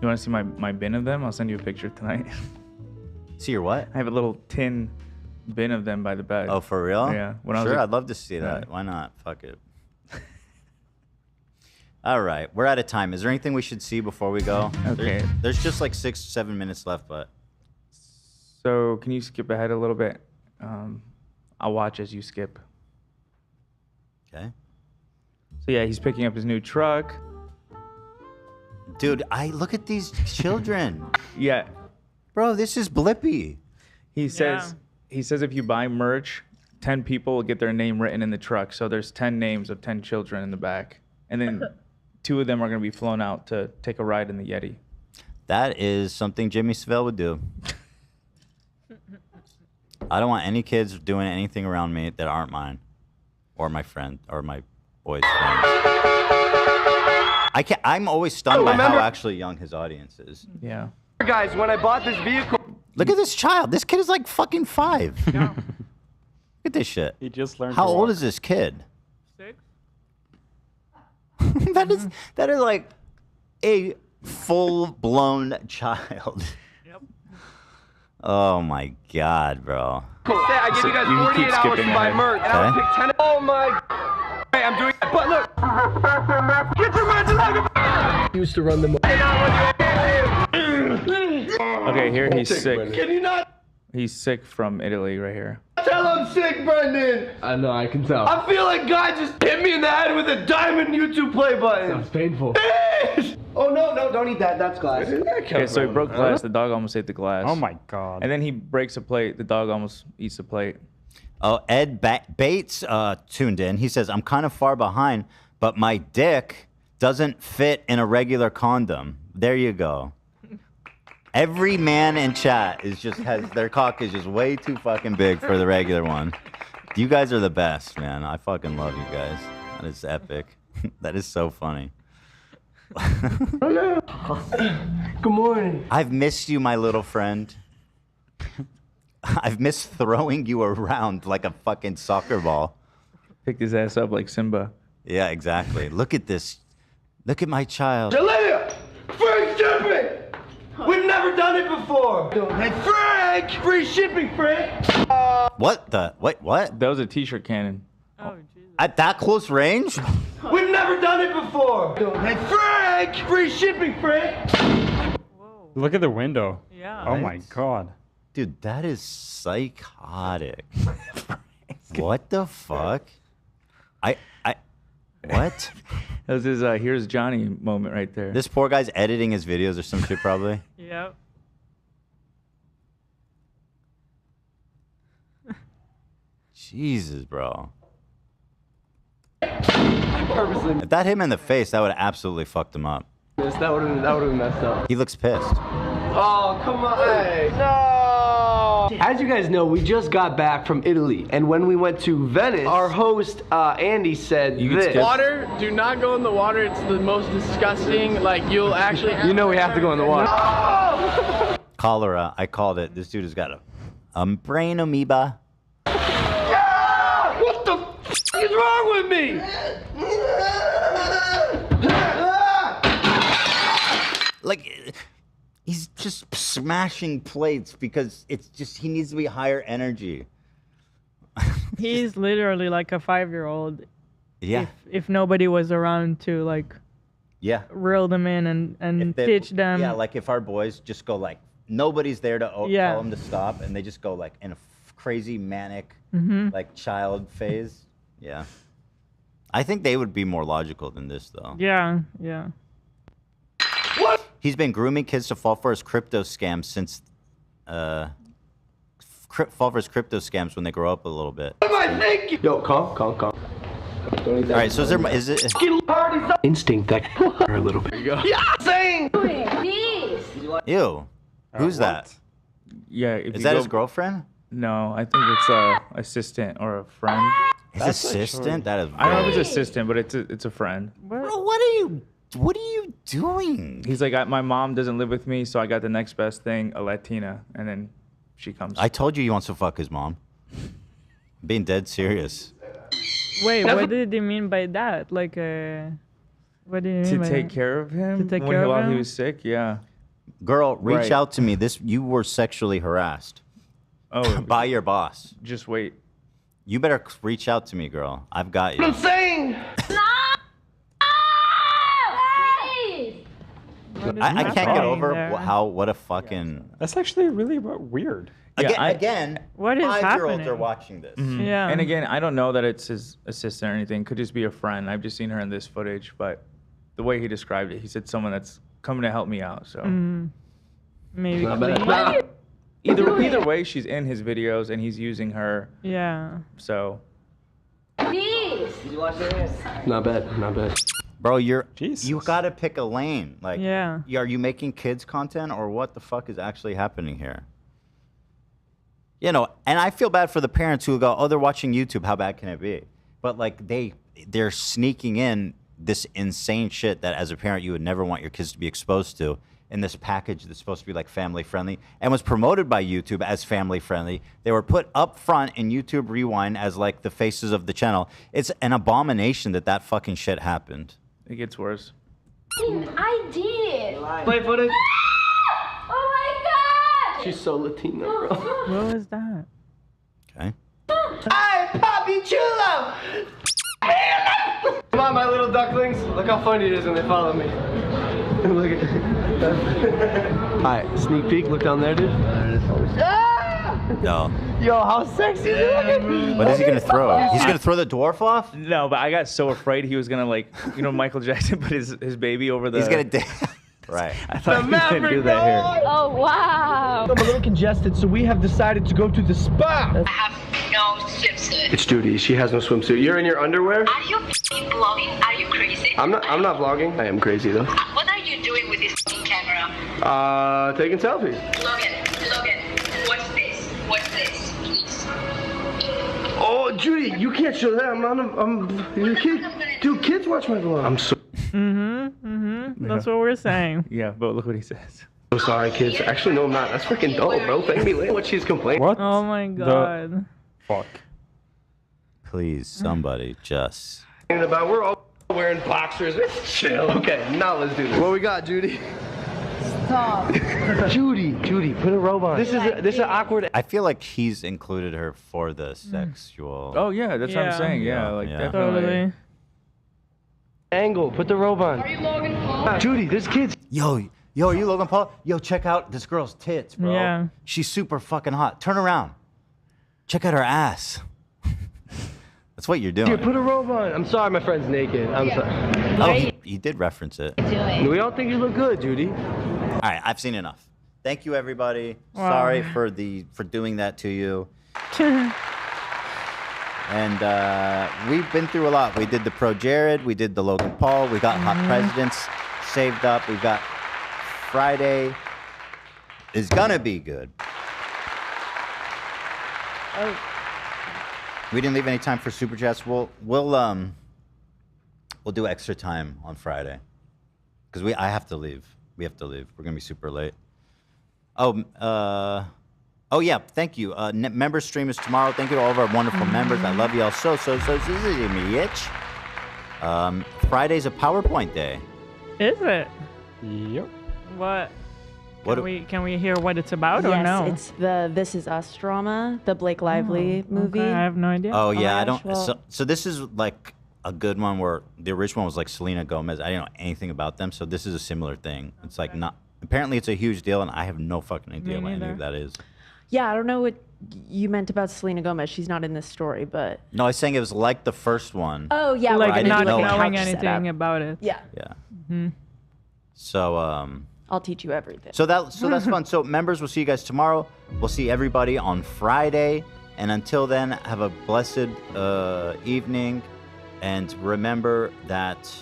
You want to see my bin of them? I'll send you a picture tonight. See your what? I have a little tin bin of them by the bed. Oh, for real? Yeah. Sure, I'd love to see that. Why not? Fuck it. All right, we're out of time. Is there anything we should see before we go? Okay. There's just like 6-7 minutes left, but. So can you skip ahead a little bit? I'll watch as you skip. Okay. So yeah, he's picking up his new truck. Dude, I look at these children. Yeah. Bro, this is Blippy. He says if you buy merch, 10 people will get their name written in the truck. So there's 10 names of 10 children in the back. And then 2 of them are going to be flown out to take a ride in the Yeti. That is something Jimmy Savile would do. I don't want any kids doing anything around me that aren't mine. Or my friend, or my boy's friend. I'm always stunned by how actually young his audience is. Yeah. Guys, when I bought this vehicle. Look at this child. This kid is like fucking 5. Look at this shit. He just learned. How old is this kid? 6. that is like a full-blown child. Yep. Oh my god, bro. Cool. I give you guys 48 hours to buy merch. And I'll pick 10. Oh my. Hey, I'm doing it. But look. Get your mind to Logan. Used to run them. Okay, here he's sick. Can you not? He's sick from Italy right here. Tell I'm sick, Brendan. I know, I can tell. I feel like God just hit me in the head with a diamond YouTube play button. Sounds painful. Oh no, don't eat that. That's glass. Okay, so he broke glass. The dog almost ate the glass. Oh my god. And then he breaks a plate. The dog almost eats the plate. Oh, Ed Bates tuned in. He says, I'm kind of far behind, but my dick doesn't fit in a regular condom. There you go. Every man in chat has their cock is just way too fucking big for the regular one. You guys are the best, man. I fucking love you guys. That is epic. That is so funny. Hello. Good morning. I've missed you, my little friend. I've missed throwing you around like a fucking soccer ball. Picked his ass up like Simba. Yeah, exactly. Look at this. Look at my child. Jalea! Free shipping! We've never done it before! Hey, Frank! Free shipping, Frank! What the? Wait, what? That was a t-shirt cannon. Oh, Jesus. At that close range? We've never done it before! Hey, Frank! Free shipping, Frank! Look at the window. Yeah. Oh my god. Dude, that is psychotic. What the fuck? What? That was his here's Johnny moment right there. This poor guy's editing his videos or some shit probably. Yep. Jesus, bro. I purposely If that hit him in the face, that would have absolutely fucked him up. missed. That would have messed up. He looks pissed. Oh, come on. Hey. No! As you guys know, we just got back from Italy, and when we went to Venice, our host, Andy, said this. Water, do not go in the water. It's the most disgusting. Like, you'll actually... You know we have to go in the water. No! Cholera, I called it. This dude has got a brain amoeba. Yeah! What the f is wrong with me? Like, he's just smashing plates because it's just, he needs to be higher energy. He's literally like a 5-year-old. Yeah. If nobody was around to like Yeah. reel them in and teach them. Yeah, like if our boys just go like, nobody's there to Yeah. tell them to stop, and they just go like in a crazy manic, Mhm. like child phase. Yeah. I think they would be more logical than this, though. Yeah, yeah. What? He's been grooming kids to fall for his crypto scams since, fall for his crypto scams when they grow up a little bit. What am I thinking? Yo, calm. Don't need that. All right, so is it? Instinct that a little bit. There you go. Yeah, saying. Ew. Who's that? Yeah. If Is you that go- his girlfriend? No, I think it's a assistant or a friend. His assistant? That is. I don't know if it's assistant, but it's a friend. Bro, what are you doing? He's like, my mom doesn't live with me, so I got the next best thing, a Latina, and then she comes. I told you he wants to fuck his mom. I'm being dead serious. Wait, what did he mean by that? Like, what did he mean To by take that? care of him To take care of while him? he was sick. Yeah. Girl, reach Right. out to me. You were sexually harassed. Oh, by your boss. Just wait. You better reach out to me, girl. I've got you. I'm saying. I can't get over what a fucking. That's actually really weird. Again, what is 5-year-olds happening? are watching this. Mhm. Yeah. And again, I don't know that it's his assistant or anything. Could just be a friend. I've just seen her in this footage, but the way he described it, he said someone that's coming to help me out. So Maybe. Not bad. either way, she's in his videos and he's using her. Yeah. So Not bad. Bro, you gotta pick a lane. Like, Yeah. Are you making kids content, or what the fuck is actually happening here? You know, and I feel bad for the parents who go, "Oh, they're watching YouTube. How bad can it be?" But like, they're sneaking in this insane shit that, as a parent, you would never want your kids to be exposed to in this package that's supposed to be like family friendly and was promoted by YouTube as family friendly. They were put up front in YouTube Rewind as like the faces of the channel. It's an abomination that fucking shit happened. it gets worse. I did. Play footage. Oh my god! She's so Latina, bro. What was that? Okay. Hey, Papi Chulo! Come on, my little ducklings. Look how funny it is when they follow me. Look at Alright, sneak peek. Look down there, dude. No. Yo, how sexy is it looking? What is he gonna throw? He's gonna throw the dwarf off? No, but I got so afraid he was gonna like, Michael Jackson put his baby over the. He's gonna. Right. I thought he was gonna do that here. Oh wow! I'm a little congested, so we have decided to go to the spa. I have no swimsuit. It's Judy. She has no swimsuit. You're in your underwear? Are you vlogging? Are you crazy? I'm not vlogging. I am crazy though. What are you doing with this camera? Taking selfies. Logan, what's this? What's this? Please. Oh, Judy, you can't show that. Dude, kids watch my vlog. I'm so That's what we're saying. Yeah, but look what he says. sorry, kids. Actually, no, I'm not. That's freaking dope, bro. Thank me later. What she's complaining. What? Oh my god. Fuck. Please, somebody, just. About we're all wearing boxers. Let's chill. Okay, now let's do this. What we got, Judy? Stop. Judy, put a robe on. This is an awkward. I feel like he's included her for the sexual. Oh yeah, that's what I'm Yeah. saying. Yeah, like definitely. Totally. Angle. Put the robe on. Are you Logan Paul? Judy, there's kids. Yo, are you Logan Paul? Yo, check out this girl's tits, bro. Yeah. She's super fucking hot. Turn around. Check out her ass. That's what you're doing. Here, put a robe on. I'm sorry, my friend's naked. I'm sorry. Oh, he did reference it. We all think you look good, Judy. All right, I've seen enough. Thank you, everybody. Wow. Sorry for doing that to you. And we've been through a lot. We did the ProJared. We did the Logan Paul. We got Hot Presidents saved up. We've got Friday is gonna be good. Oh. We didn't leave any time for super chats. We'll do extra time on Friday because I have to leave. We have to leave. We're gonna be super late. Oh yeah. Thank you. Member stream is tomorrow. Thank you to all of our wonderful members. I love y'all so much. Friday's a PowerPoint day. Is it? Yep. What? What Can we hear what it's about or no? Yes, it's the This Is Us drama, the Blake Lively movie. Okay, I have no idea. Oh yeah, I gosh, don't. So this is like a good one where the original one was like Selena Gomez. I didn't know anything about them, so this is a similar thing. It's like not. Apparently, it's a huge deal, and I have no fucking idea what any of that is. Yeah, I don't know what you meant about Selena Gomez. She's not in this story, but. No, I was saying it was like the first one. Oh yeah, like not know knowing couch anything setup. about it. Yeah. Yeah. Hmm. So I'll teach you everything. So that's fun. So members, we'll see you guys tomorrow. We'll see everybody on Friday. And until then, have a blessed evening. And remember that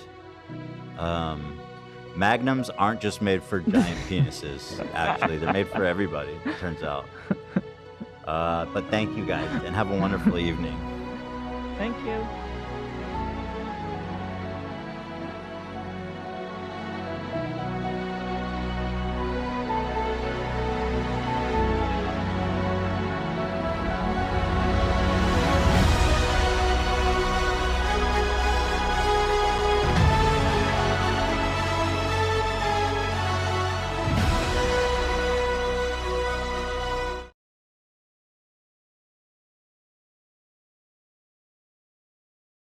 Magnums aren't just made for giant penises. Actually, they're made for everybody, it turns out. But thank you guys, and have a wonderful evening. Thank you.